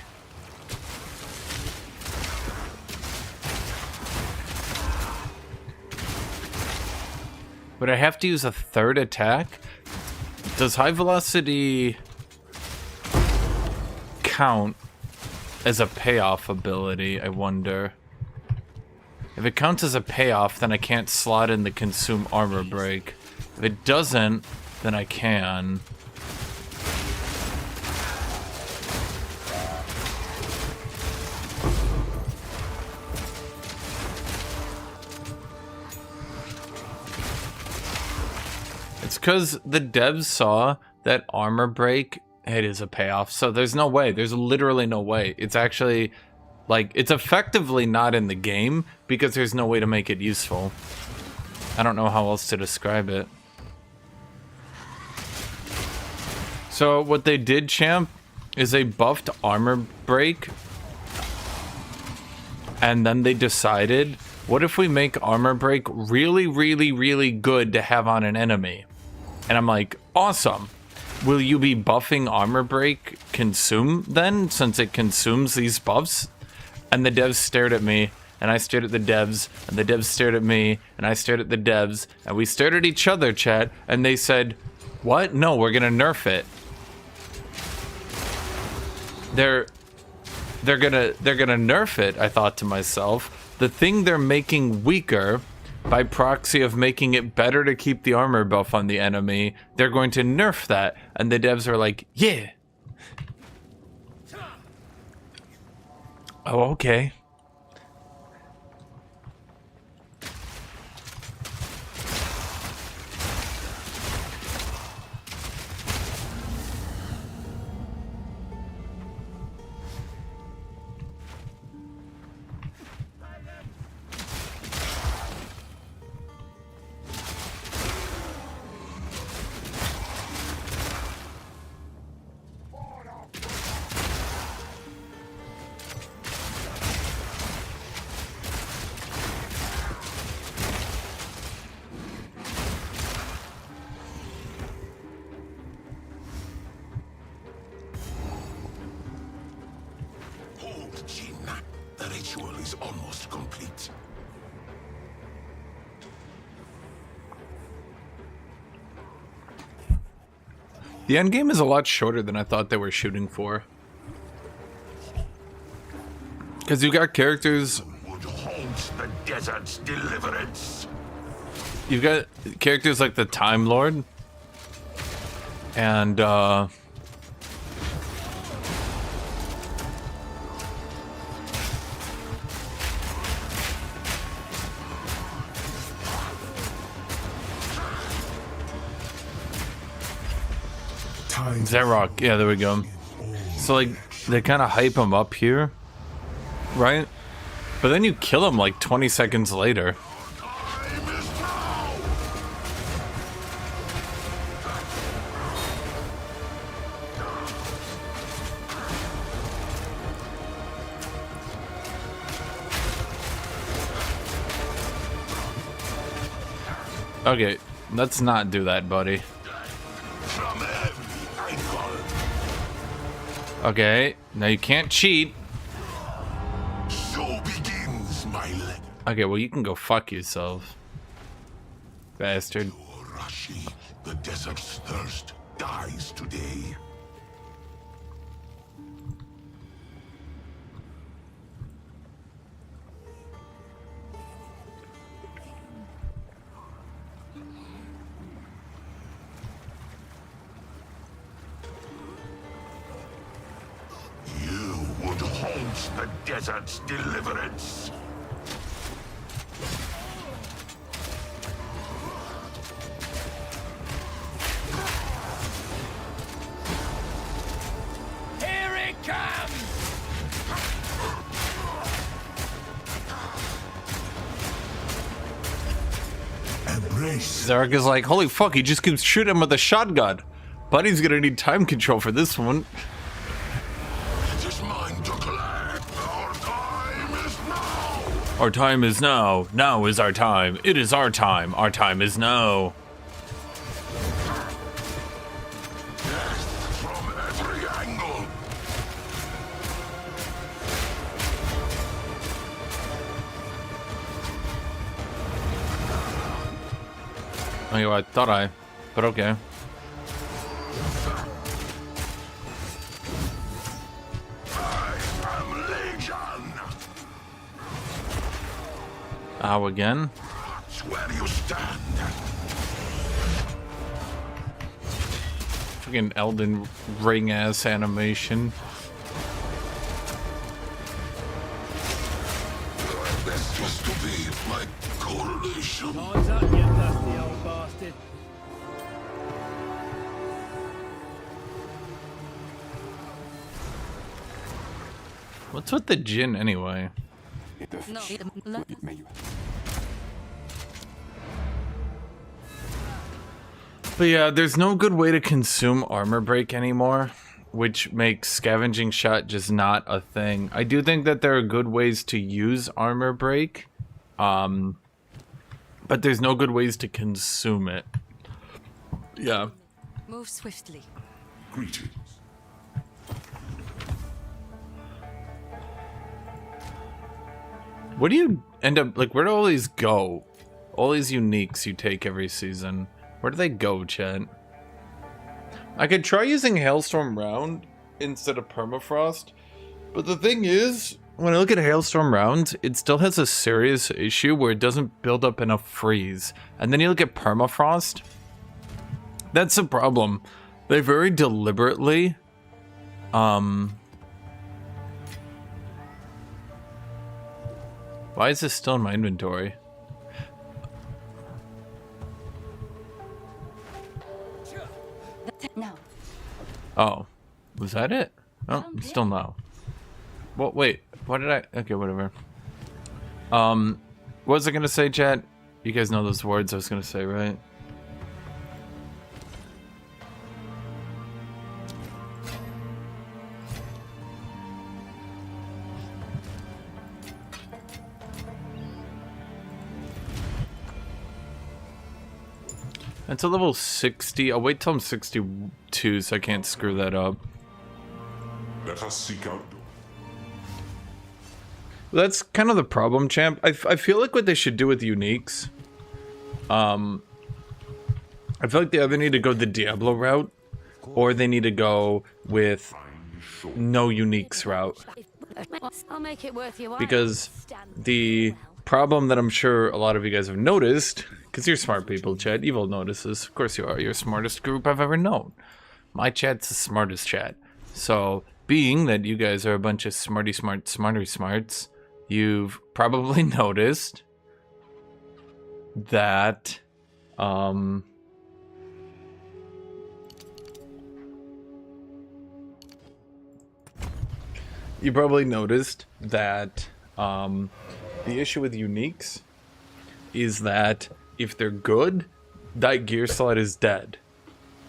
Would I have to use a third attack? Does high velocity count as a payoff ability, I wonder? If it counts as a payoff, then I can't slot in the consume armor break. If it doesn't, then I can. It's because the devs saw that armor break, it is a payoff, so there's no way. There's literally no way. It's actually, like, it's effectively not in the game because there's no way to make it useful. I don't know how else to describe it. So what they did, champ, is they buffed armor break, and then they decided, what if we make armor break really, really, really good to have on an enemy? And I'm like, awesome. Will you be buffing armor break consume then, since it consumes these buffs? And the devs stared at me, and I stared at the devs, and the devs stared at me, and I stared at the devs, and we stared at each other, chat, and they said, what? No, we're gonna nerf it. They're gonna nerf it, I thought to myself. The thing they're making weaker, by proxy of making it better to keep the armor buff on the enemy, they're going to nerf that. And the devs are like, yeah. Oh, okay. The ritual is almost complete. The end game is a lot shorter than I thought they were shooting for. Because you got characters. Would haunt the desert's deliverance. You've got characters like the Time Lord. And Zarok, yeah, there we go. So like they kind of hype him up here, right? But then you kill him like 20 seconds later. Okay, let's not do that, buddy. Okay, now you can't cheat. So begins my legend. Okay, well you can go fuck yourself, bastard. Rashi, the desert's thirst dies today. The desert's deliverance. Here it comes! Zarek is like, holy fuck, he just keeps shooting him with a shotgun. Buddy's gonna need time control for this one. It is mine to collect. Our time is now. Our time is now. Now is our time. It is our time. Our time is now. From every angle. Oh, I thought I, but okay. I am Legion. Ow, again? Where do you stand? Freaking Elden Ring ass animation. This used to be my coronation. Time's up, you dusty old bastard. What's with the Jinn anyway? No. But yeah, there's no good way to consume armor break anymore, which makes scavenging shot just not a thing. I do think that there are good ways to use armor break, but there's no good ways to consume it. Yeah. Move swiftly. Greetings. What do you end up, like, where do all these go? All these uniques you take every season. Where do they go, Chet? I could try using Hailstorm Round instead of Permafrost, but the thing is, when I look at Hailstorm Round, it still has a serious issue where it doesn't build up enough freeze. And then you look at Permafrost, that's the problem. They very deliberately, why is this still in my inventory? Now. Oh, was that it? Oh, still no. Well, wait, what did I? Okay, whatever. What was I gonna say, chat? You guys know those words I was gonna say, right? It's a level 60. I'll wait till I'm 62 so I can't screw that up. Let us seek out. That's kind of the problem, champ. I feel like what they should do with uniques, I feel like they either need to go the Diablo route, or they need to go with no uniques route. I'll make it worth your while. Because the problem that I'm sure a lot of you guys have noticed, because you're smart people, chat, you've all noticed this. Of course you are. You're the smartest group I've ever known. My chat's the smartest chat. So, being that you guys are a bunch of smarty smarts, you've probably noticed that, you probably noticed that, the issue with uniques is that if they're good, that gear slot is dead.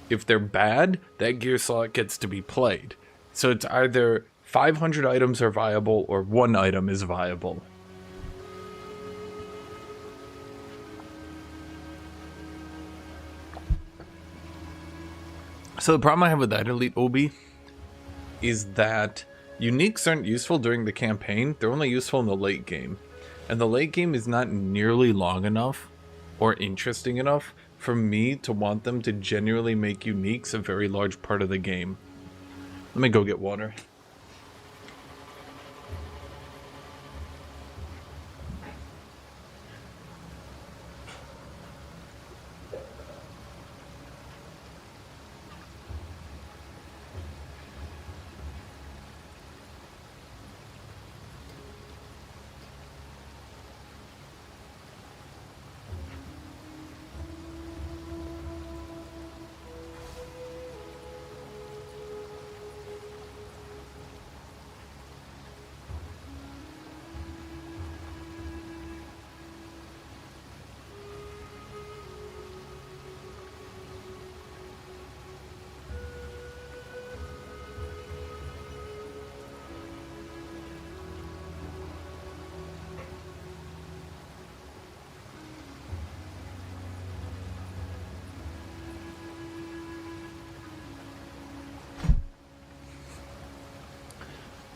If they're bad, that gear slot gets to be played. So it's either 500 items are viable or 1 item is viable. So the problem I have with that Elite Obi is that uniques aren't useful during the campaign. They're only useful in the late game. And the late game is not nearly long enough or interesting enough for me to want them to genuinely make uniques a very large part of the game. Let me go get water.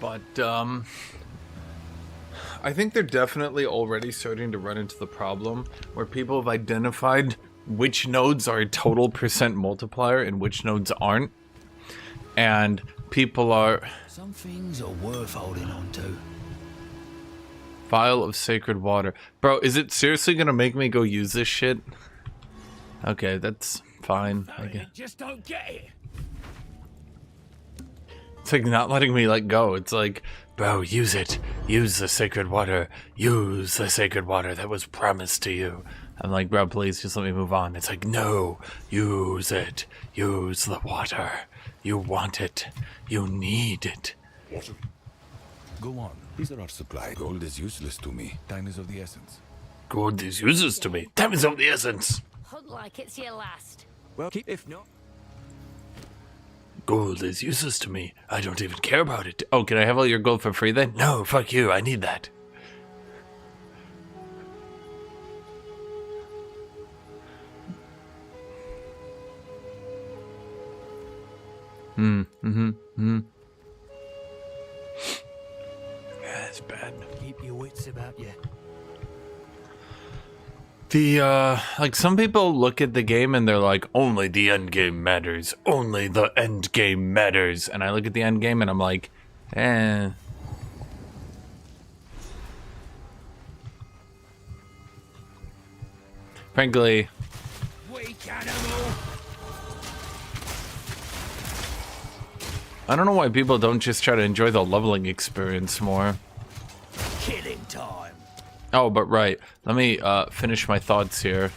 But, I think they're definitely already starting to run into the problem where people have identified which nodes are a total percent multiplier and which nodes aren't. And people are... Some things are worth holding on to. Vial of sacred water. Bro, is it seriously gonna make me go use this shit? Okay, that's fine. I guess. Just don't get it. It's like not letting me let go. It's like, bro, use it. Use the sacred water. Use the sacred water that was promised to you. I'm like, bro, please just let me move on. It's like, no, use it. Use the water. You want it. You need it. Water. Go on. These are our supply. Gold is useless to me. Time is of the essence. Gold is useless to me. Time is of the essence. Hunt like it's your last. Well, keep if not. Gold is useless to me. I don't even care about it. Oh, can I have all your gold for free then? No, fuck you. I need that. That's bad. Keep your wits about you. The, like, some people look at the game and they're like, only the end game matters. Only the end game matters. And I look at the end game and I'm like, eh. Frankly, Weak animal. I don't know why people don't just try to enjoy the leveling experience more. Killing time. Oh, but right. Let me finish my thoughts here.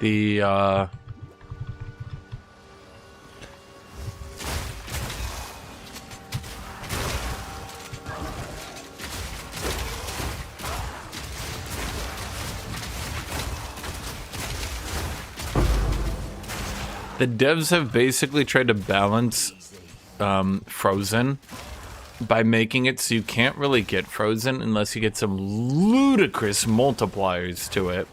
The devs have basically tried to balance Frozen by making it so you can't really get Frozen unless you get some ludicrous multipliers to it.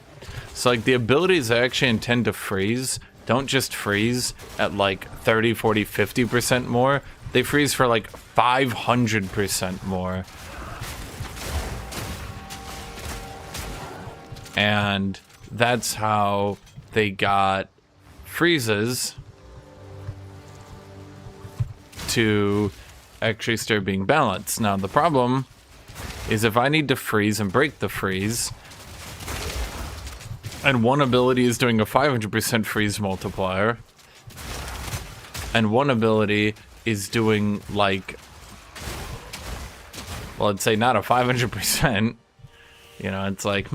So like the abilities that actually intend to freeze don't just freeze at like 30, 40, 50% more. They freeze for like 500% more. And that's how they got freezes to actually start being balanced. Now the problem is if I need to freeze and break the freeze, and one ability is doing a 500% freeze multiplier, and one ability is doing like, well, I'd say not a 500%, you know, it's like,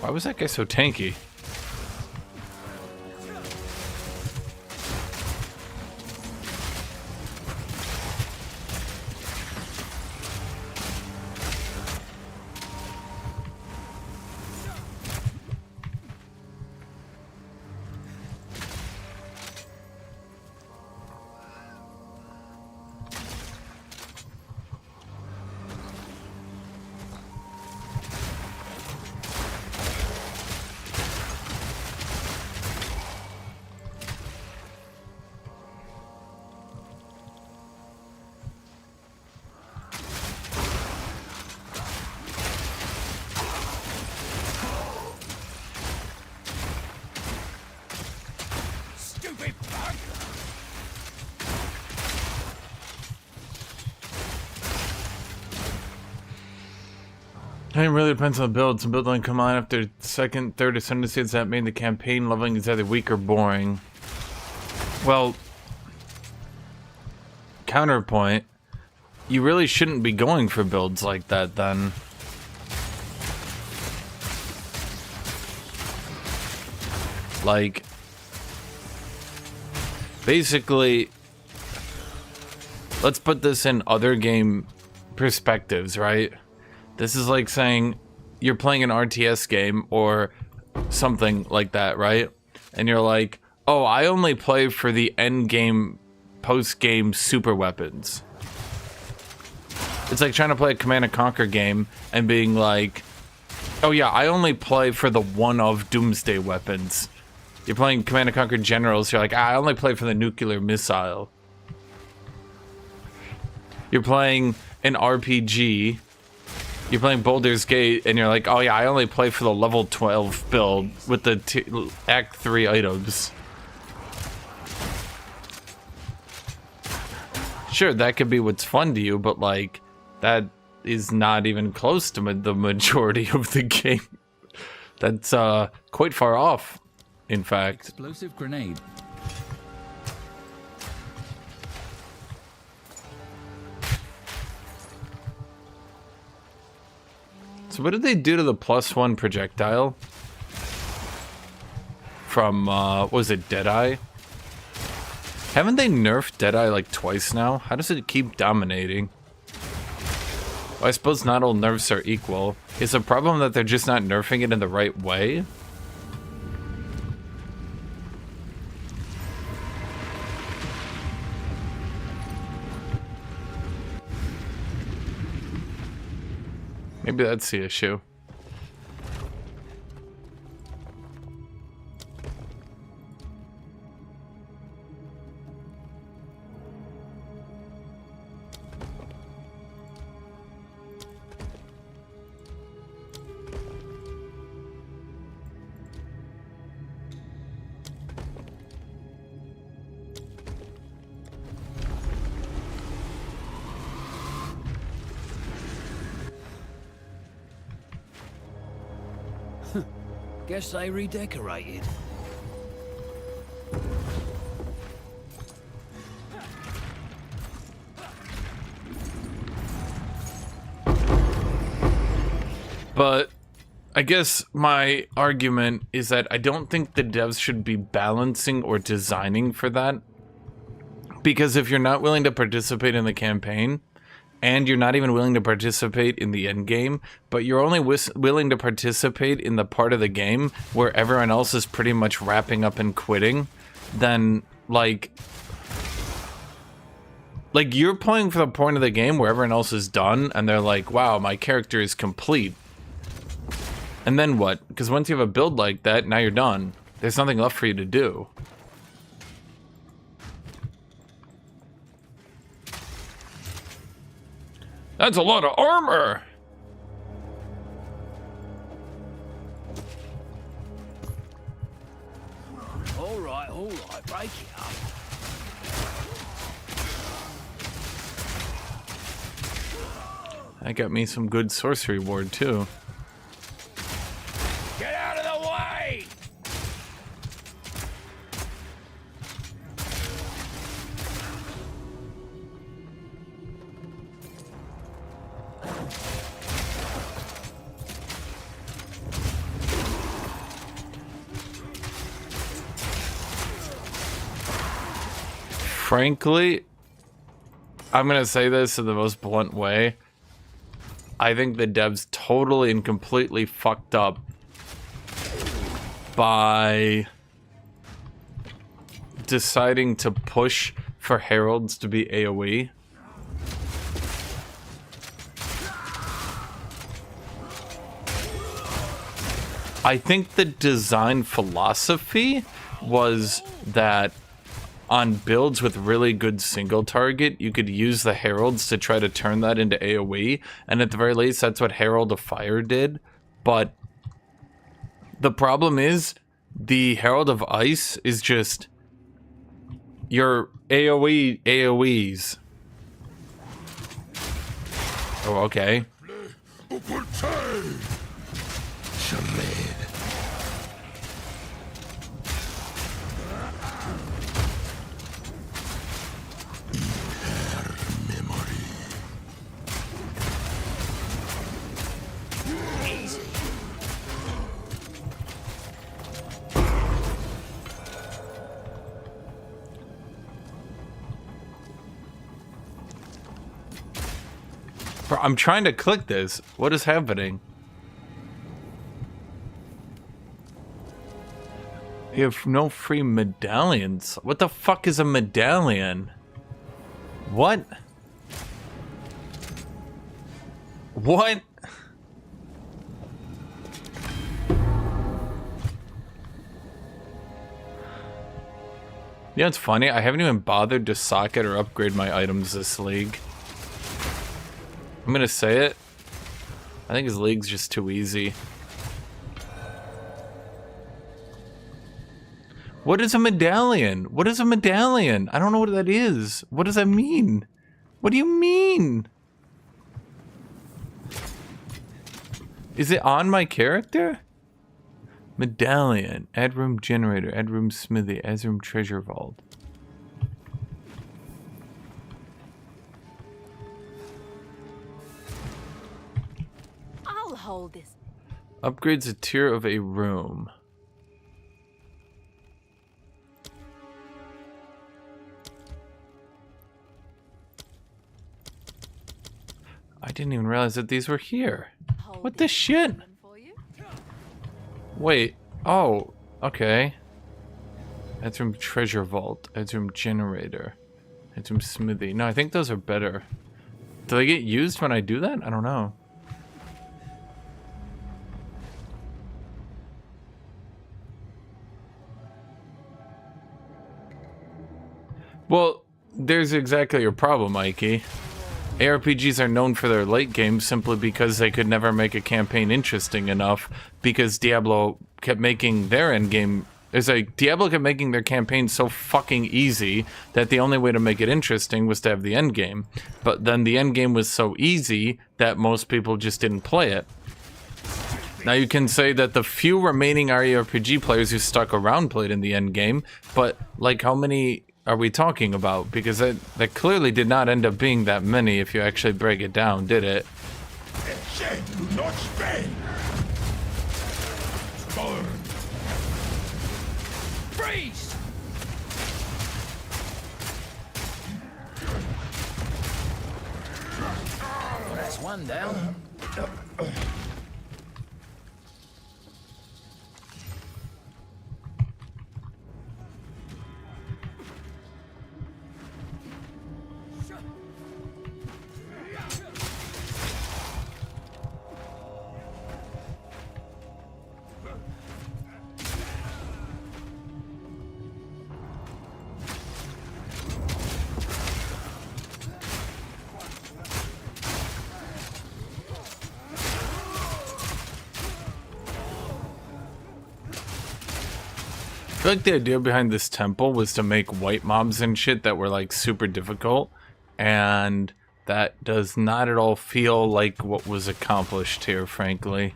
why was that guy so tanky? It really depends on the build. Some builds only come on after second, third ascendancies that made the campaign leveling is either weak or boring. Well, counterpoint, you really shouldn't be going for builds like that then. Like, basically, let's put this in other game perspectives, right? This is like saying you're playing an RTS game or something like that, right? And you're like, oh, I only play for the end game, post game super weapons. It's like trying to play a Command & Conquer game and being like, oh yeah, I only play for the one of Doomsday weapons. You're playing Command & Conquer Generals, you're like, I only play for the nuclear missile. You're playing an RPG, you're playing Baldur's Gate, and you're like, oh yeah, I only play for the level 12 build with the Act 3 items. Sure, that could be what's fun to you, but like, that is not even close to the majority of the game. That's quite far off, in fact. Explosive grenade. So what did they do to the +1 projectile? From, what was it, Deadeye? Haven't they nerfed Deadeye like twice now? How does it keep dominating? Well, I suppose not all nerfs are equal. Is the problem that they're just not nerfing it in the right way? Maybe that's the issue. Guess they redecorated. But I guess my argument is that I don't think the devs should be balancing or designing for that. Because if you're not willing to participate in the campaign, and you're not even willing to participate in the end game, but you're only willing to participate in the part of the game where everyone else is pretty much wrapping up and quitting, then like you're playing for the point of the game where everyone else is done and they're like, wow, my character is complete. And then what? Because once you have a build like that, now you're done. There's nothing left for you to do. That's a lot of armor! All right, break it up. That got me some good sorcery ward too. Get out of the way! Frankly, I'm gonna say this in the most blunt way. I think the devs totally and completely fucked up by deciding to push for heralds to be AoE. I think the design philosophy was that on builds with really good single target, you could use the heralds to try to turn that into AoE, and at the very least, that's what Herald of Fire did. But the problem is, the Herald of Ice is just your AoE AoEs. Oh, okay. Bro, I'm trying to click this. What is happening? You have no free medallions. What the fuck is a medallion? What? What? You know, it's funny. I haven't even bothered to socket or upgrade my items this league. I'm gonna say it. I think his league's just too easy. What is a medallion? What is a medallion? I don't know what that is. What does that mean? What do you mean? Is it on my character? Medallion. Add room generator. Add room smithy. Add room treasure vault. I'll hold this. Upgrades a tier of a room. I didn't even realize that these were here. What the shit? Wait. Oh, okay. Add room treasure vault. Add room generator. Add room smithy. No, I think those are better. Do they get used when I do that? I don't know. Well, there's exactly your problem, Mikey. ARPGs are known for their late game simply because they could never make a campaign interesting enough because Diablo kept making their end game. It's like Diablo kept making their campaign so fucking easy that the only way to make it interesting was to have the end game. But then the end game was so easy that most people just didn't play it. Now you can say that the few remaining RPG players who stuck around played in the end game, but like how many are we talking about? Because that clearly did not end up being that many if you actually break it down, did it? Not Spain. Burn. Freeze! That's one down. I feel like the idea behind this temple was to make white mobs and shit that were like super difficult, and that does not at all feel like what was accomplished here, frankly.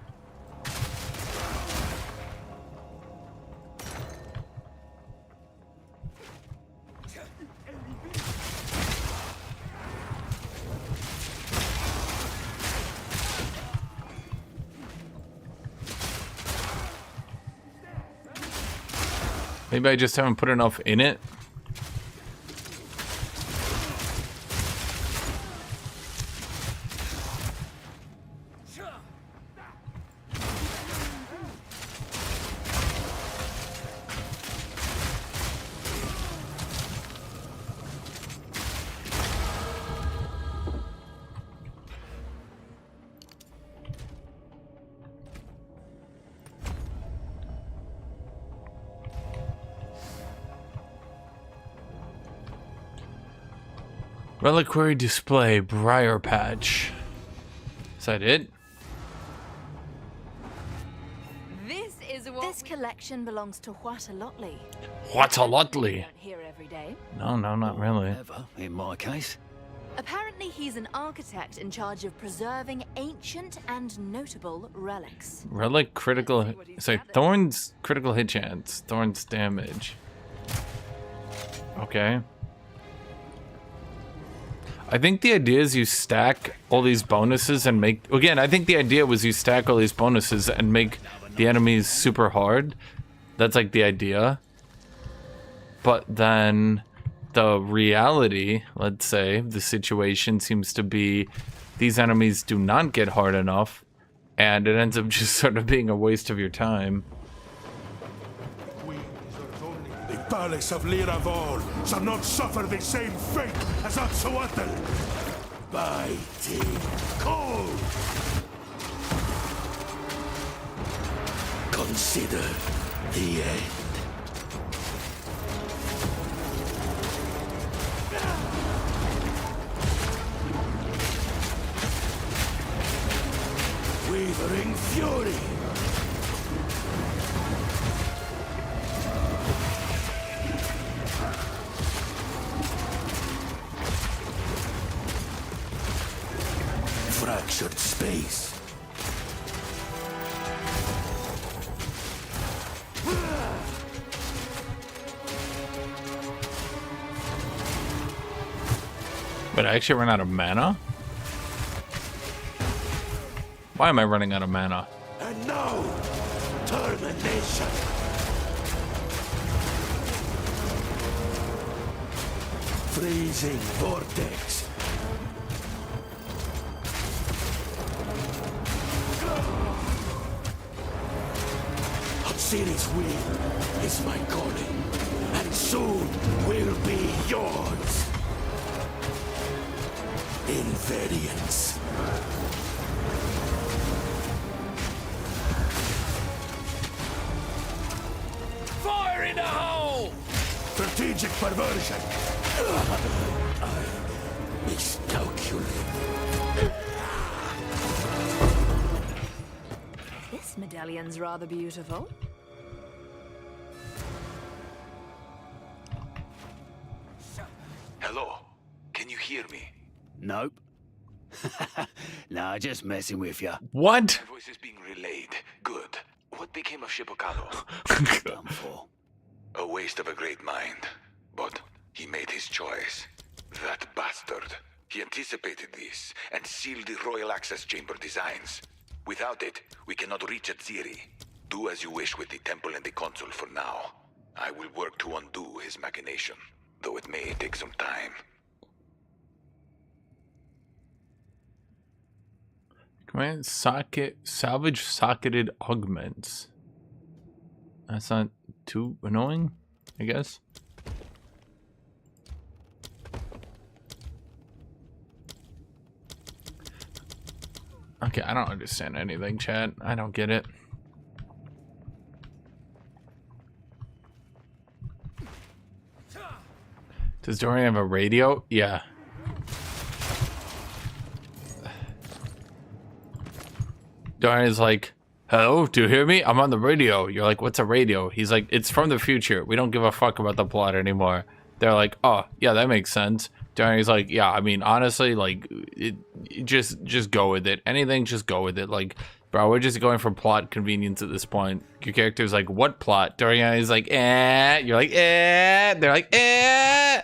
Maybe I just haven't put enough in it. Reliquary display, Briar Patch. Is that it? This collection belongs to Huatalotley. Huatalotley? Don't hear every day. No, not really. Never, in my case. Apparently, he's an architect in charge of preserving ancient and notable relics. Relic critical. Say Thorns critical hit chance. Thorns damage. Okay. I think the idea is you stack all these bonuses and make... Again, I think the idea was you stack all these bonuses and make the enemies super hard. That's like the idea. But then the reality, let's say, the situation seems to be these enemies do not get hard enough, and it ends up just sort of being a waste of your time. Queen's palace of Liravol shall not suffer the same fate as Atsuatl. Biting cold. Consider the end. Wavering fury. Fractured space. But I actually ran out of mana? Why am I running out of mana? And now, termination. Freezing vortex. Osiris' will is my calling, and soon will be yours. Invariance. Fire in the hole! Strategic perversion. I miscalculated. This medallion's rather beautiful. Hello? Can you hear me? Nope. Nah, just messing with you. What? My voice is being relayed. Good. What became of Shipokalo? Done for. A waste of a great mind. But he made his choice. That bastard. He anticipated this and sealed the Royal Access Chamber designs. Without it, we cannot reach Atziri. Do as you wish with the temple and the console for now. I will work to undo his machination, though it may take some time. Command socket, salvage socketed augments. That's not too annoying, I guess. Okay, I don't understand anything, chat. I don't get it. Does Dorian have a radio? Yeah. Dorian's like, hello, do you hear me? I'm on the radio. You're like, what's a radio? He's like, it's from the future. We don't give a fuck about the plot anymore. They're like, oh, yeah, that makes sense. Dorian's like, yeah, I mean, honestly, like, just go with it. Anything, just go with it. Like, bro, we're just going for plot convenience at this point. Your character's like, what plot? Dorian is like, eh. You're like, eh. They're like, eh.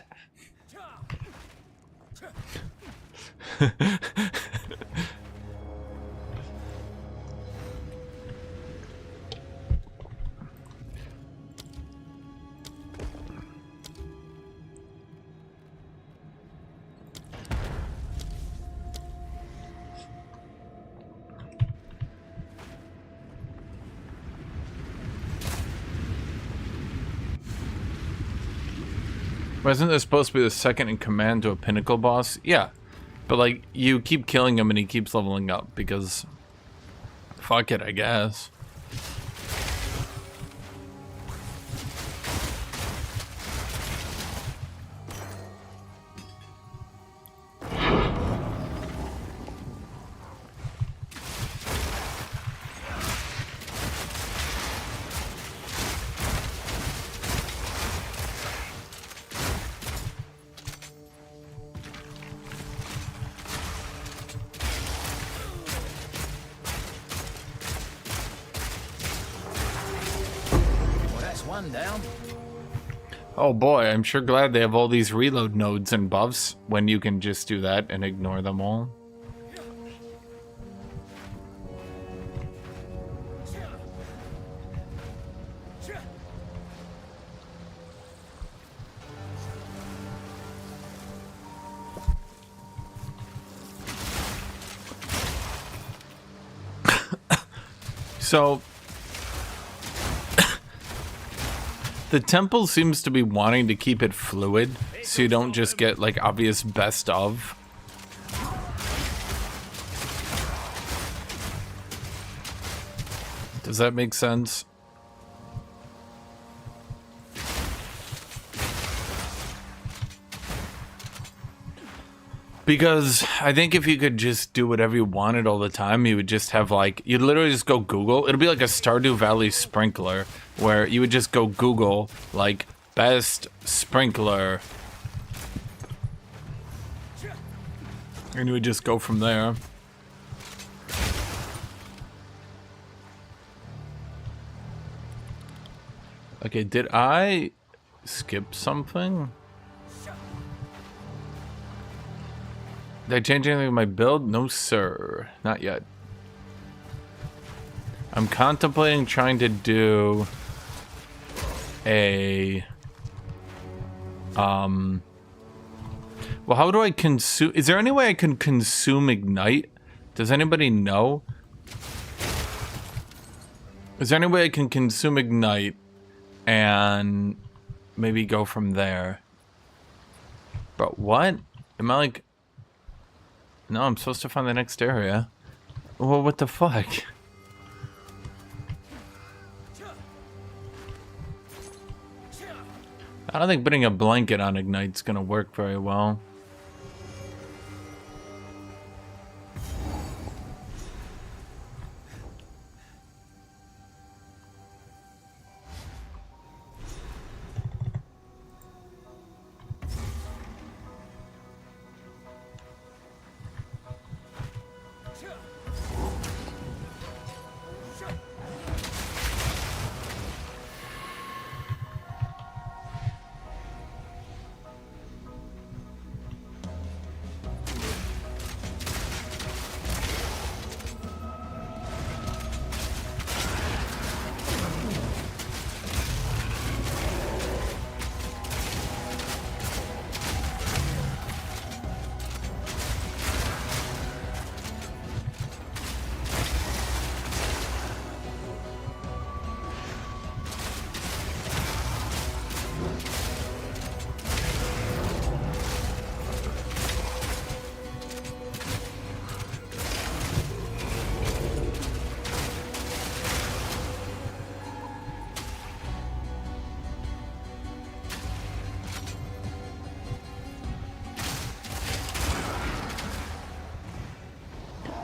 Wasn't this supposed to be the second in command to a pinnacle boss? Yeah. But, like, you keep killing him and he keeps leveling up because... fuck it, I guess. One down. Oh boy, I'm sure glad they have all these reload nodes and buffs when you can just do that and ignore them all. The temple seems to be wanting to keep it fluid, so you don't just get like obvious best of. Does that make sense? Because I think if you could just do whatever you wanted all the time, you would just have like, you'd literally just go Google. It'd be like a Stardew Valley sprinkler where you would just go Google like best sprinkler. And you would just go from there. Okay, did I skip something? Did I change anything with my build? No, sir. Not yet. I'm contemplating trying to do a... Well, how do I consume... Is there any way I can consume Ignite? Does anybody know? Is there any way I can consume Ignite and maybe go from there? But what? Am I like... No, I'm supposed to find the next area. Well, what the fuck? I don't think putting a blanket on Ignite's gonna work very well.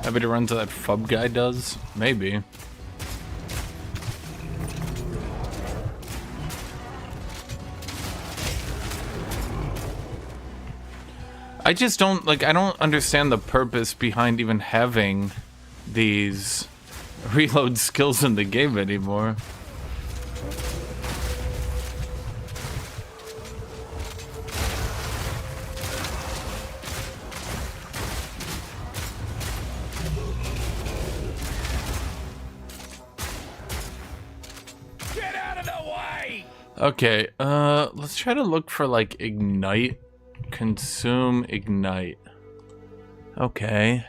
Happy to run to that FUB guy does? Maybe. I just don't, like, I don't understand the purpose behind even having these reload skills in the game anymore. Okay, let's try to look for, like, Ignite. Consume Ignite. Okay.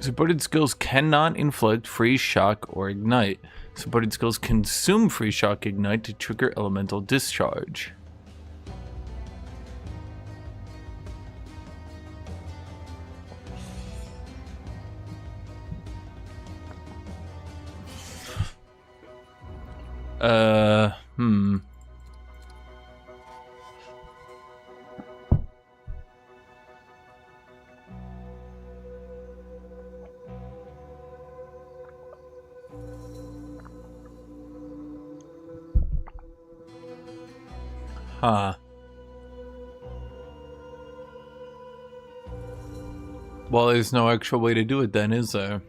Supported skills cannot inflict freeze, shock, or ignite. Supported skills consume freeze, shock, ignite to trigger elemental discharge. Huh. Well, there's no actual way to do it then, is there?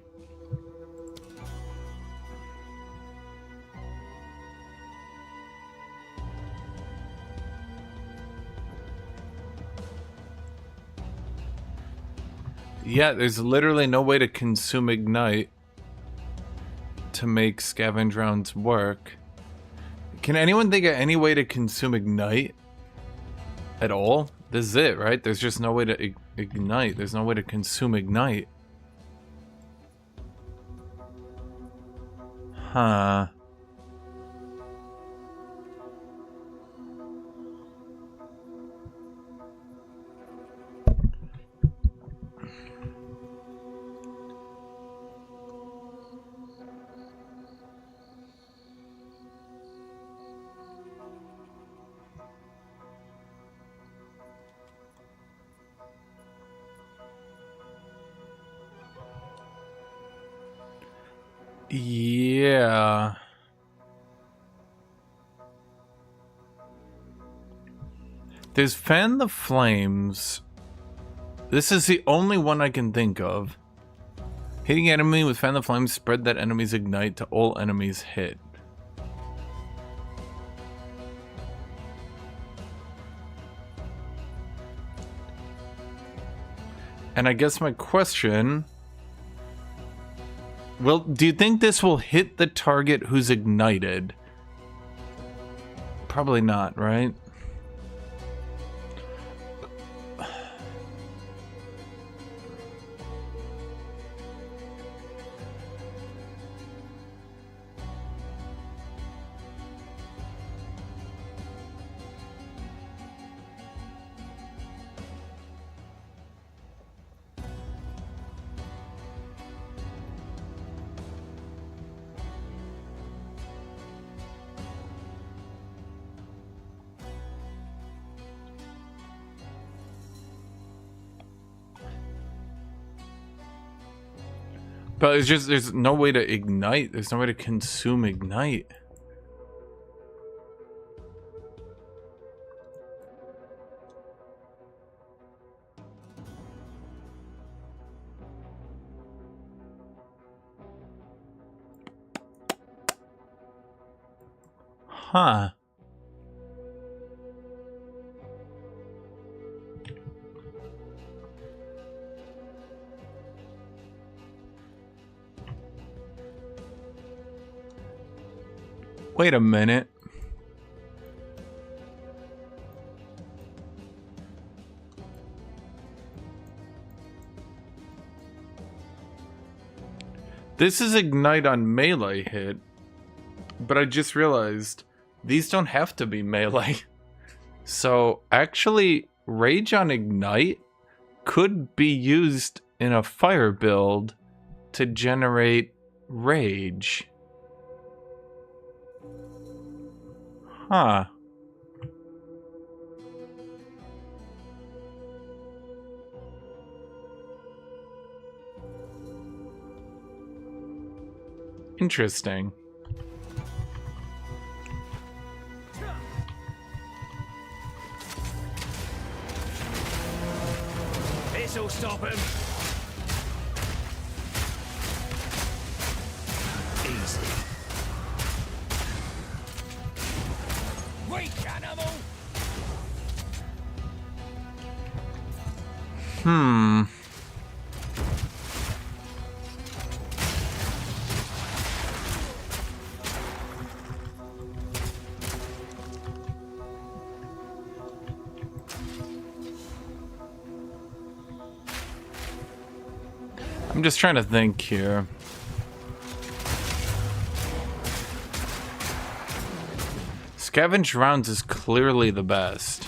Yeah, there's literally no way to consume Ignite to make scavenge rounds work. Can anyone think of any way to consume Ignite at all? This is it, right? There's just no way to ignite. There's no way to consume Ignite. Huh. Yeah. There's Fan the Flames. This is the only one I can think of. Hitting enemy with Fan the Flames, spread that enemy's ignite to all enemies hit. And I guess my question... Well, do you think this will hit the target who's ignited? Probably not, right? But it's just, there's no way to ignite. There's no way to consume ignite. Huh. Wait a minute. This is ignite on melee hit, but I just realized these don't have to be melee. So actually, rage on ignite could be used in a fire build to generate rage. Huh. Interesting. This'll stop him. Easy. Weak animal. I'm just trying to think here. Scavenge rounds is clearly the best.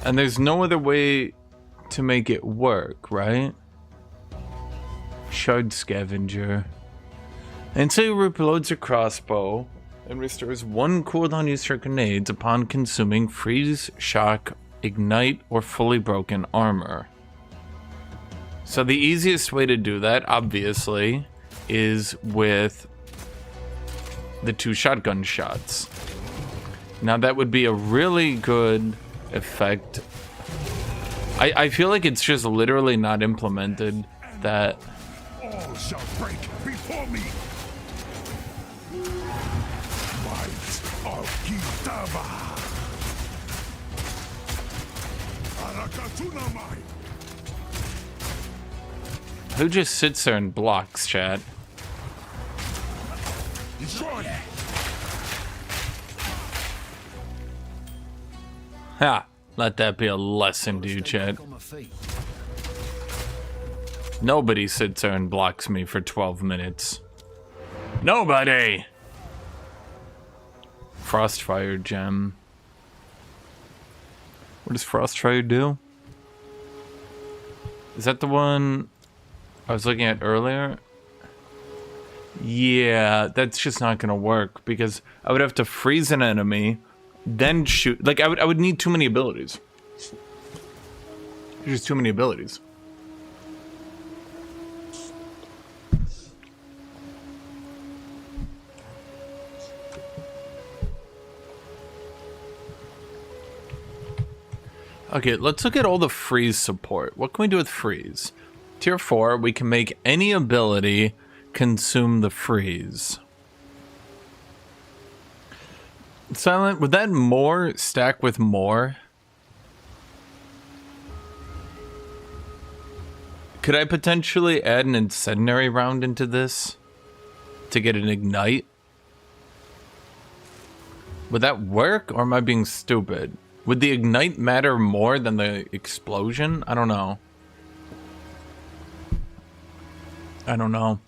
And there's no other way to make it work, right? Shard Scavenger. Until reloads a crossbow and restores 1 cooldown used for grenades upon consuming freeze, shock, ignite, or fully broken armor. So the easiest way to do that, obviously, is with the 2 shotgun shots. Now that would be a really good effect. I feel like it's just literally not implemented that. All shall break before me. Might of Githava. Who just sits there and blocks, chat? Ha! Let that be a lesson to you, chat. Nobody sits there and blocks me for 12 minutes. Nobody! Frostfire gem. What does Frostfire do? Is that the one I was looking at earlier? Yeah, that's just not gonna work because I would have to freeze an enemy, then shoot. Like I would need too many abilities. There's just too many abilities. Okay, let's look at all the freeze support. What can we do with freeze? Tier 4, we can make any ability consume the freeze. Silent, would that more stack with more? Could I potentially add an incendiary round into this to get an ignite? Would that work, or am I being stupid? Would the ignite matter more than the explosion? I don't know. I don't know.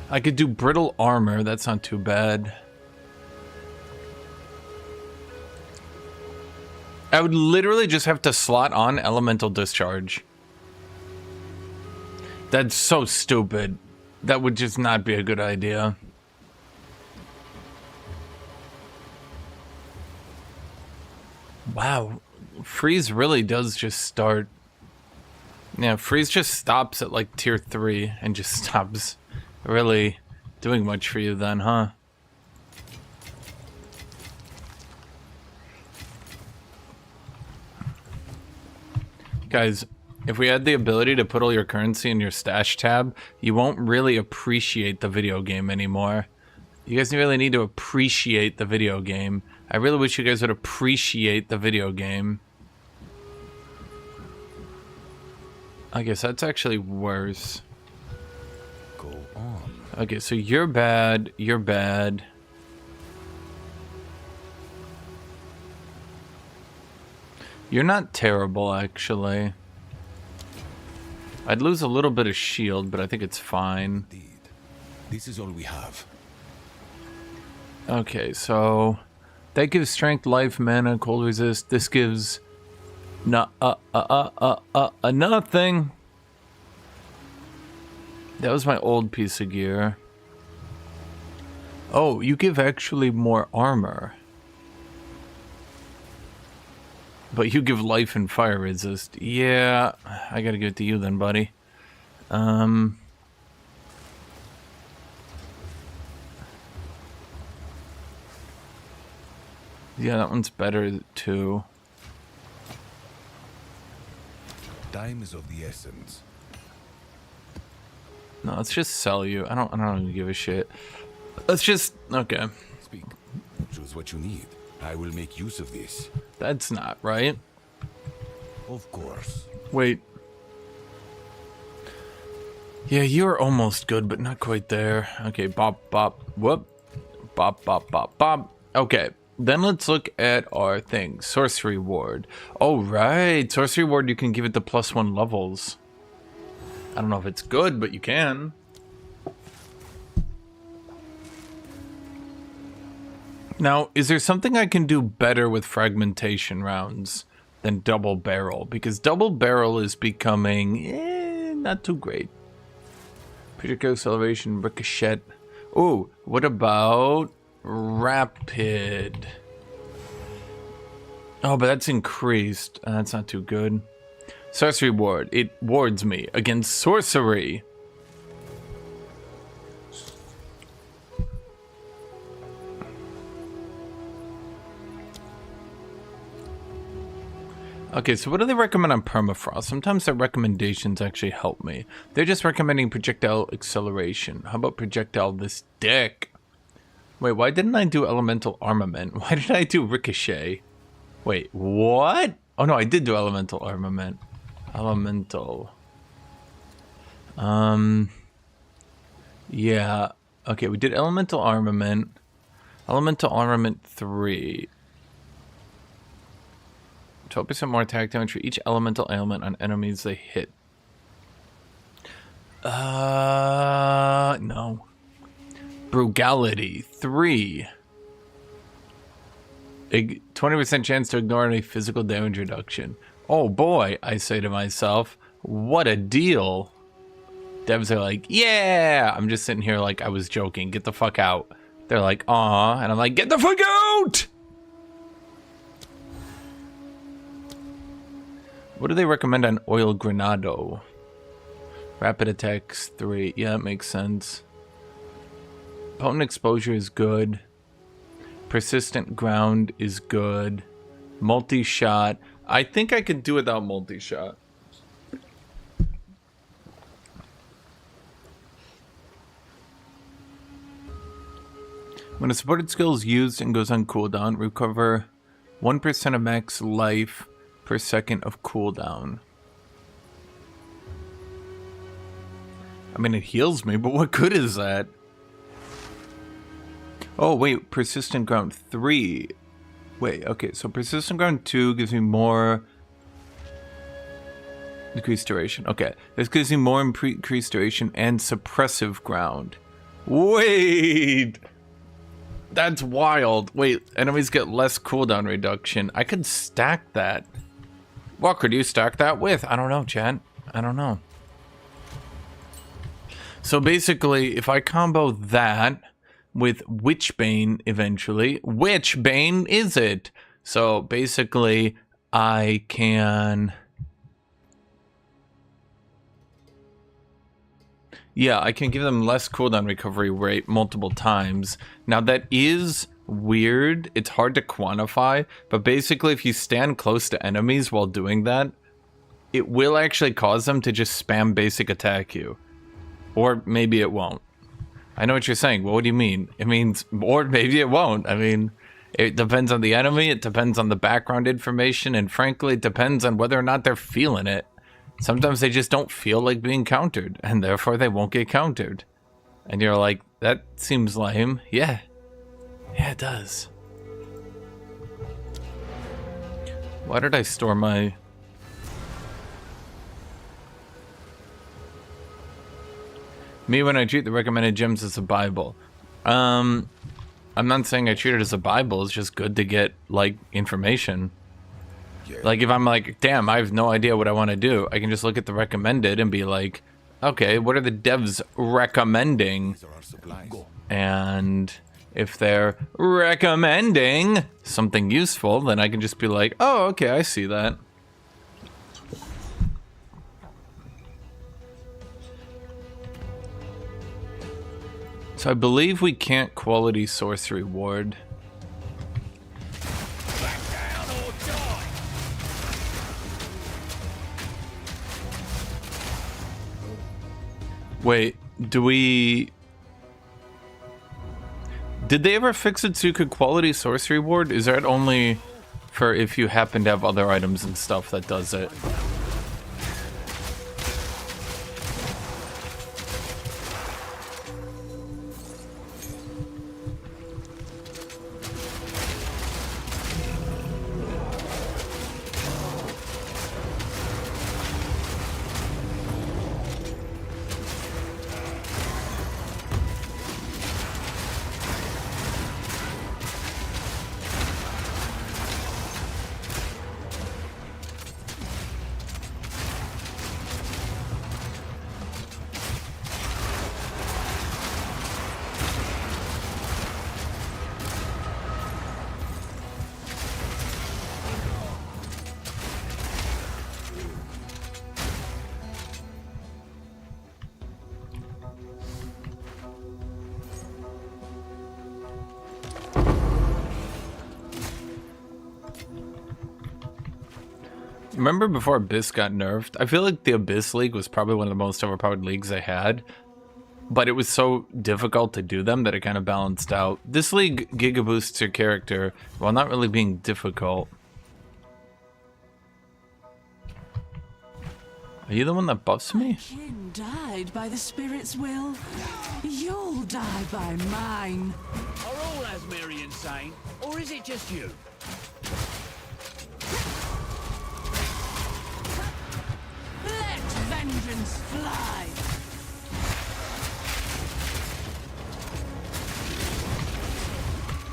I could do brittle armor. That's not too bad. I would literally just have to slot on elemental discharge. That's so stupid. That would just not be a good idea. Wow, freeze really does just start. Yeah, freeze just stops at like tier 3 and just stops really doing much for you then, huh? Guys, if we had the ability to put all your currency in your stash tab, you won't really appreciate the video game anymore. You guys really need to appreciate the video game. I really wish you guys would appreciate the video game. I guess that's actually worse. Go on. Okay, so you're bad, you're bad. You're not terrible, actually. I'd lose a little bit of shield, but I think it's fine. Indeed. This is all we have. Okay, so that gives strength, life, mana, cold resist. This gives nothing. That was my old piece of gear. Oh, you give actually more armor. But you give life and fire resist. Yeah, I gotta give it to you then, buddy. Yeah, that one's better too. Time is of the essence. No, let's just sell you. I don't even give a shit. Let's just okay. Speak. Choose what you need. I will make use of this. That's not right. Of course. Wait. Yeah, you're almost good, but not quite there. Okay, bop, bop, whoop. Bop, bop, bop, bop. Okay, then let's look at our thing. Sorcery Ward. Oh, right. Sorcery Ward, you can give it the +1 levels. I don't know if it's good, but you can. Now, is there something I can do better with fragmentation rounds than double barrel? Because double barrel is becoming not too great. Projectile acceleration, ricochet. Oh, what about rapid? Oh, but that's increased. That's not too good. Sorcery Ward. It wards me against sorcery. Okay, so what do they recommend on permafrost? Sometimes their recommendations actually help me. They're just recommending projectile acceleration. How about projectile this dick? Wait, why didn't I do elemental armament? Why did I do ricochet? Wait, what? Oh no, I did do elemental armament. Elemental. Yeah. Okay, we did elemental armament. Elemental armament 3. 12% more attack damage for each elemental ailment on enemies they hit. No. Brutality 3. 20% chance to ignore any physical damage reduction. Oh boy, I say to myself, what a deal. Devs are like, yeah. I'm just sitting here like I was joking. Get the fuck out. They're like, aw. And I'm like, get the fuck out! What do they recommend on Oil Granado? Rapid attacks 3. Yeah, that makes sense. Potent exposure is good. Persistent ground is good. Multi-shot. I think I could do without multi-shot. When a supported skill is used and goes on cooldown, recover 1% of max life per second of cooldown. I mean, it heals me, but what good is that? Oh, wait, persistent ground 3. Wait, okay, so persistent ground 2 gives me more decreased duration. Okay, this gives me more increased duration and suppressive ground. Wait! That's wild. Wait, enemies get less cooldown reduction. I could stack that. What could you stack that with? I don't know, chat. I don't know. So basically, if I combo that with Witchbane eventually, which Bane is it? So basically, I can... Yeah, I can give them less cooldown recovery rate multiple times. Now that is weird. It's hard to quantify, but basically if you stand close to enemies while doing that, it will actually cause them to just spam basic attack you. Or maybe it won't. I know what you're saying. Well, what do you mean? It means, or maybe it won't. I mean, it depends on the enemy, it depends on the background information, and frankly, it depends on whether or not they're feeling it. Sometimes they just don't feel like being countered, and therefore they won't get countered. And you're like, that seems lame. Yeah. Yeah, it does. Why did I store my... Me when I treat the recommended gems as a Bible. I'm not saying I treat it as a Bible, it's just good to get, like, information. Like, if I'm like, damn, I have no idea what I want to do, I can just look at the recommended and be like, okay, what are the devs recommending? And if they're recommending something useful, then I can just be like, oh, okay, I see that. So I believe we can't quality source reward. Wait, do we... Did they ever fix it so you could quality source reward? Is that only for if you happen to have other items and stuff that does it? Remember before Abyss got nerfed? I feel like the Abyss League was probably one of the most overpowered leagues they had. But it was so difficult to do them that it kind of balanced out. This league giga boosts your character while not really being difficult. Are you the one that buffs me? Kin died by the spirit's will. You'll die by mine. Are all Asmeri insane, or is it just you? Let vengeance fly.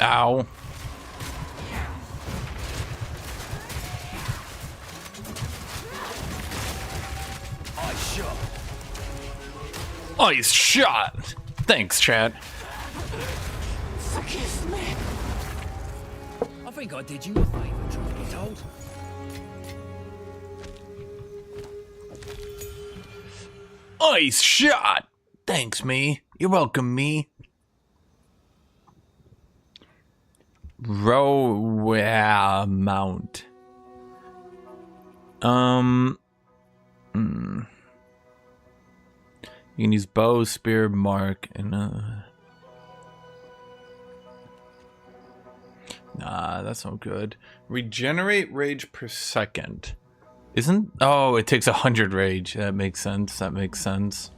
Ow. Ice shot. Thanks, chat. Forgive me. I think I did you a favor, truth be told. Ice shot. Thanks, me. You're welcome, me. Row mount. You can use bow, spear, mark, and nah, that's not good. Regenerate rage per second. Isn't? Oh, it takes 100 rage. That makes sense. That makes sense.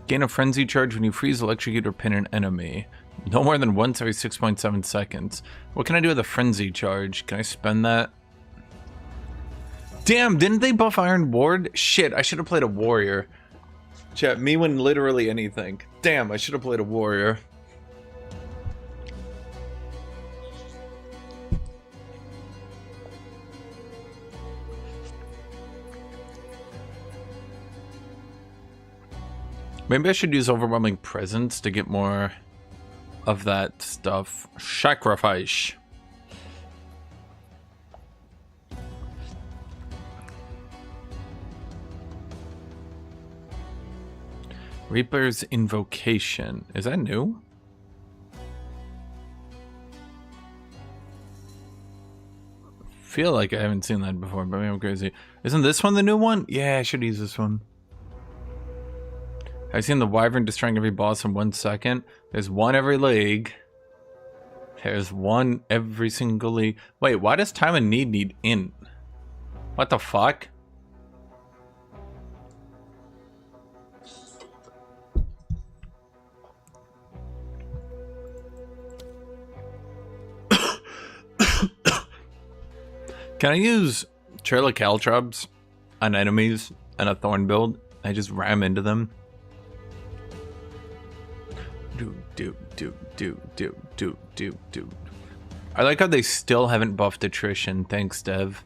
Gain a frenzy charge when you freeze, electrocute, or pin an enemy. No more than once every 6.7 seconds. What can I do with a frenzy charge? Can I spend that? Damn, didn't they buff Iron Ward? Shit, I should have played a warrior. Chat, me win literally anything. Damn, I should have played a warrior. Maybe I should use Overwhelming Presence to get more of that stuff. Sacrifice. Reaper's Invocation. Is that new? Feel like I haven't seen that before, but maybe I'm crazy. Isn't this one the new one? Yeah, I should use this one. I've seen the Wyvern destroying every boss in 1 second. There's one every league. There's one every single league. Wait, why does Time of need int? What the fuck? Can I use Trail of Caltrubs on enemies and a Thorn build? I just ram into them. Do. I like how they still haven't buffed attrition. Thanks, Dev.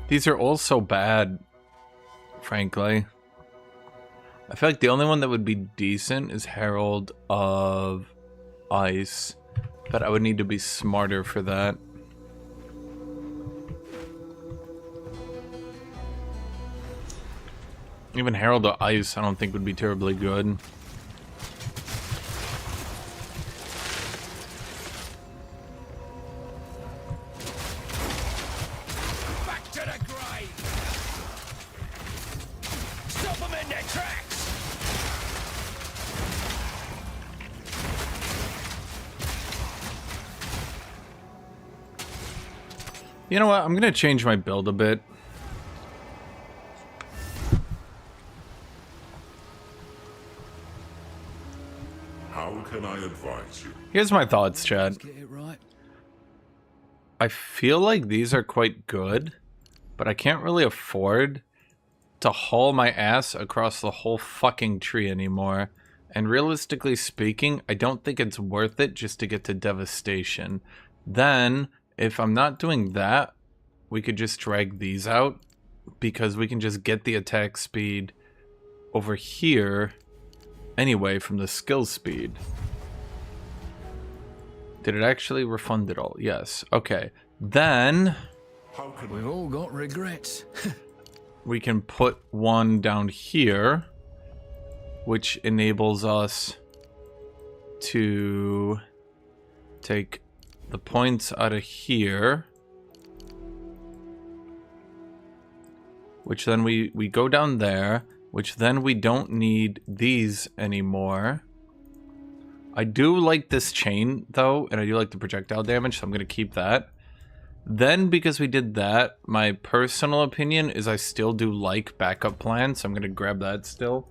These are all so bad, frankly. I feel like the only one that would be decent is Herald of Ice, but I would need to be smarter for that. Even Herald of Ice, I don't think would be terribly good. Back to the grave! Stop them in their tracks! You know what? I'm gonna change my build a bit. How can I advise you? Here's my thoughts, Chad. Get it right. I feel like these are quite good, but I can't really afford to haul my ass across the whole fucking tree anymore. And realistically speaking, I don't think it's worth it just to get to Devastation. Then, if I'm not doing that, we could just drag these out, because we can just get the attack speed over here anyway from the skill speed. Did it actually refund it all? Yes. Okay. Then How can We've all got regrets. we can put one down here, which enables us to take the points out of here which then we go down there, which then we don't need these anymore. I do like this chain, though, and I do like the projectile damage, so I'm going to keep that. Then, because we did that, my personal opinion is I still do like backup plan, so I'm going to grab that still.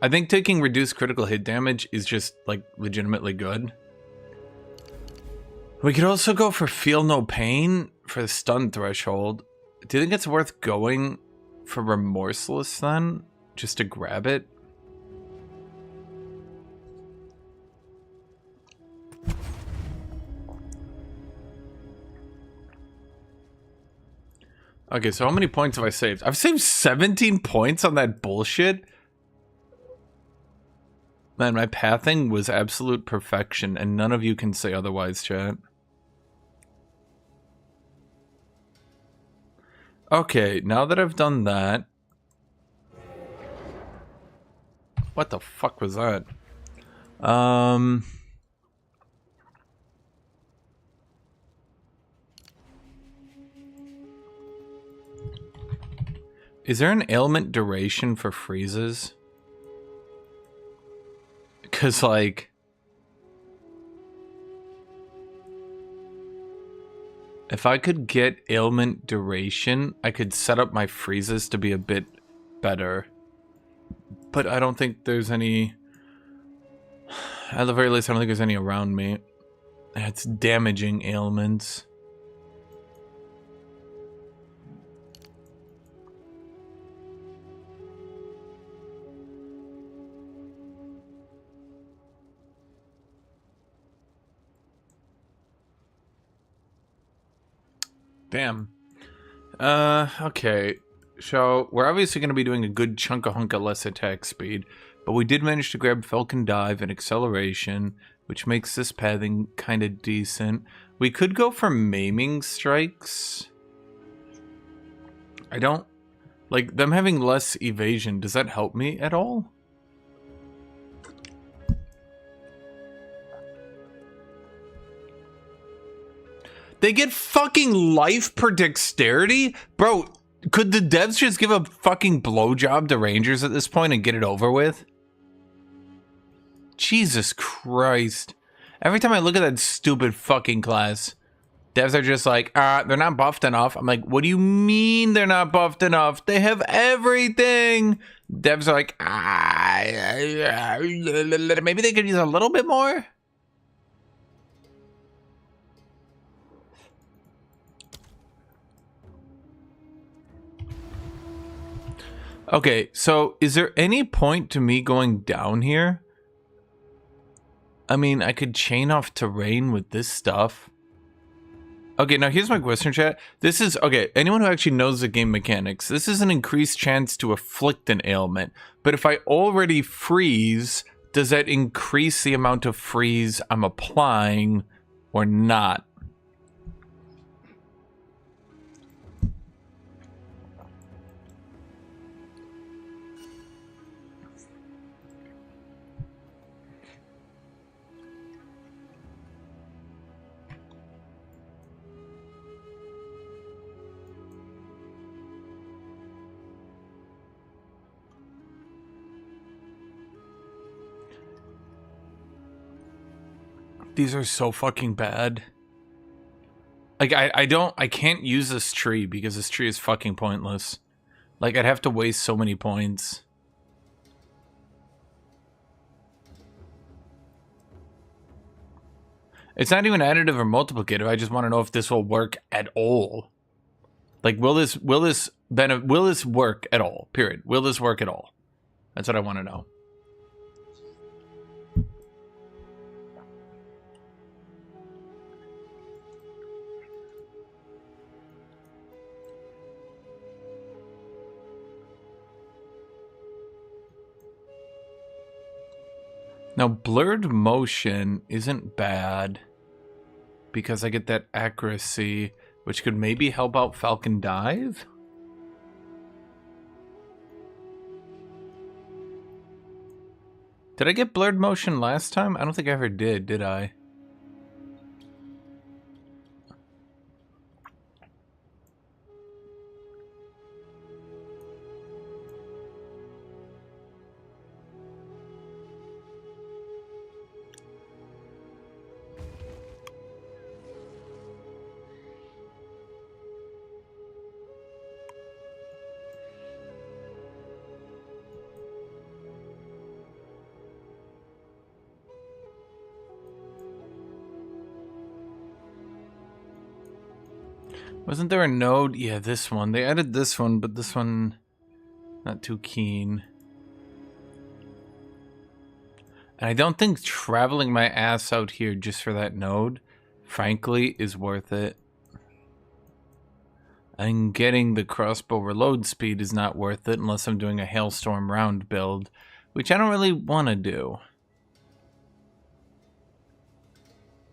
I think taking reduced critical hit damage is just, like, legitimately good. We could also go for Feel No Pain for the stun threshold. Do you think it's worth going for Remorseless then? Just to grab it? Okay, so how many points have I saved? I've saved 17 points on that bullshit? Man, my pathing was absolute perfection, and none of you can say otherwise, chat. Okay, now that I've done that... What the fuck was that? Is there an ailment duration for freezes? Because, like... If I could get ailment duration, I could set up my freezes to be a bit better. But I don't think there's any... At the very least, I don't think there's any around me. It's damaging ailments. Damn. Okay. So, we're obviously going to be doing a good chunk of hunk of less attack speed, but we did manage to grab Falcon Dive and Acceleration, which makes this pathing kind of decent. We could go for Maiming Strikes. I don't... Like, them having less evasion, does that help me at all? They get fucking life per dexterity? Bro, could the devs just give a fucking blowjob to Rangers at this point and get it over with? Jesus Christ. Every time I look at that stupid fucking class, devs are just like, they're not buffed enough. I'm like, what do you mean they're not buffed enough? They have everything. Devs are like, maybe they could use a little bit more. Okay, so is there any point to me going down here? I mean, I could chain off terrain with this stuff. Okay, now here's my question, chat. This is, okay, anyone who actually knows the game mechanics, this is an increased chance to afflict an ailment. But if I already freeze, does that increase the amount of freeze I'm applying or not? These are so fucking bad. Like, I can't use this tree because this tree is fucking pointless. Like, I'd have to waste so many points. It's not even additive or multiplicative. I just want to know if this will work at all. Like, will this work at all? Period. Will this work at all? That's what I want to know. Now, blurred motion isn't bad because I get that accuracy, which could maybe help out Falcon Dive. Did I get blurred motion last time? I don't think I ever did I? Wasn't there a node? Yeah, this one. They added this one, but this one, not too keen. And I don't think traveling my ass out here just for that node, frankly, is worth it. And getting the crossbow reload speed is not worth it unless I'm doing a hailstorm round build, which I don't really want to do.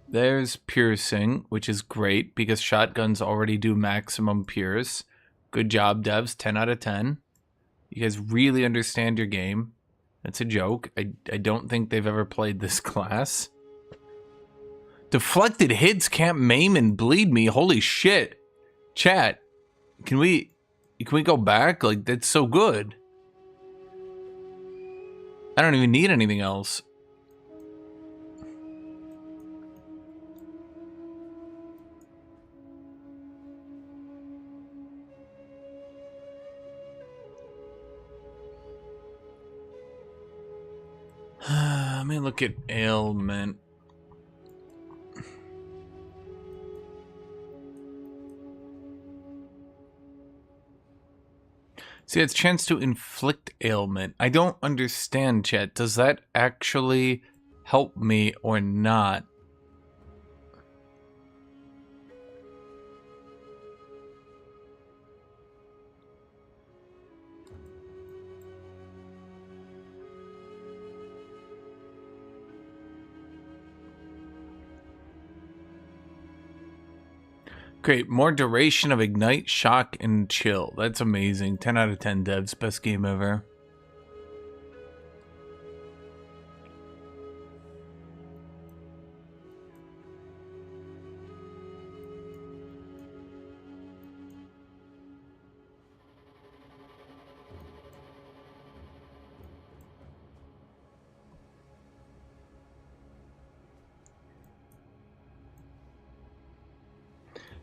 There's piercing, which is great because shotguns already do maximum pierce. Good job, devs. 10 out of 10. You guys really understand your game. That's a joke. I don't think they've ever played this class. Deflected hits can't maim and bleed me. Holy shit. Chat, can we go back? Like, that's so good. I don't even need anything else. Let me look at ailment. See, it's chance to inflict ailment. I don't understand, chat. Does that actually help me or not? Great, more duration of ignite, shock, and chill. That's amazing. 10 out of 10 devs. Best game ever.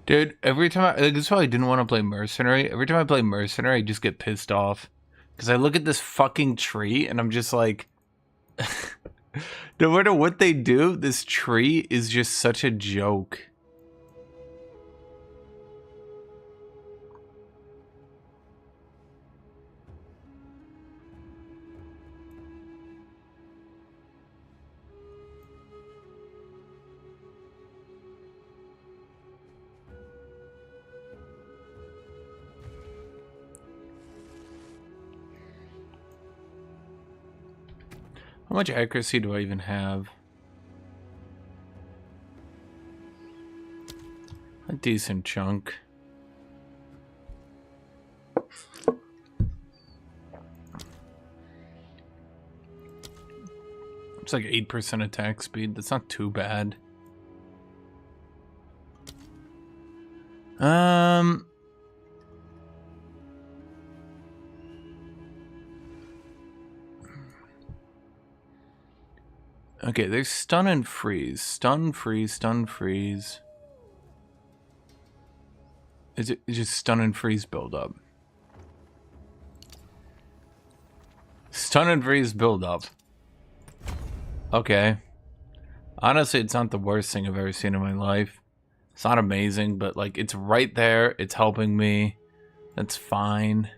Dude, every time this is why I didn't want to play Mercenary. Every time I play Mercenary, I just get pissed off. Because I look at this fucking tree, and I'm just like... no matter what they do, this tree is just such a joke. How much accuracy do I even have? A decent chunk. It's like 8% attack speed. That's not too bad. Okay, there's stun and freeze. Stun, freeze, stun, freeze. Is it just stun and freeze build up? Stun and freeze build up. Okay. Honestly, it's not the worst thing I've ever seen in my life. It's not amazing, but like it's right there. It's helping me. That's fine.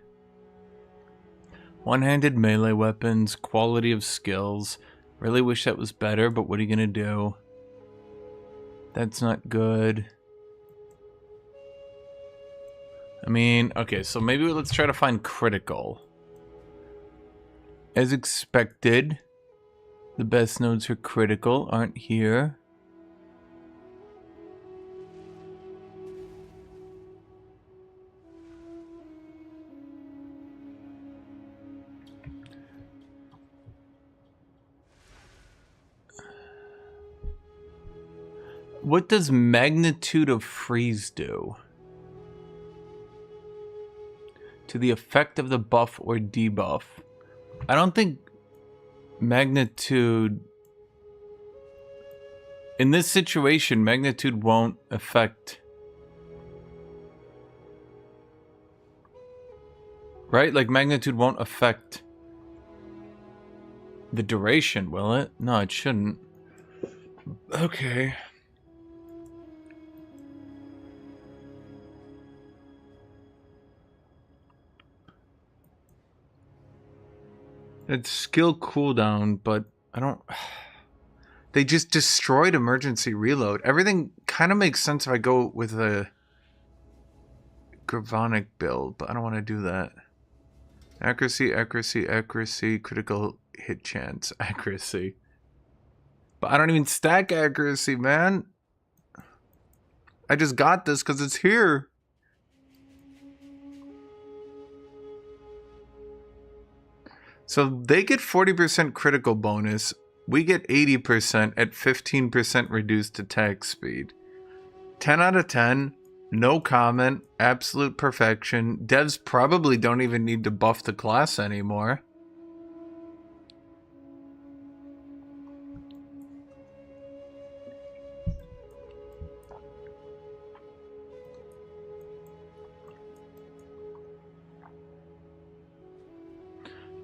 One-handed melee weapons, quality of skills. Really wish that was better, but what are you gonna do? That's not good. I mean, okay, so maybe let's try to find critical. As expected, the best nodes for critical aren't here. What does magnitude of freeze do? To the effect of the buff or debuff. I don't think magnitude... In this situation, magnitude won't affect... Right? Like, magnitude won't affect the duration, will it? No, it shouldn't. Okay. It's skill cooldown, but I don't... They just destroyed emergency reload. Everything kind of makes sense if I go with a Gravonic build, but I don't want to do that. Accuracy, accuracy, accuracy, critical hit chance, accuracy. But I don't even stack accuracy, man. I just got this because it's here. So they get 40% critical bonus. We get 80% at 15% reduced attack speed. 10 out of 10. No comment. Absolute perfection. Devs probably don't even need to buff the class anymore.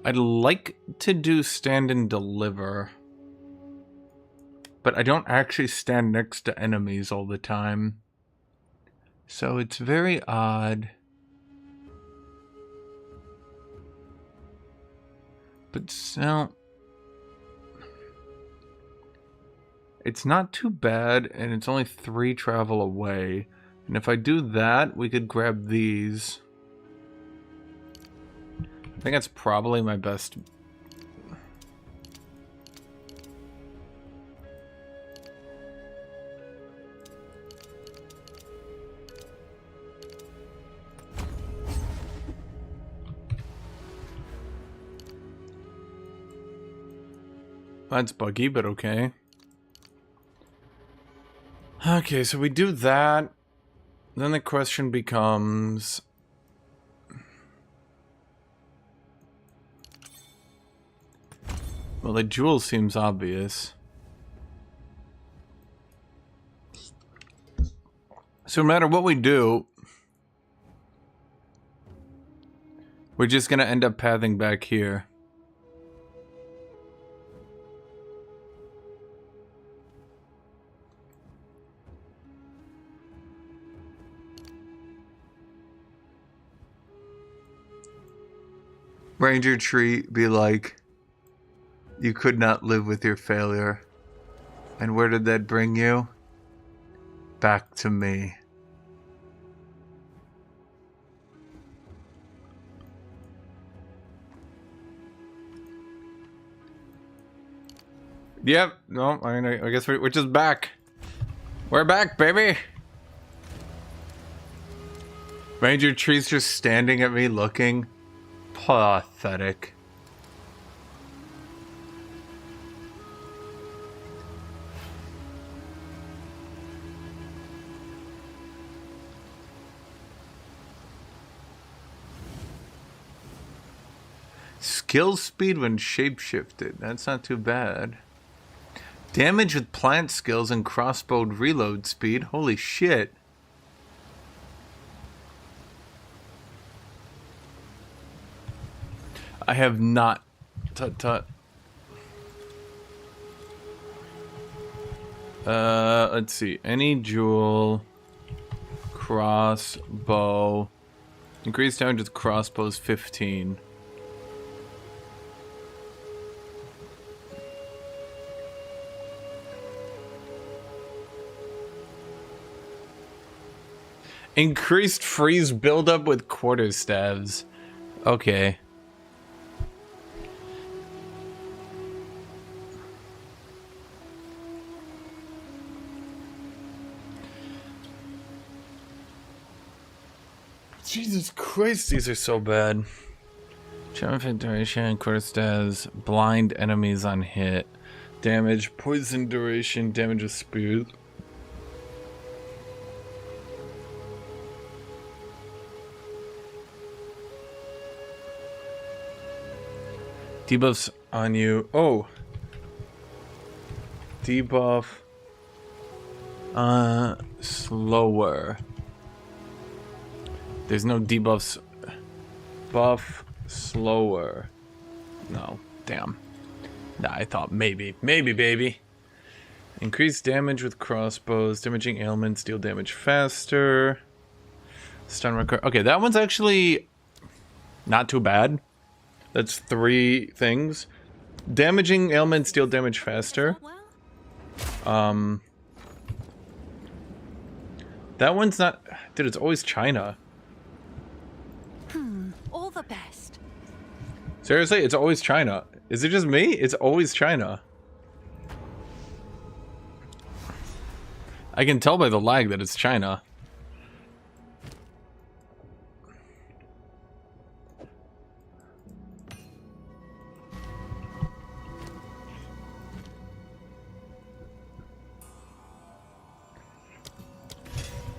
I'd like to do stand and deliver, but I don't actually stand next to enemies all the time. So it's very odd. But still, it's not too bad, and it's only 3 travel away. And if I do that, we could grab these. I think that's probably my best. That's buggy, but okay. Okay, so we do that. Then the question becomes... Well, the jewel seems obvious. So no matter what we do, we're just gonna end up pathing back here. Ranger tree be like, you could not live with your failure. And where did that bring you? Back to me. Yep. No, I mean, I guess we're just back. We're back, baby. Ranger tree's just standing at me looking. Pathetic. Skill speed when shapeshifted. That's not too bad. Damage with plant skills and crossbowed reload speed. Holy shit. I have not... let's see. Any jewel. Crossbow. Increased damage with crossbows 15. Increased freeze buildup with quarterstaves. Okay. Jesus Christ, these are so bad. Charm duration, quarterstaves, blind enemies on hit. Damage, poison duration, damage with spears. Debuffs on you. Oh. Debuff. Slower. There's no debuffs. Buff slower. No. Damn. Nah, I thought maybe. Maybe, baby. Increased damage with crossbows. Damaging ailments. Deal damage faster. Stun recur. Okay, that one's actually not too bad. That's 3 things. Damaging ailments deal damage faster. That one's not... Dude, it's always China. All the best. Seriously, it's always China. Is it just me? It's always China. I can tell by the lag that it's China.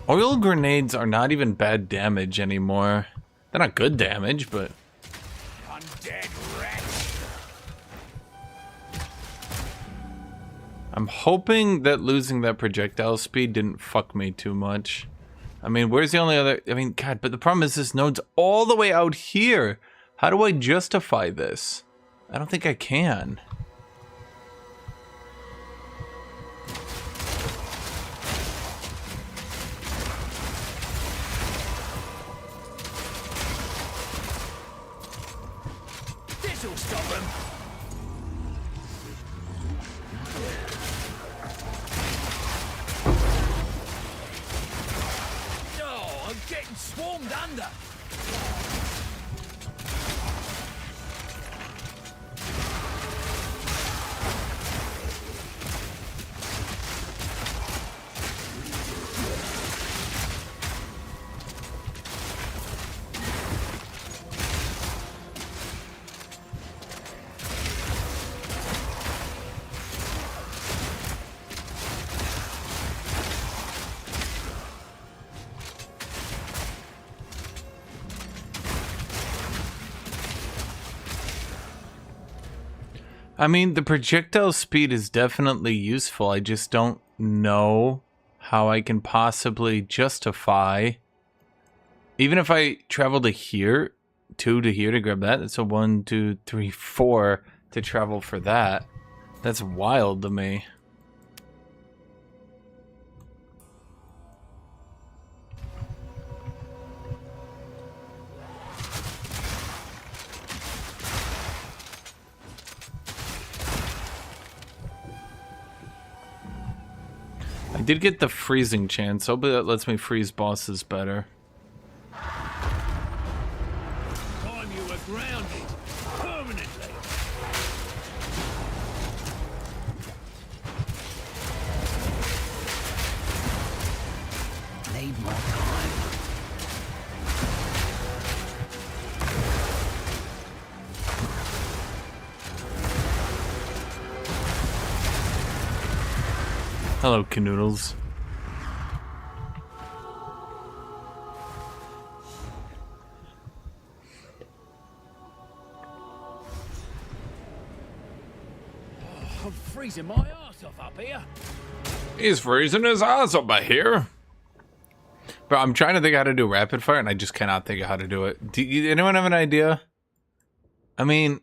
Oil grenades are not even bad damage anymore. They're not good damage, but... Undead wretch! I'm hoping that losing that projectile speed didn't fuck me too much. I mean, where's the only other... I mean, God, but the problem is this node's all the way out here. How do I justify this? I don't think I can. This'll stop him! Oh, I'm getting swarmed under! I mean, the projectile speed is definitely useful. I just don't know how I can possibly justify. Even if I travel to here, 2 to here to grab that, that's a 1, 2, 3, 4 to travel for that. That's wild to me. I did get the freezing chance. Hopefully that lets me freeze bosses better. Time you were grounded. Permanently. Need more time. Hello, Canoodles. I'm freezing my arse off up here. He's freezing his ass up by here. Bro, I'm trying to think how to do rapid fire, and I just cannot think of how to do it. Anyone have an idea? I mean,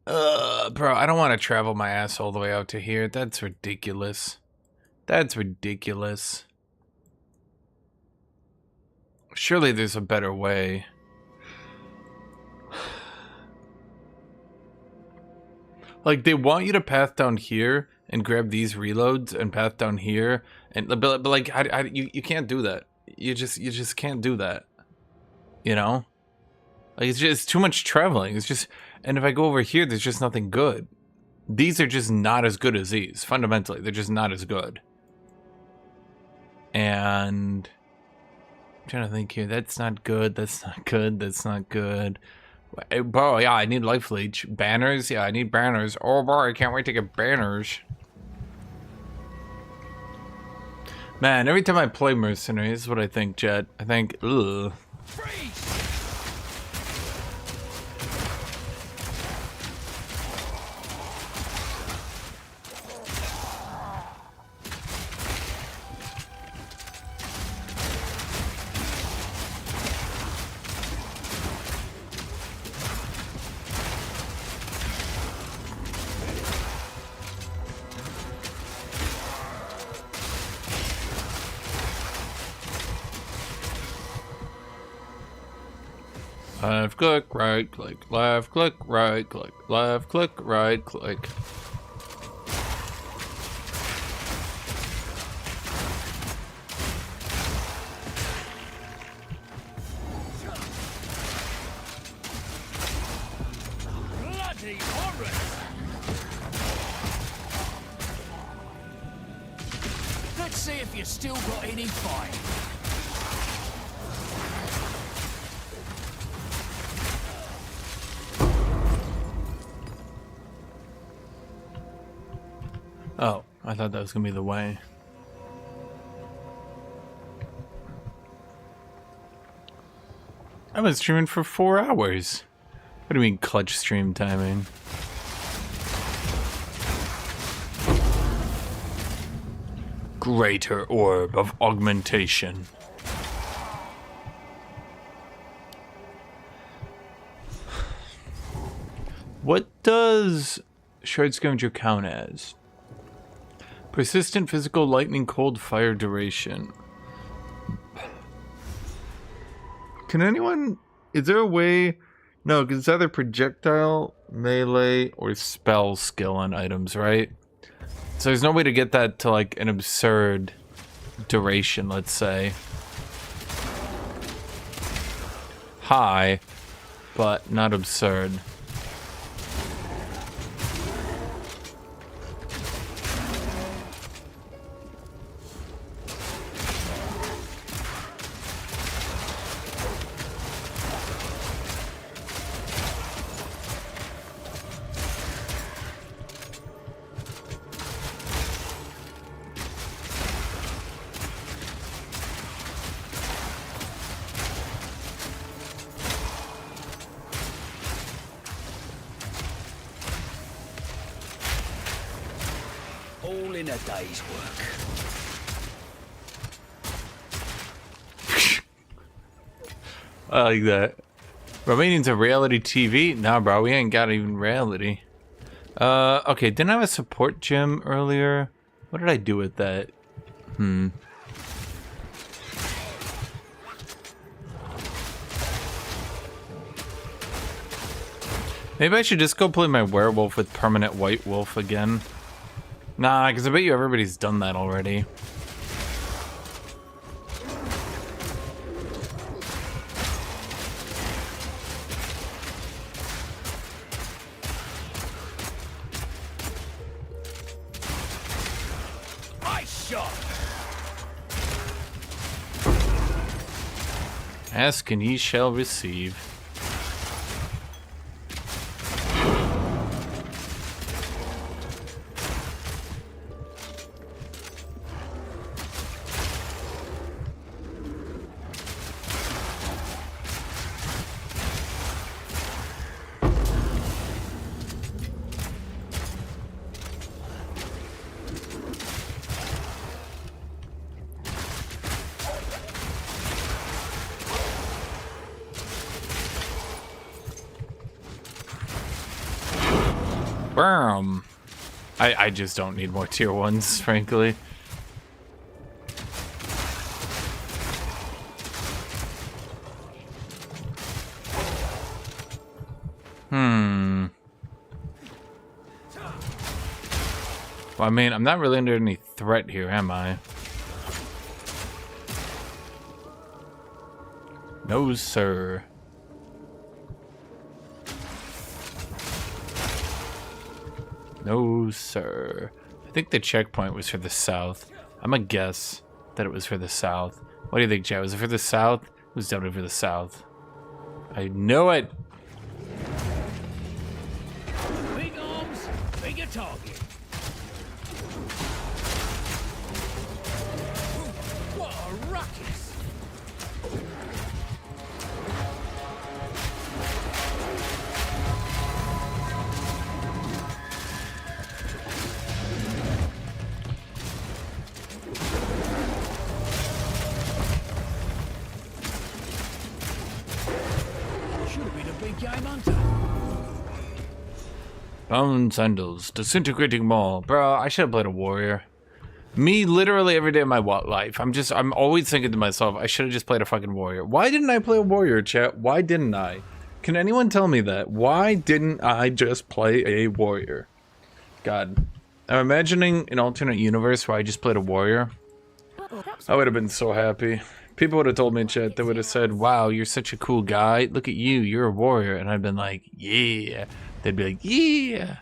bro, I don't want to travel my ass all the way out to here. That's ridiculous. That's ridiculous. Surely there's a better way. Like, they want you to path down here and grab these reloads and path down here, and but like, you can't do that. You just can't do that. You know, like it's just too much traveling. It's just, and if I go over here, there's just nothing good. These are just not as good as these. Fundamentally, they're just not as good. And I'm trying to think here. That's not good. That's not good. That's not good. Bro, yeah, I need life leech. Banners? Yeah, I need banners. Oh, bro, I can't wait to get banners. Man, every time I play Mercenary, this is what I think, Jet. I think, ugh. Freeze! Left click, right click, left click, right click, left click, right click. Bloody horrors! Let's see if you still got any fight. Oh, I thought that was gonna be the way. I've been streaming for 4 hours. What do you mean clutch stream timing? Greater orb of augmentation. What does Shard Scavenger count as? Persistent physical lightning cold fire duration. Can anyone... Is there a way... No, because it's either projectile, melee, or spell skill on items, right? So there's no way to get that to like an absurd duration, let's say. High, but not absurd. All in a day's work. I like that. Romanians are reality TV? Nah, bro, we ain't got even reality. Okay, didn't I have a support gym earlier? What did I do with that? Maybe I should just go play my werewolf with permanent white wolf again. Nah, because I bet you everybody's done that already. Ask and ye shall receive. I just don't need more tier 1s, frankly. Well, I mean, I'm not really under any threat here, am I? No, sir. No, sir. I think the checkpoint was for the south. I'm gonna guess that it was for the south. What do you think, Chad? Was it for the south? It was definitely for the south. I knew it! Big arms, bigger target. What a ruckus! Game hunter. Bone sandals, disintegrating maul. Bro, I should have played a warrior. Me, literally every day of my life. I'm always thinking to myself, I should have just played a fucking warrior. Why didn't I play a warrior, chat? Why didn't I? Can anyone tell me that? Why didn't I just play a warrior? God. I'm imagining an alternate universe where I just played a warrior. I would have been so happy. People would have told me in chat, they would have said, wow, you're such a cool guy. Look at you, you're a warrior. And I'd been like, yeah. They'd be like, yeah.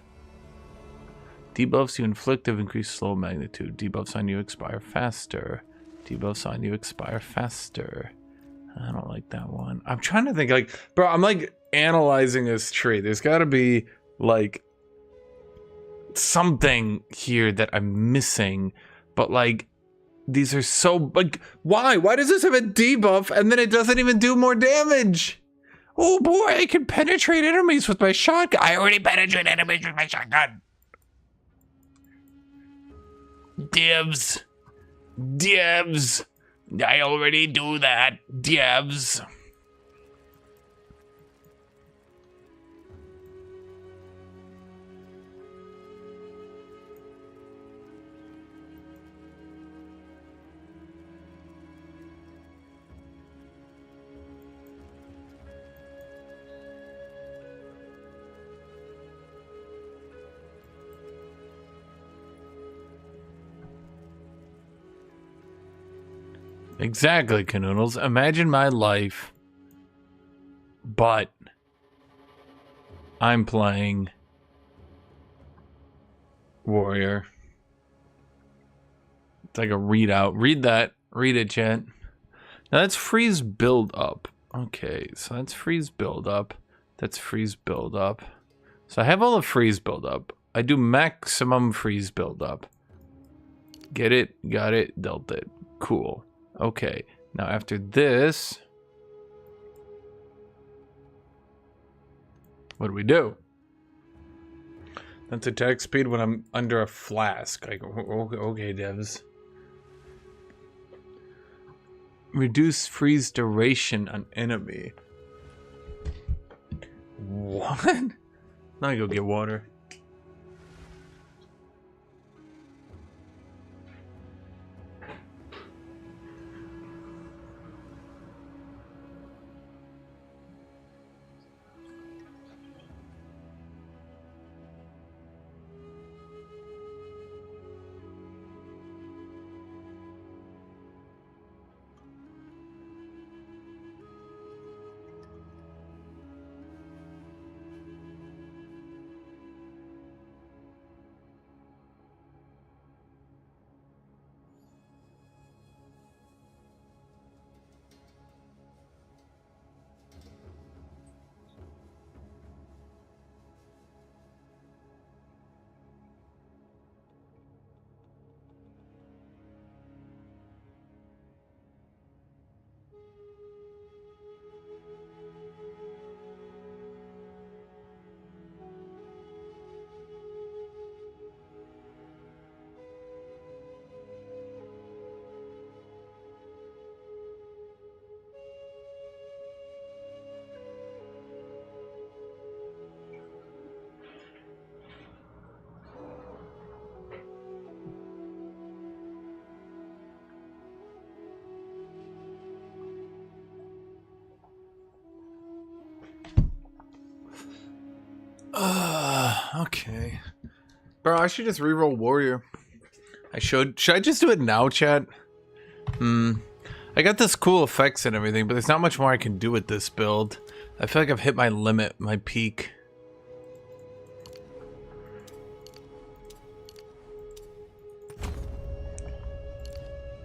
Debuffs you inflict have increased slow magnitude. Debuffs on you expire faster. Debuffs on you expire faster. I don't like that one. I'm trying to think, like, bro, I'm like analyzing this tree. There's got to be like something here that I'm missing, but like these are so like, why does this have a debuff and then it doesn't even do more damage? Oh boy, I can penetrate enemies with my shotgun. I already penetrate enemies with my shotgun. Divs. I already do that. Divs. Exactly, Canoodles. Imagine my life, but I'm playing warrior. It's like a readout. Read that. Read it, chat. Now that's freeze build up. Okay, so that's freeze build up. That's freeze build up. So I have all the freeze build up. I do maximum freeze build up. Get it? Got it? Dealt it. Cool. Okay, now after this, what do we do? That's attack speed when I'm under a flask. Like, okay, devs. Reduce freeze duration on enemy. What? Now I go get water. Okay. Bro, I should just reroll warrior. Should I just do it now, chat? I got this cool effects and everything, but there's not much more I can do with this build. I feel like I've hit my limit, my peak.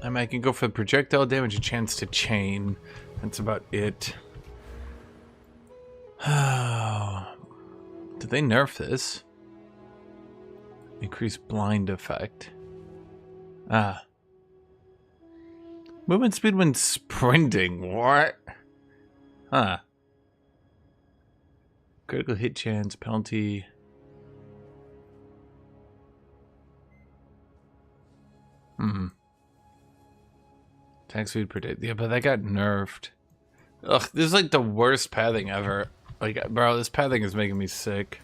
I mean, I can go for the projectile damage, a chance to chain. That's about it. Did they nerf this? Increase blind effect. Movement speed when sprinting. What? Huh. Critical hit chance, penalty. Attack speed predict. Yeah, but that got nerfed. Ugh, this is like the worst pathing ever. Like, bro, this pathing is making me sick.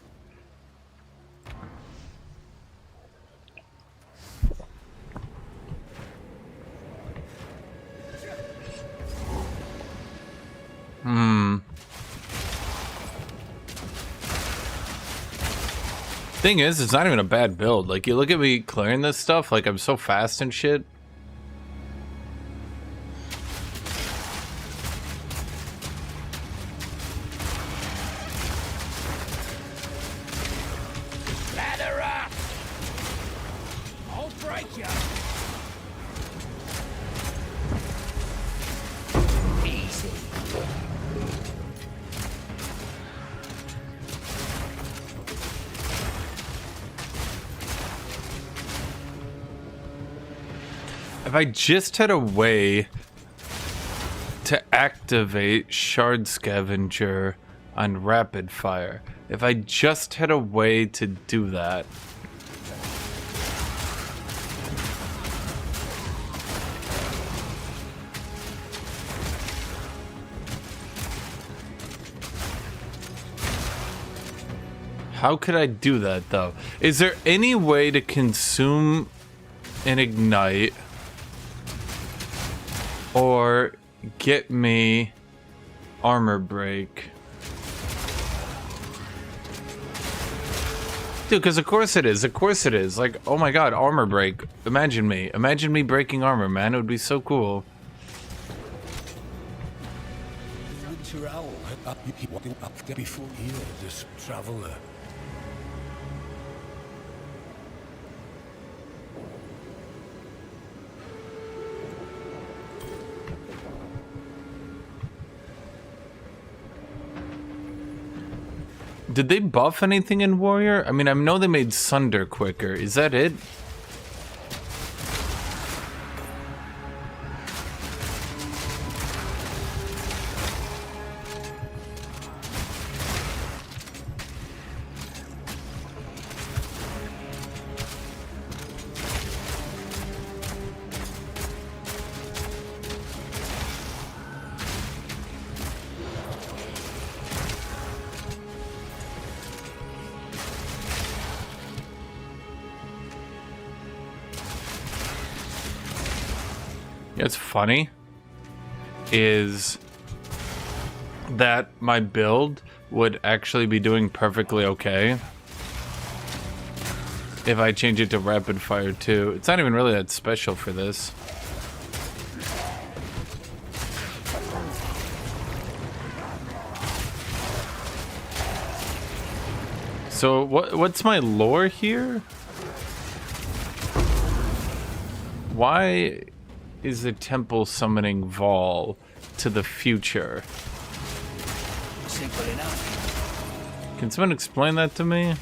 Thing is, it's not even a bad build. Like, you look at me clearing this stuff, like, I'm so fast and shit. Ladder up! I'll break you! Easy. If I just had a way to activate Shard Scavenger on rapid fire. If I just had a way to do that. How could I do that though? Is there any way to consume an ignite or get me armor break? Dude, because of course it is. Of course it is. Like, oh my god, armor break. Imagine me. Imagine me breaking armor, man. It would be so cool. Winter Owl up there before here, this traveler. Did they buff anything in Warrior? I mean, I know they made Sunder quicker. Is that it? It's funny is that my build would actually be doing perfectly okay if I change it to rapid fire too. It's not even really that special for this. So what's my lore here? Why is the temple summoning Vol to the future? Simple enough. Can someone explain that to me?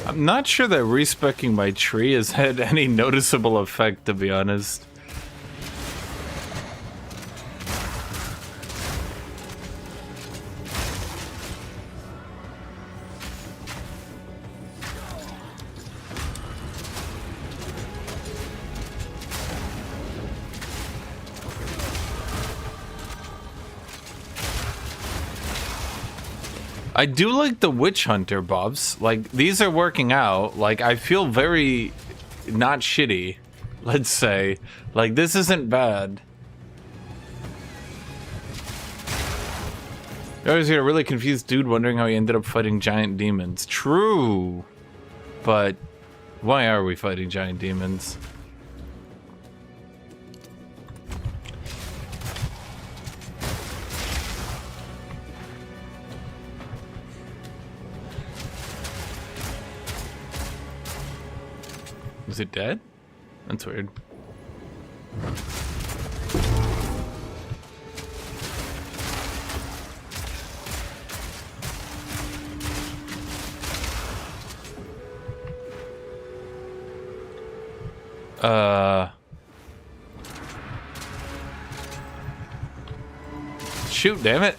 I'm not sure that respecking my tree has had any noticeable effect, to be honest. I do like the Witchhunter buffs. Like, these are working out. Like, I feel very not shitty, let's say. Like, this isn't bad. I always get a really confused dude wondering how he ended up fighting giant demons. True. But why are we fighting giant demons? Is it dead? That's weird. Shoot, damn it.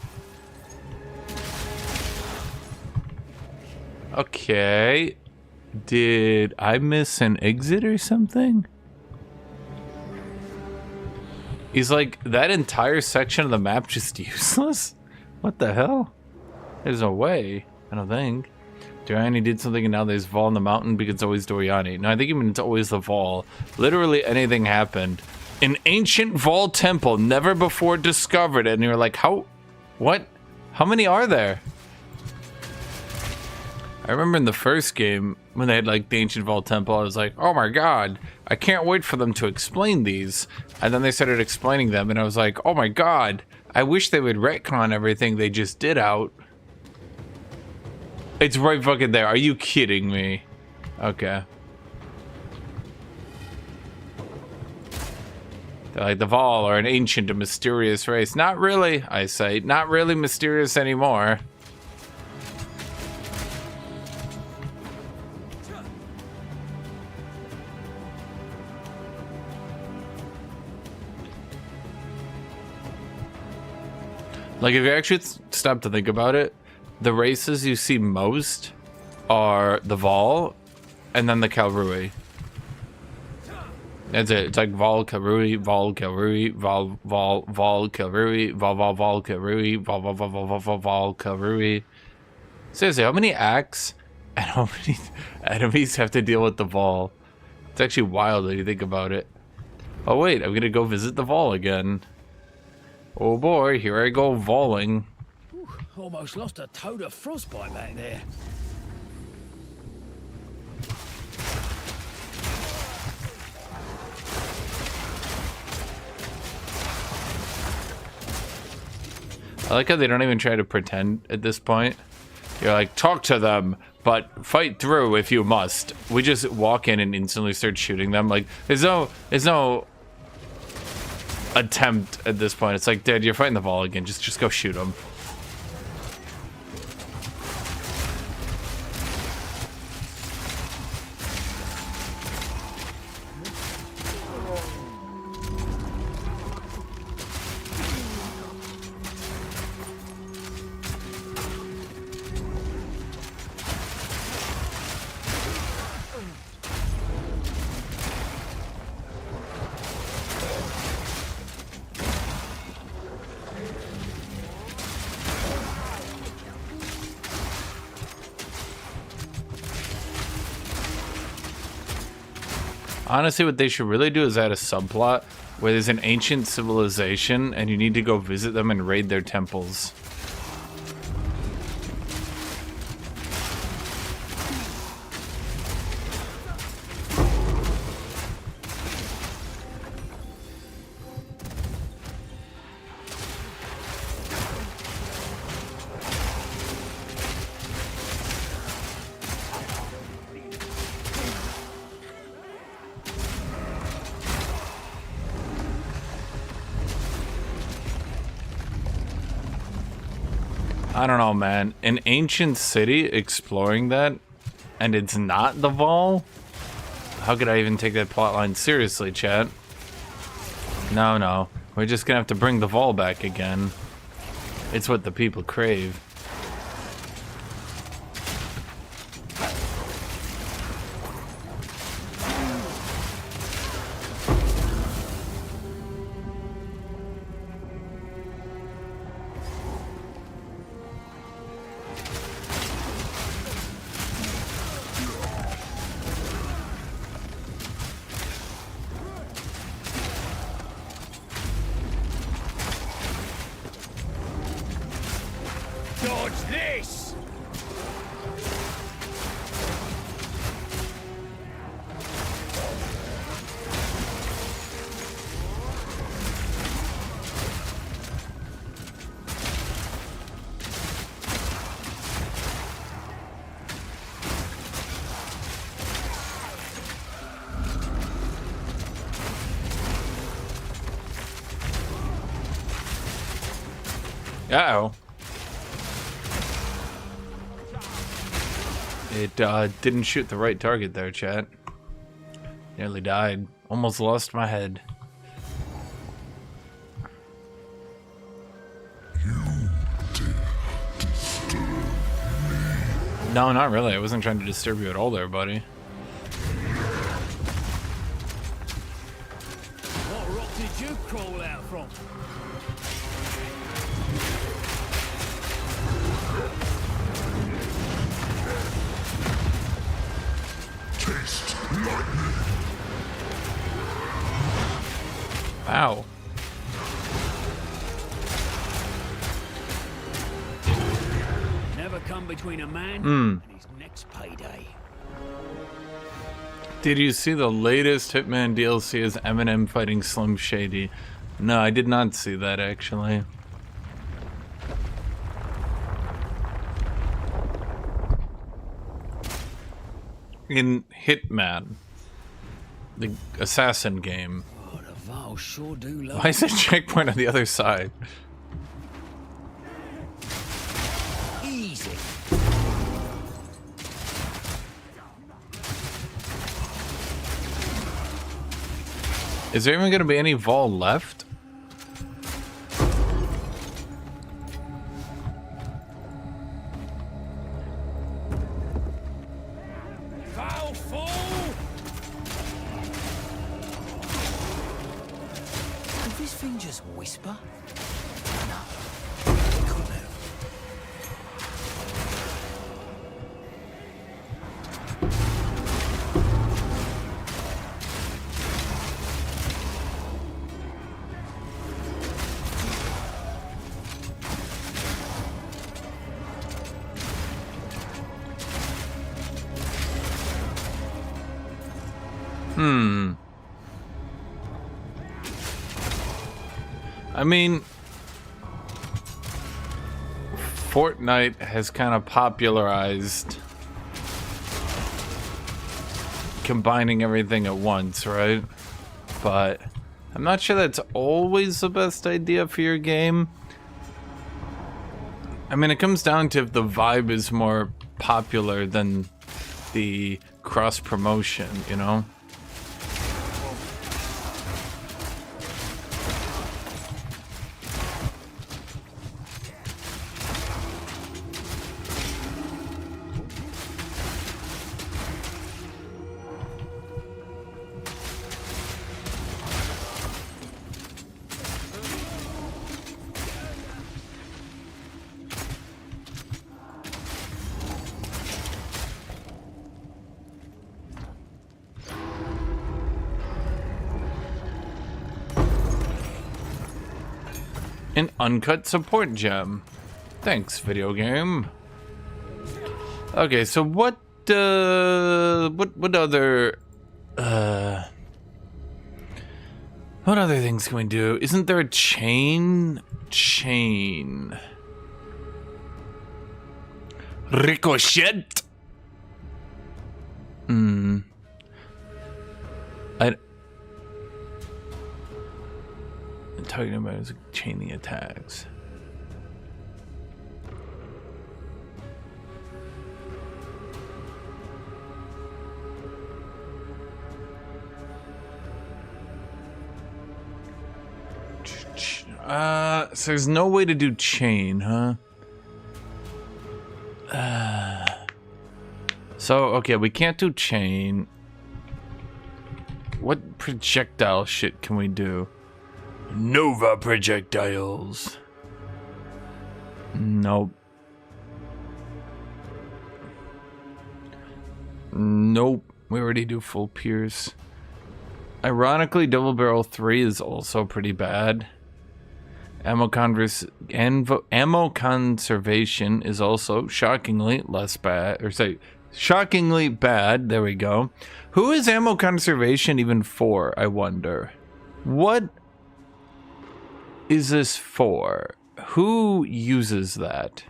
Okay. Did I miss an exit or something? He's like, that entire section of the map just useless? What the hell? There's no way, I don't think. Doriani did something and now there's Vol in the mountain because it's always Doriani. No, I think even it's always the Vol. Literally anything happened. An ancient Vol temple never before discovered, and you're like, how? What? How many are there? I remember in the first game when they had like the ancient Vol temple, I was like, oh my god, I can't wait for them to explain these. And then they started explaining them and I was like, oh my god, I wish they would retcon everything they just did out. It's right fucking there. Are you kidding me? Okay. They're like, the Vol are an ancient and mysterious race. Not really, I say. Not really mysterious anymore. Like, if you actually stop to think about it, the races you see most are the Vol and then the Kalrui. That's it. It's like Vol, Kalrui, Vol, Kalrui, Vol, Vol, Vol, Kalrui, Vol, Vol, Vol, Kalrui, Vol, Vol, Vol, Vol, Vol, Vol, Vol, Kalrui. Seriously, how many acts and how many enemies have to deal with the Vol? It's actually wild when you think about it. Oh wait, I'm gonna go visit the Vol again. Oh boy, here I go voling. Almost lost a toad of frostbite back there. I like how they don't even try to pretend at this point. You're like, talk to them, but fight through if you must. We just walk in and instantly start shooting them. Like, there's no attempt at this point. It's like, dude, you're fighting the Vol again. Just go shoot them. Honestly, what they should really do is add a subplot where there's an ancient civilization and you need to go visit them and raid their temples. I don't know, man. An ancient city, exploring that, and it's not the Vol? How could I even take that plotline seriously, chat? No. We're just gonna have to bring the Vol back again. It's what the people crave. Dodge this! Uh-oh. It didn't shoot the right target there, chat. Nearly died. Almost lost my head. No, not really. I wasn't trying to disturb you at all there, buddy. What rock did you crawl out from? Taste lightning. Wow. Never come between a man and his next payday. Did you see the latest Hitman DLC as Eminem fighting Slim Shady? No, I did not see that actually. In Hitman, the assassin game. Oh, the Val sure do love Why is there a checkpoint on the other side? easy. Is there even going to be any Vol left? Foul fool! Did this thing just whisper? No, it couldn't have. I mean, Fortnite has kind of popularized combining everything at once, right? But I'm not sure that's always the best idea for your game. I mean, it comes down to if the vibe is more popular than the cross promotion, you know? An uncut support gem. Thanks, video game. Okay, so what other what other things can we do? Isn't there a chain? Ricochet. Talking about is chaining attacks. So there's no way to do chain, huh? So okay, we can't do chain. What projectile shit can we do? Nova projectiles. Nope. Nope. We already do full pierce. Ironically, double barrel 3 is also pretty bad. Ammo conservation is also shockingly less bad. Or say, shockingly bad. There we go. Who is ammo conservation even for, I wonder? What is this for? Who uses that?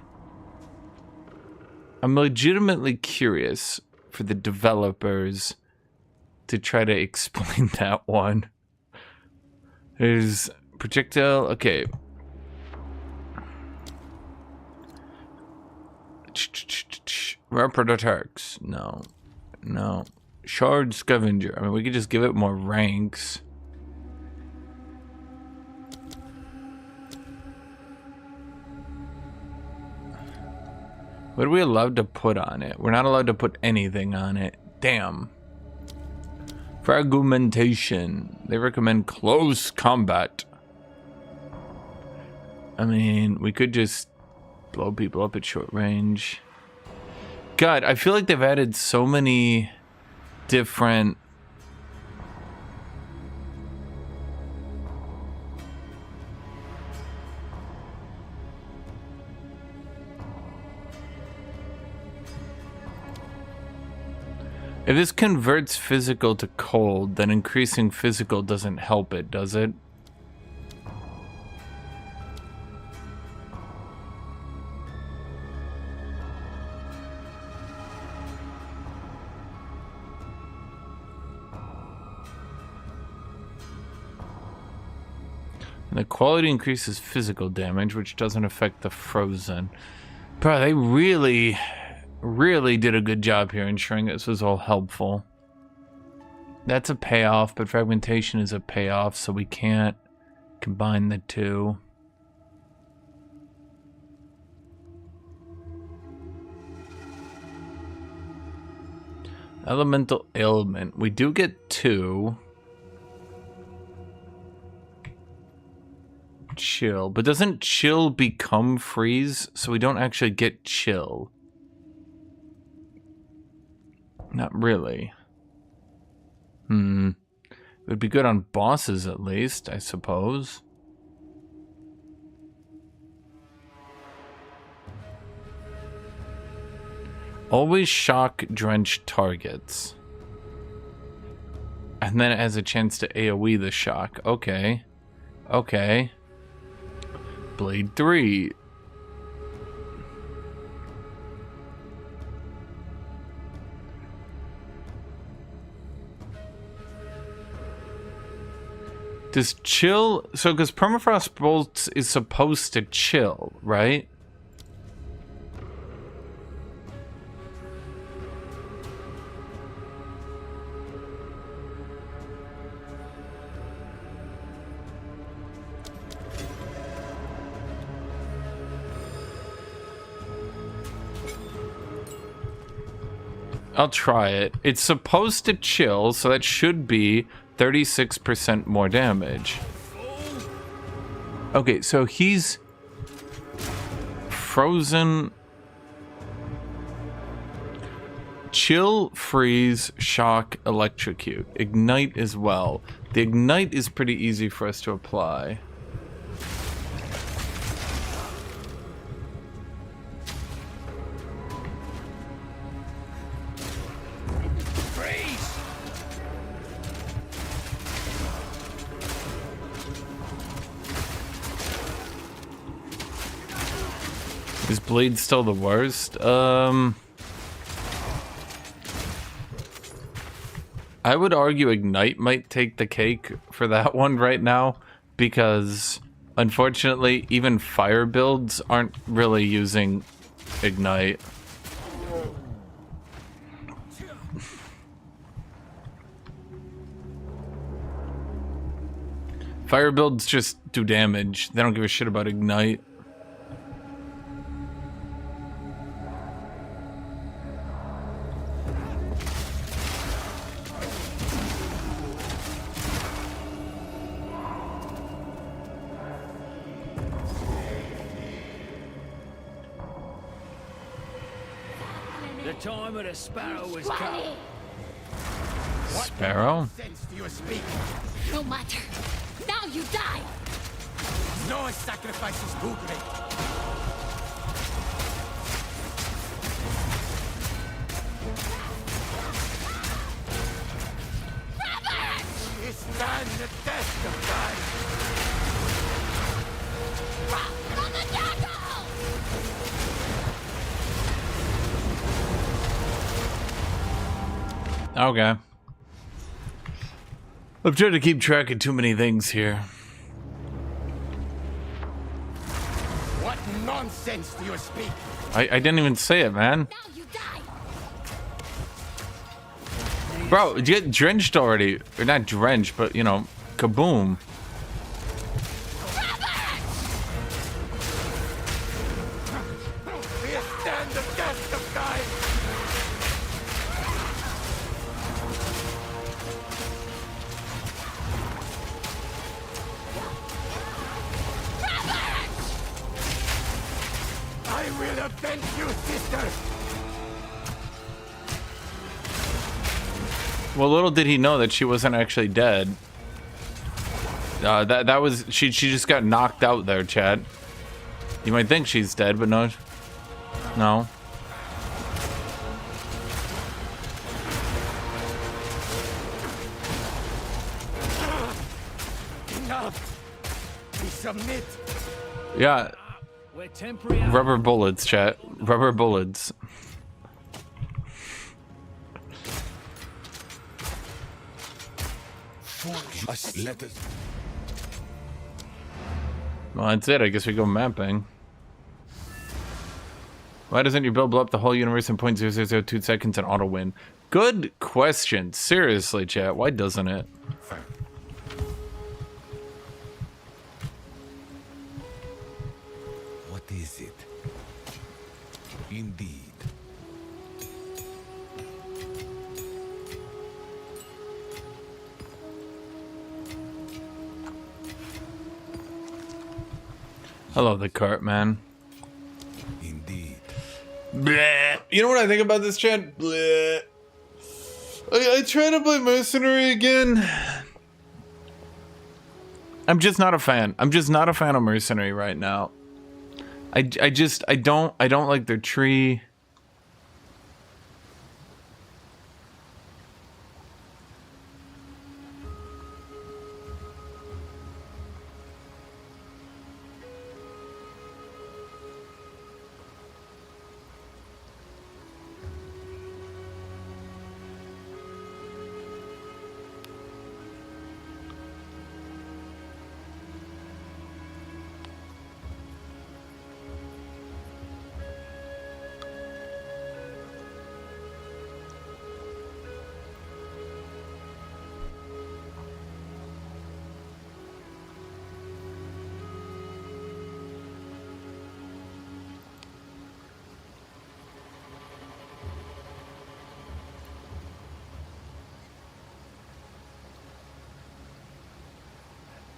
I'm legitimately curious for the developers to try to explain that one. There's projectile, okay. Rapid attacks, no. Shard Scavenger. I mean, we could just give it more ranks. What are we allowed to put on it? We're not allowed to put anything on it. Damn. Fragmentation. They recommend close combat. I mean, we could just blow people up at short range. God, I feel like they've added so many different... If this converts physical to cold, then increasing physical doesn't help it, does it? And the quality increases physical damage, which doesn't affect the frozen. Bro, they really did a good job here ensuring this was all helpful. That's a payoff, but fragmentation is a payoff, so we can't combine the two. Elemental ailment. We do get 2. Chill, but doesn't chill become freeze? So we don't actually get chill. Not really. It would be good on bosses at least, I suppose. Always shock drenched targets. And then it has a chance to AoE the shock. Okay. Okay. Blade 3. Does chill... So, because Permafrost Bolts is supposed to chill, right? I'll try it. It's supposed to chill, so that should be 36% more damage. Okay, so he's frozen. Chill, freeze, shock, electrocute. Ignite as well. The ignite is pretty easy for us to apply. Is Blade still the worst? I would argue Ignite might take the cake for that one right now, because unfortunately even fire builds aren't really using Ignite. Fire builds just do damage. They don't give a shit about Ignite. The time of the sparrow was come. Sparrow? Sense do you speak? No matter. Now you die. No sacrifice is too great. You stand the test of time. On the jackal! Okay. I'm trying to keep track of too many things here. What nonsense do you speak? I didn't even say it, man. Now you die. Bro, you get drenched already. Or not drenched, but, you know, kaboom. Stand the test of time! I will avenge you, sister! Well, little did he know that she wasn't actually dead. That was she just got knocked out there, Chad. You might think she's dead, but no. No. Enough! We submit! Yeah. We're temporary. Rubber bullets, chat. Rubber bullets. Let us. Well, that's it. I guess we go mapping. Why doesn't your build blow up the whole universe in 0.0002 seconds and auto win? Good question. Seriously, chat. Why doesn't it? What is it? Indeed. I love the cart, man. Indeed. Bleh. You know what I think about this, chat? Bleh. I try to play Mercenary again. I'm just not a fan. I'm just not a fan of Mercenary right now. I don't like their tree.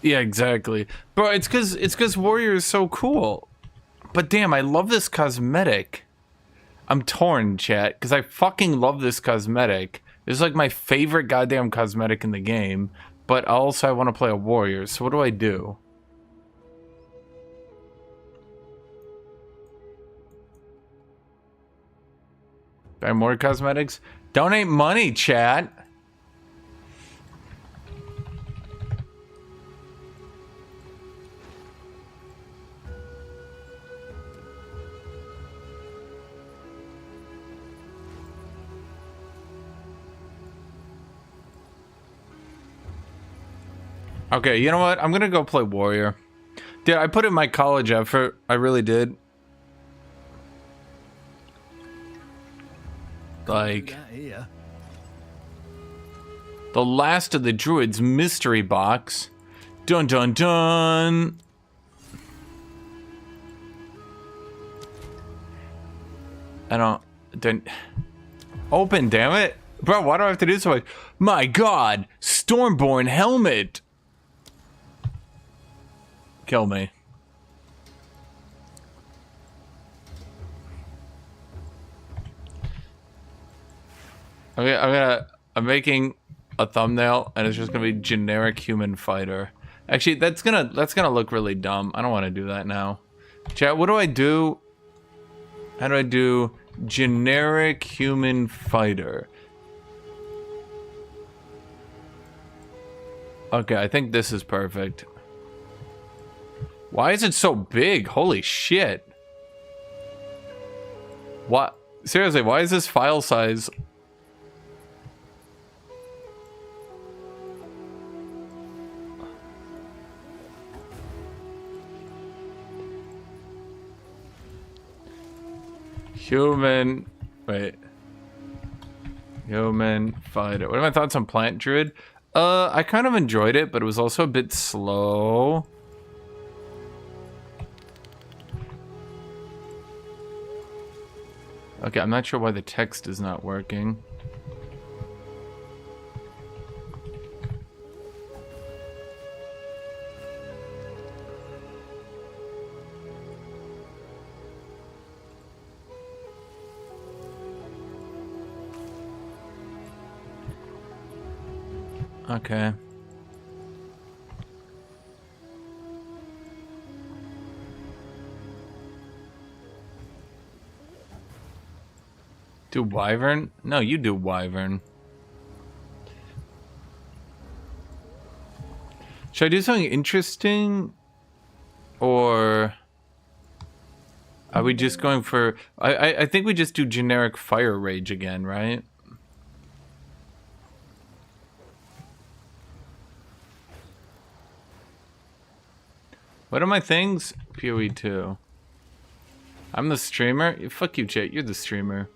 Yeah, exactly. Bro, it's cause Warrior is so cool. But damn, I love this cosmetic. I'm torn, chat, because I fucking love this cosmetic. It's like my favorite goddamn cosmetic in the game. But also I want to play a Warrior, so what do I do? Buy more cosmetics? Donate money, chat. Okay, you know what? I'm gonna go play Warrior. Dude, I put in my college effort. I really did. Like, the last of the Druids mystery box. Dun dun dun. I don't open, damn it. Bro, why do I have to do so much? My god, Stormborn helmet. Kill me. Okay, I'm making a thumbnail and it's just gonna be generic human fighter. Actually, that's gonna look really dumb. I don't want to do that now. Chat, what do I do? How do I do generic human fighter? Okay, I think this is perfect. Why is it so big? Holy shit. What? Seriously, why is this file size? Human. Wait. Yeoman fighter. What are my thoughts on Plant Druid? I kind of enjoyed it, but it was also a bit slow. Okay, I'm not sure why the text is not working. Okay. Do Wyvern? No, you do Wyvern. Should I do something interesting? Or are we just going for... I think we just do generic Fire Rage again, right? What are my things? PoE2. I'm the streamer? Fuck you, chat. You're the streamer.